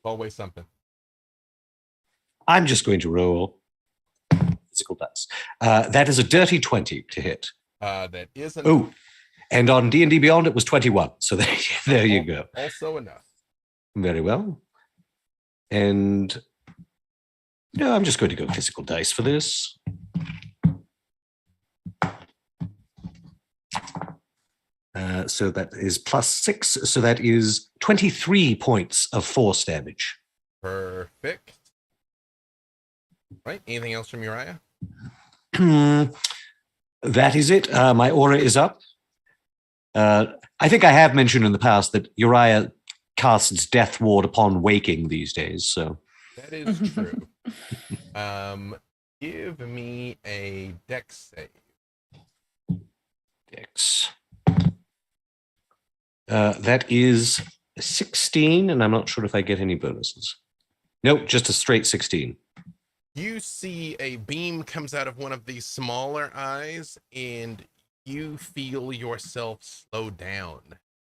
Always something. I'm just going to roll physical dice. That is a dirty 20 to hit. That is enough. Oh, and on D&D Beyond, it was 21. So there you go. Also enough. Very well. And no, I'm just going to go physical dice for this. So that is +6. So that is 23 points of force damage. Perfect. Right. Anything else from Uriah? That is it. My aura is up. I think I have mentioned in the past that Uriah casts Death Ward upon waking these days. So that is true. Give me a dex save. Dex. That is 16, and I'm not sure if I get any bonuses. Nope, just a straight 16. You see a beam comes out of one of these smaller eyes, and you feel yourself slow down,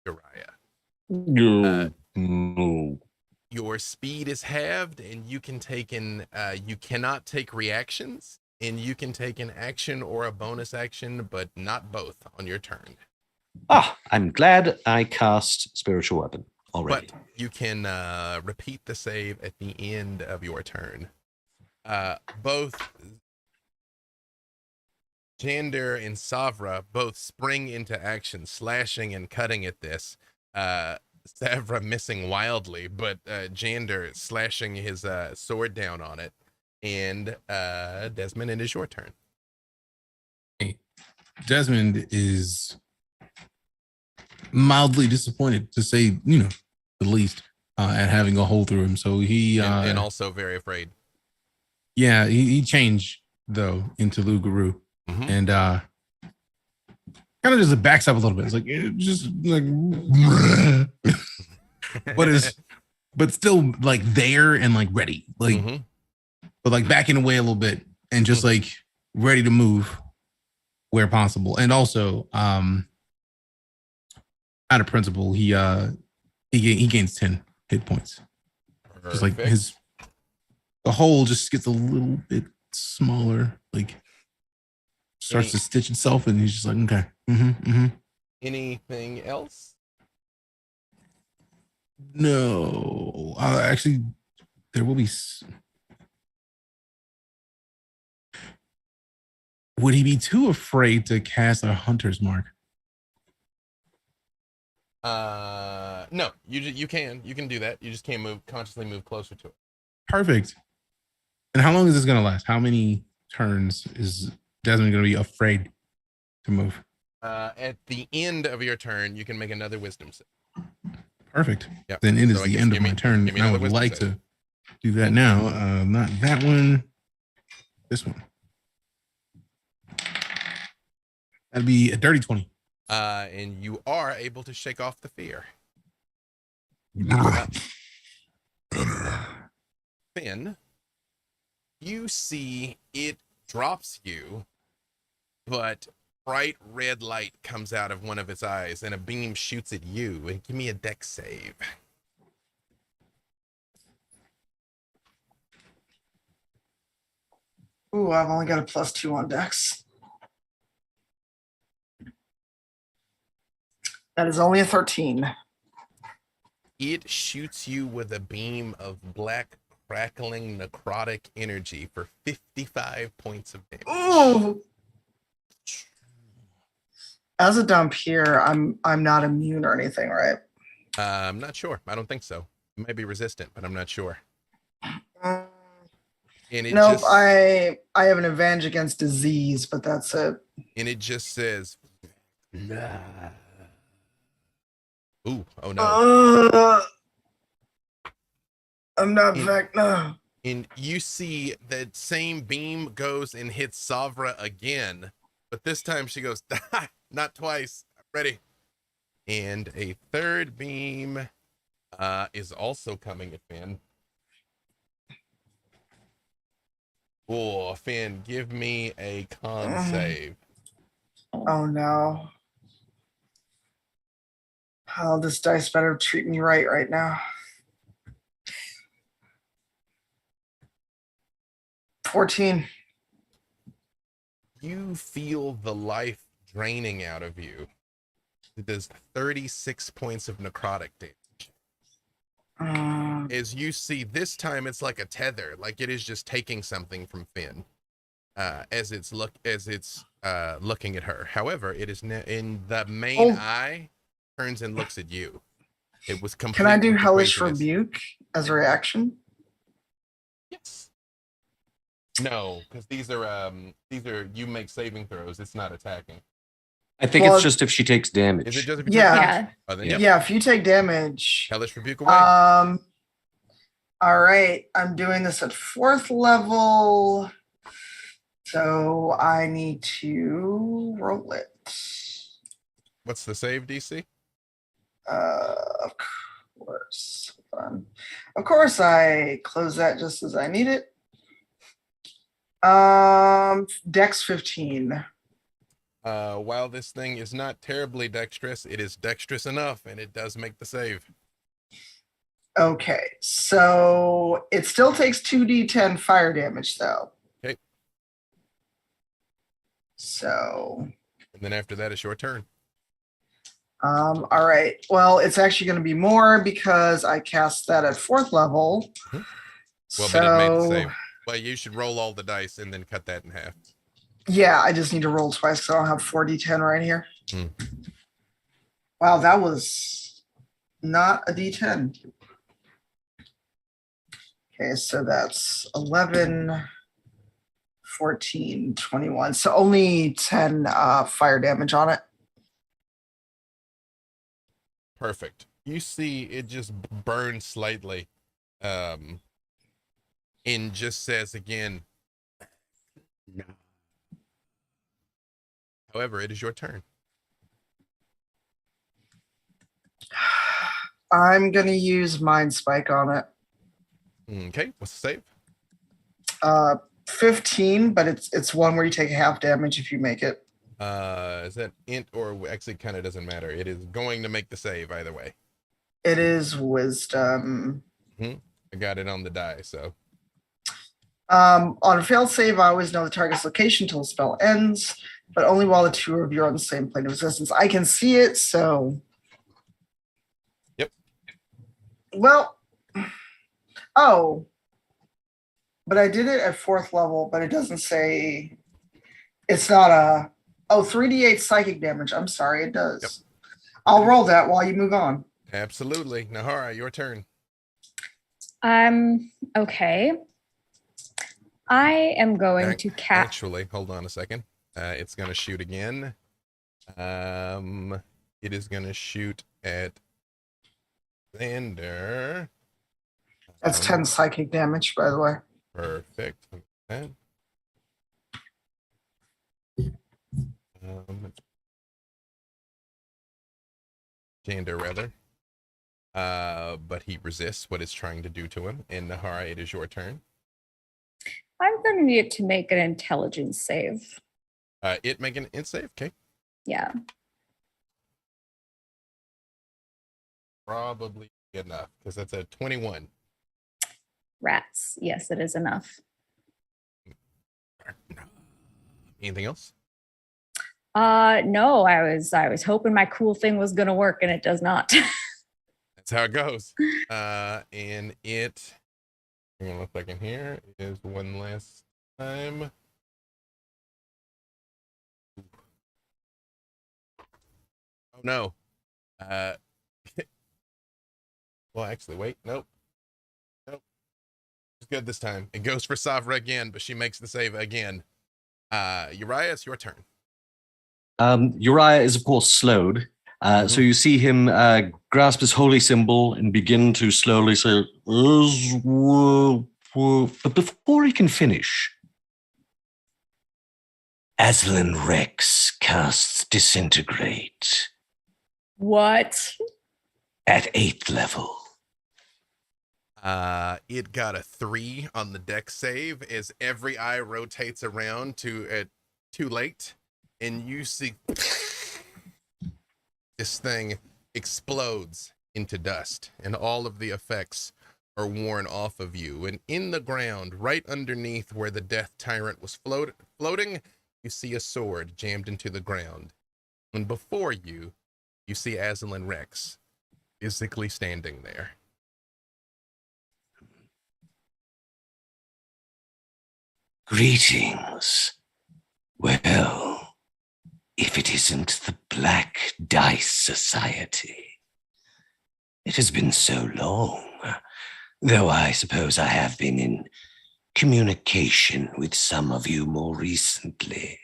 Uriah. No. You your speed is halved, and you can take in. You cannot take reactions, and you can take an action or a bonus action, but not both on your turn. Ah, I'm glad I cast Spiritual Weapon already. But you can repeat the save at the end of your turn. Both Jander and Savra both spring into action, slashing and cutting at this. Savra missing wildly, but Jander slashing his sword down on it. And Desmond, it is your turn. Desmond is mildly disappointed, to say, the least, at having a hole through him. So he and also very afraid. Yeah, he changed though into Lugaru, and kind of just backs up a little bit. It's like just like, but still like there and like ready, like, but like backing away a little bit and just like ready to move where possible. And also, out of principle, he gains 10 hit points. Perfect. Just like the hole just gets a little bit smaller, like starts to stitch itself, and he's just like, okay. Anything else? No, actually, there will be. Would he be too afraid to cast a hunter's mark? No, you can do that. You just can't consciously move closer to it. Perfect. And how long is this going to last? How many turns is Desmond going to be afraid to move? At the end of your turn, you can make another wisdom save. Perfect. Yep. Then it is So I the guess end of my turn. And I would like to do that now. Not that one. This one. That'd be a dirty 20. And you are able to shake off the fear. Finn, you see it drops you, but bright red light comes out of one of its eyes and a beam shoots at you. And give me a dex save. Ooh, I've only got a +2 on dex. That is only a 13. It shoots you with a beam of black, crackling, necrotic energy for 55 points of damage. Ooh. As a dump here, I'm not immune or anything, right? I'm not sure. I don't think so. It might be resistant, but I'm not sure. And nope, I have an advantage against disease, but that's it. And it just says, nah. Ooh, oh no. I'm not back now. And you see that same beam goes and hits Savra again, but this time she goes, not twice. Ready. And a third beam is also coming at Finn. Oh, Finn, give me a con save. Oh no. Oh, this dice better treat me right now. 14. You feel the life draining out of you. It does 36 points of necrotic damage. As you see, this time it's like a tether, like it is just taking something from Finn, as it's looking at her. However, it is in the main eye, turns and looks at you. It was complete. Can I do Hellish Rebuke as a reaction? Yes. No, because these are you make saving throws. It's not attacking. I think it's just if she takes damage. Is it just if you take damage? Oh, then yeah, if you take damage. Hellish Rebuke away. All right, I'm doing this at 4th level, so I need to roll it. What's the save DC? Of course. Hold on. Of course, I close that just as I need it. Dex 15. While this thing is not terribly dexterous, it is dexterous enough, and it does make the save. Okay, so it still takes 2d10 fire damage, though. Okay. So, And then after that, it's your turn. all right. Well, it's actually going to be more because I cast that at 4th level. Well, So, but it made the save. Well, you should roll all the dice and then cut that in half. yeah, I just need to roll twice because I don't have 4d10 right here. Hmm. Wow, that was not a d10. Okay, so that's 11, 14, 21. So only 10 fire damage on it. Perfect. You see it just burns slightly. And just says again, no. However, it is your turn. I'm going to use Mind Spike on it. Okay, what's the save? 15, but it's one where you take half damage if you make it. Is that int or actually kind of doesn't matter. It is going to make the save either way. It is wisdom. I got it on the die, so. On a failed save, I always know the target's location until the spell ends, but only while the two of you are on the same plane of existence. I can see it, so. Yep. Well, oh. But I did it at 4th level, but it doesn't say. It's not a. Oh, 3d8 psychic damage. I'm sorry, it does. Yep. I'll roll that while you move on. Absolutely. Nahara, your turn. Okay. I am going to cast. Actually, hold on a second. It's going to shoot again. It is going to shoot at Xander. That's 10 psychic damage, by the way. Perfect. Xander, rather. But he resists what it's trying to do to him. And Nahara, it is your turn. I'm going to need to make an intelligence save. It make an int save? Okay. Yeah. Probably enough, because that's a 21. Rats. Yes, it is enough. Anything else? No, I was hoping my cool thing was going to work, and it does not. That's how it goes. And it, I'm gonna look back in here, is one last time. Oh no. Well, actually, wait. Nope. It's good this time. It goes for Savra again, but she makes the save again. Uriah, it's your turn. Uriah is, of course, slowed. So you see him grasp his holy symbol and begin to slowly say, but before he can finish, Aslan Rex casts Disintegrate What? at 8th level. It got a 3 on the deck save as every eye rotates around to too late, and you see this thing explodes into dust, and all of the effects are worn off of you. And in the ground, right underneath where the Death Tyrant was floating, you see a sword jammed into the ground. And before you, you see Aslan Rex physically standing there. Greetings. Well, if it isn't the Black Dice Society. It has been so long, though I suppose I have been in communication with some of you more recently.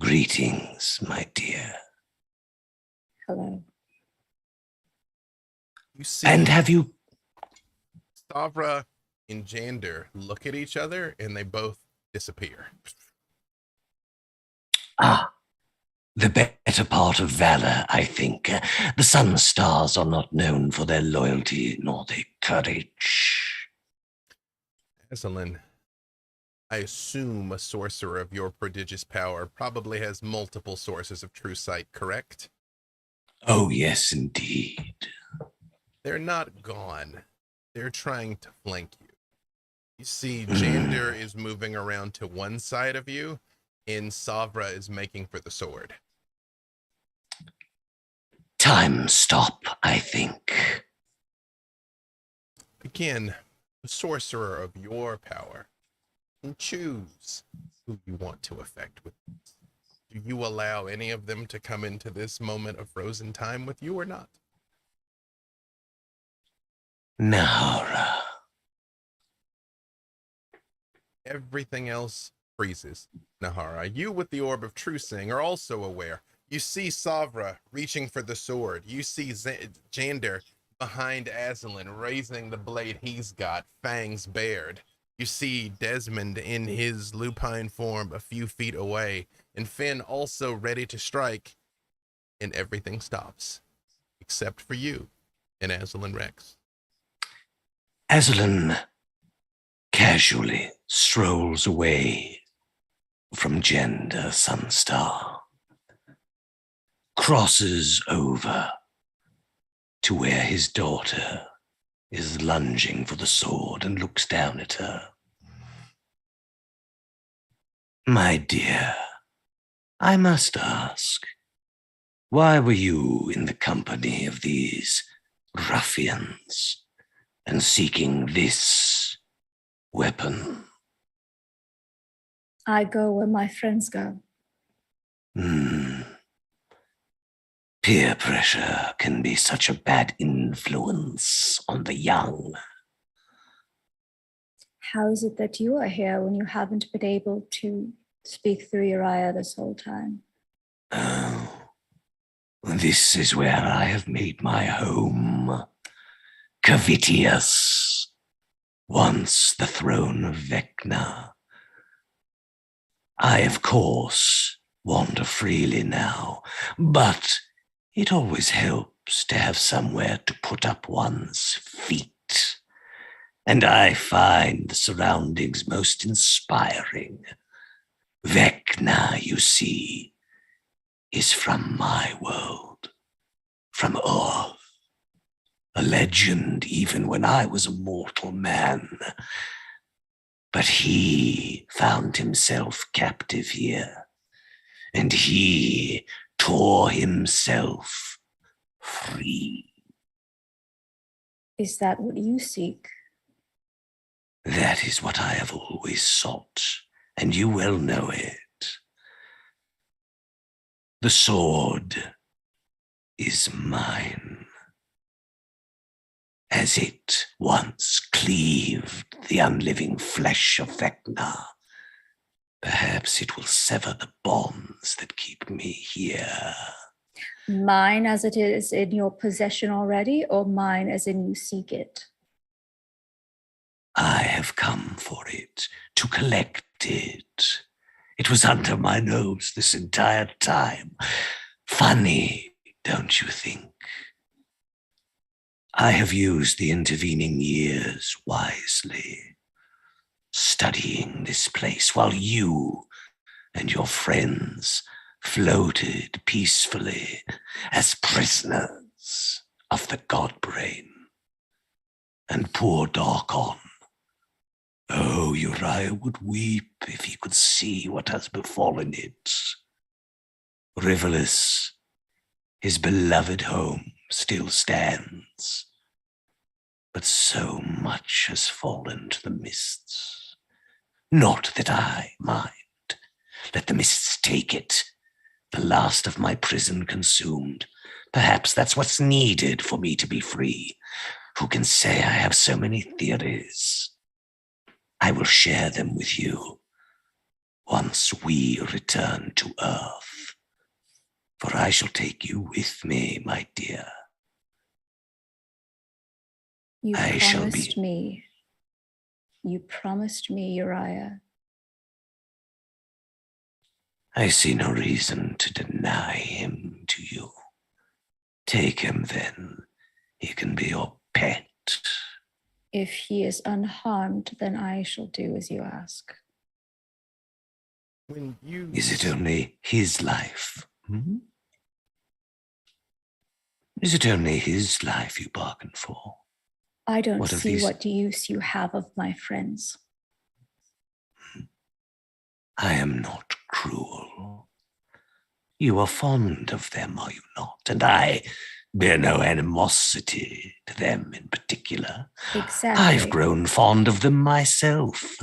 Greetings, my dear. Hello. You see, And have you... Savra and Xander look at each other, and they both disappear. Ah, the better part of valor, I think. The sun stars are not known for their loyalty nor their courage. Aslan, I assume a sorcerer of your prodigious power probably has multiple sources of true sight, correct? Oh, yes, indeed. they're not gone. They're trying to flank you. You see, Jander is moving around to one side of you, and Savra is making for the sword. Time stop, I think. Again, the sorcerer of your power can choose who you want to affect with this. Do you allow any of them to come into this moment of frozen time with you or not? Nahara. Everything else freezes. Nahara, you with the Orb of Trucing are also aware. You see Savra reaching for the sword. You see Jander behind Aslan, raising the blade he's got, fangs bared. You see Desmond in his lupine form a few feet away, and Finn also ready to strike, and everything stops, except for you and Aslan Rex. Aslan casually strolls away from Gender Sunstar, crosses over to where his daughter is lunging for the sword and looks down at her. My dear, I must ask, why were you in the company of these ruffians and seeking this weapon? I go where my friends go. Peer pressure can be such a bad influence on the young. How is it that you are here when you haven't been able to speak through Uriah this whole time? Oh, this is where I have made my home. Cavitius, once the throne of Vecna. I, of course, wander freely now, but it always helps to have somewhere to put up one's feet. And I find the surroundings most inspiring. Vecna, you see, is from my world, from Earth. A legend even when I was a mortal man. But he found himself captive here, and he tore himself free. Is that what you seek? That is what I have always sought, and you well know it. The sword is mine, as it once cleaved the unliving flesh of Vecna. Perhaps it will sever the bonds that keep me here. Mine as it is in your possession already, or mine as in you seek it? I have come for it, to collect it. It was under my nose this entire time. Funny, don't you think? I have used the intervening years wisely, studying this place while you and your friends floated peacefully as prisoners of the God-brain. And poor Darkon, oh, Uriah would weep if he could see what has befallen it. Riverless, his beloved home still stands, but so much has fallen to the mists. Not that I mind. Let the mists take it. The last of my prison consumed. Perhaps that's what's needed for me to be free. Who can say I have so many theories? I will share them with you once we return to Earth. For I shall take you with me, my dear. You I shall promised me. You promised me, Uriah. I see no reason to deny him to you. Take him then. He can be your pet. If he is unharmed, then I shall do as you ask. When you Is it only his life? Is it only his life you bargain for? I don't What of see these- what use you have of my friends. I am not cruel. You are fond of them, are you not? And I bear no animosity to them in particular. Exactly. I've grown fond of them myself.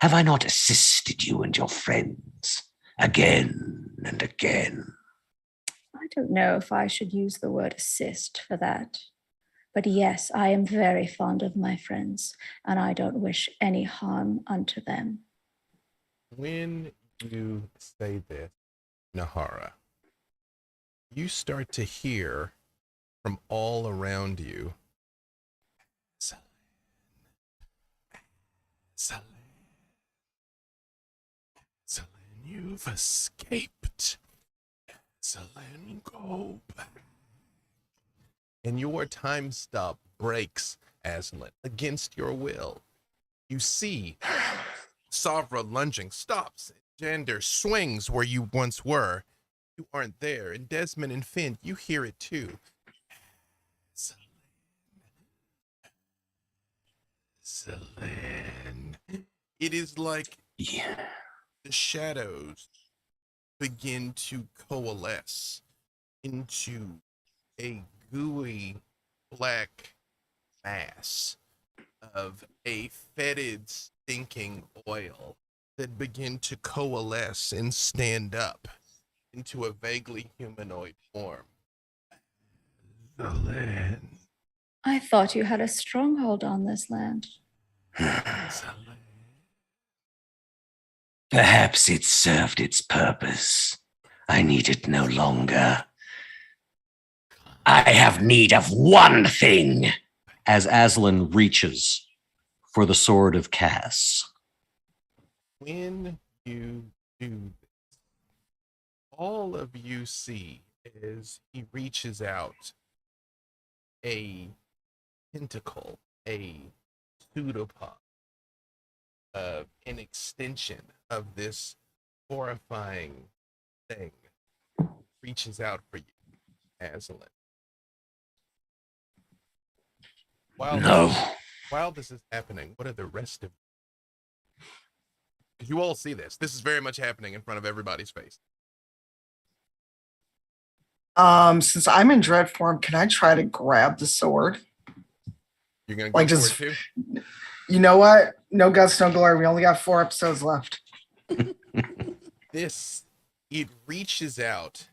Have I not assisted you and your friends again and again? I don't know if I should use the word assist for that. But yes, I am very fond of my friends, and I don't wish any harm unto them. When you say this, Nahara, you start to hear from all around you, Aslan, Aslan, Aslan, you've escaped. Aslan, go back. And your time stop breaks, Aslan, against your will. You see Savra lunging, stops. Jander swings where you once were. You aren't there. And Desmond and Finn, you hear it too. Aslan. It is like Yeah. the shadows begin to coalesce into a gooey black mass of a fetid, stinking oil that begin to coalesce and stand up into a vaguely humanoid form. Aslan. I thought you had a stronghold on this land. Aslan. Perhaps it served its purpose. I need it no longer. I have need of one thing. As Aslan reaches for the sword of Cass. When you do this, all of you see as he reaches out a tentacle, a pseudopod, an extension of this horrifying thing reaches out for you, Aslan. No. While this is happening, what are the rest of you? Because you all see this. This is very much happening in front of everybody's face. Since I'm in dread form, can I try to grab the sword? You're gonna go Like, for just- it too? You know what? No guts, no glory. We only got 4 episodes left. It reaches out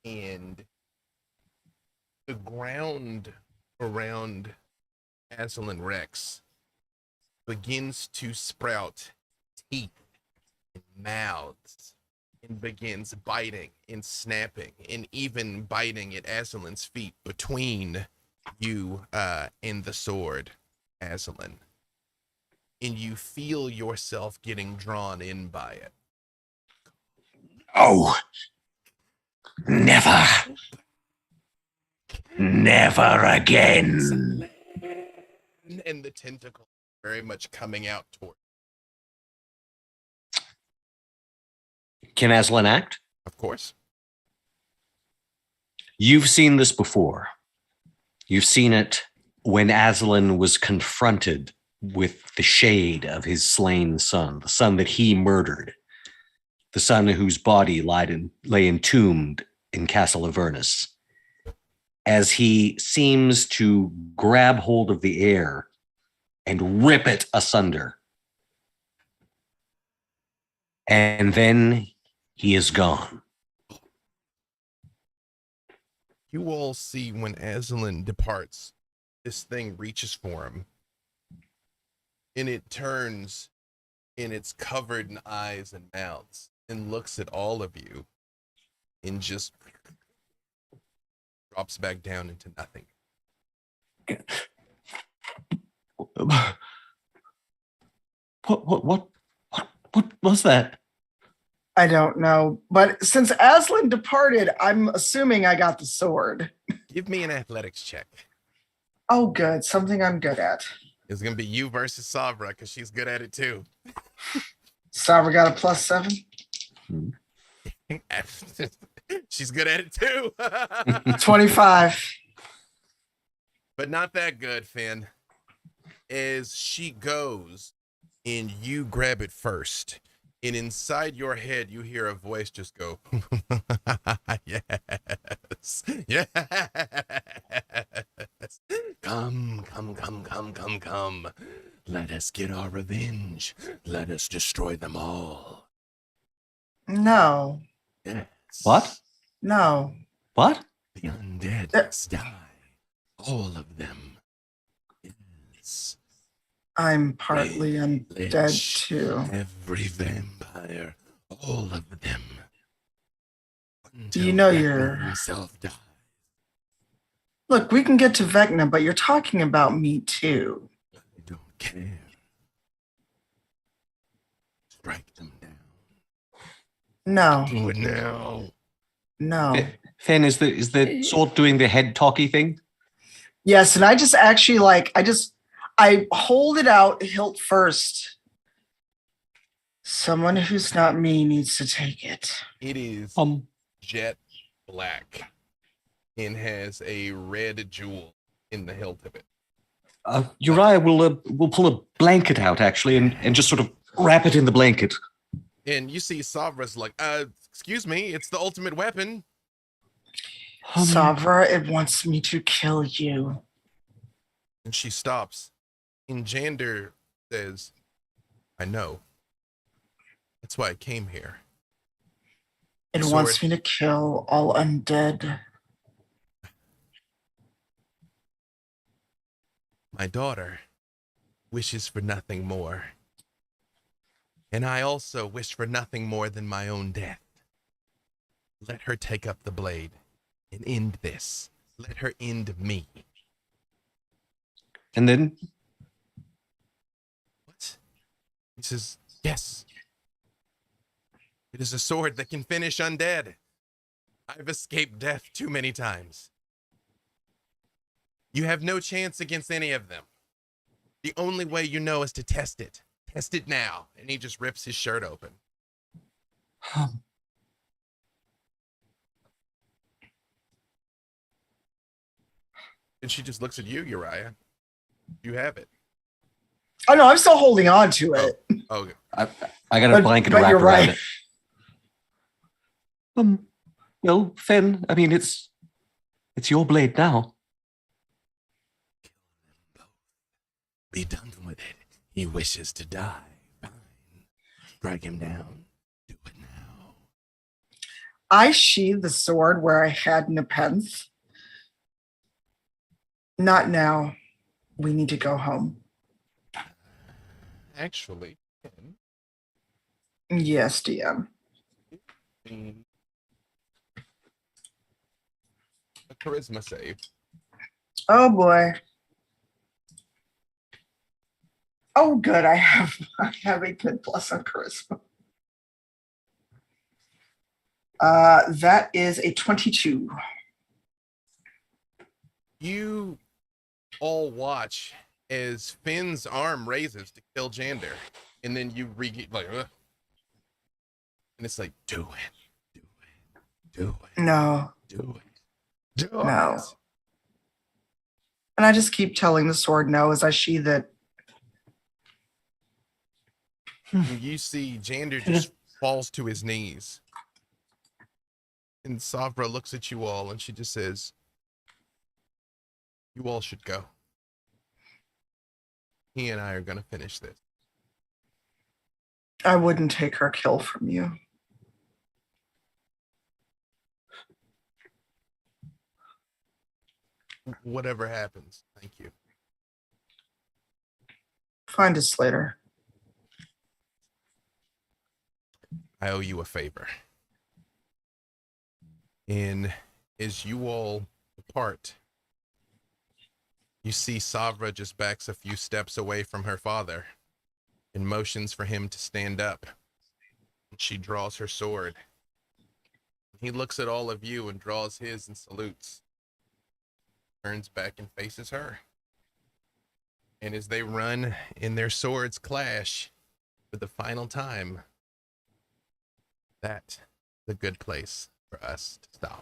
and the ground around Aslan Rex begins to sprout teeth and mouths and begins biting and snapping and even biting at Aslan's feet between you and the sword, Aslan. And you feel yourself getting drawn in by it. Oh. Never. Never again. And the tentacle very much coming out toward. Can Aslan act? Of course. You've seen this before. You've seen it when Aslan was confronted with the shade of his slain son, the son that he murdered, the son whose body lay entombed in Castle Avernus. As he seems to grab hold of the air and rip it asunder. And then he is gone. You all see when Aslan departs, this thing reaches for him. And it turns and it's covered in eyes and mouths and looks at all of you and just drops back down into nothing. What was that? I don't know. But since Aslan departed, I'm assuming I got the sword. Give me an athletics check. Oh, good. Something I'm good at. It's going to be you versus Savra because she's good at it too. Sabra got a +7. She's good at it too. 25. But not that good, Finn. As she goes and you grab it first, and inside your head you hear a voice just go, yes, yes. Come, come, come, come, come, come. Let us get our revenge. Let us destroy them all. No. Yes. What? No. What? The undead must die. All of them. Yes. I'm partly Lich, undead too. Every vampire. All of them. You know Vecna you're- himself dies. Look, we can get to Vecna, but you're talking about me too. I don't care. Strike them down. No. Do it now. No. Fen, is the sword doing the head talky thing? Yes, and I just actually I hold it out hilt first. Someone who's not me needs to take it. It is jet black and has a red jewel in the hilt of it. Uriah will pull a blanket out actually and just sort of wrap it in the blanket. And you see Savra's like, excuse me, it's the ultimate weapon. Savra, it wants me to kill you. And she stops. And Jander says, I know. That's why I came here. It Sword. wants me to kill all undead. My daughter wishes for nothing more. And I also wish for nothing more than my own death. Let her take up the blade and end this. Let her end me. And then What? He says, yes. It is a sword that can finish undead. I've escaped death too many times. You have no chance against any of them. The only way you know is to test it. Test it now. And he just rips his shirt open. And she just looks at you, Uriah. You have it. Oh no, I'm still holding on to it. Oh, I got a blanket but wrapped you're around right. it. Well, Fen, I mean it's your blade now. be done with it. He wishes to die. Fine. Strike him down. Do it now. I sheathe the sword where I had Nepenthe. Not now. We need to go home. Actually, Yes, DM. a charisma save. Oh boy. Oh good, I have a good plus on charisma. That is a 22. You all watch as Finn's arm raises to kill Jander, and then you like, ugh. And it's like, do it, do it, No, do it, do no. it. And I just keep telling the sword no as I sheathe it. And you see Jander just falls to his knees. And Savra looks at you all and she just says, you all should go. He and I are going to finish this. I wouldn't take her kill from you. Whatever happens, thank you. Find us later. I owe you a favor. And as you all depart, you see Savra just backs a few steps away from her father and motions for him to stand up. She draws her sword. He looks at all of you and draws his and salutes. Turns back and faces her. And as they run and their swords clash for the final time, that's a good place for us to stop.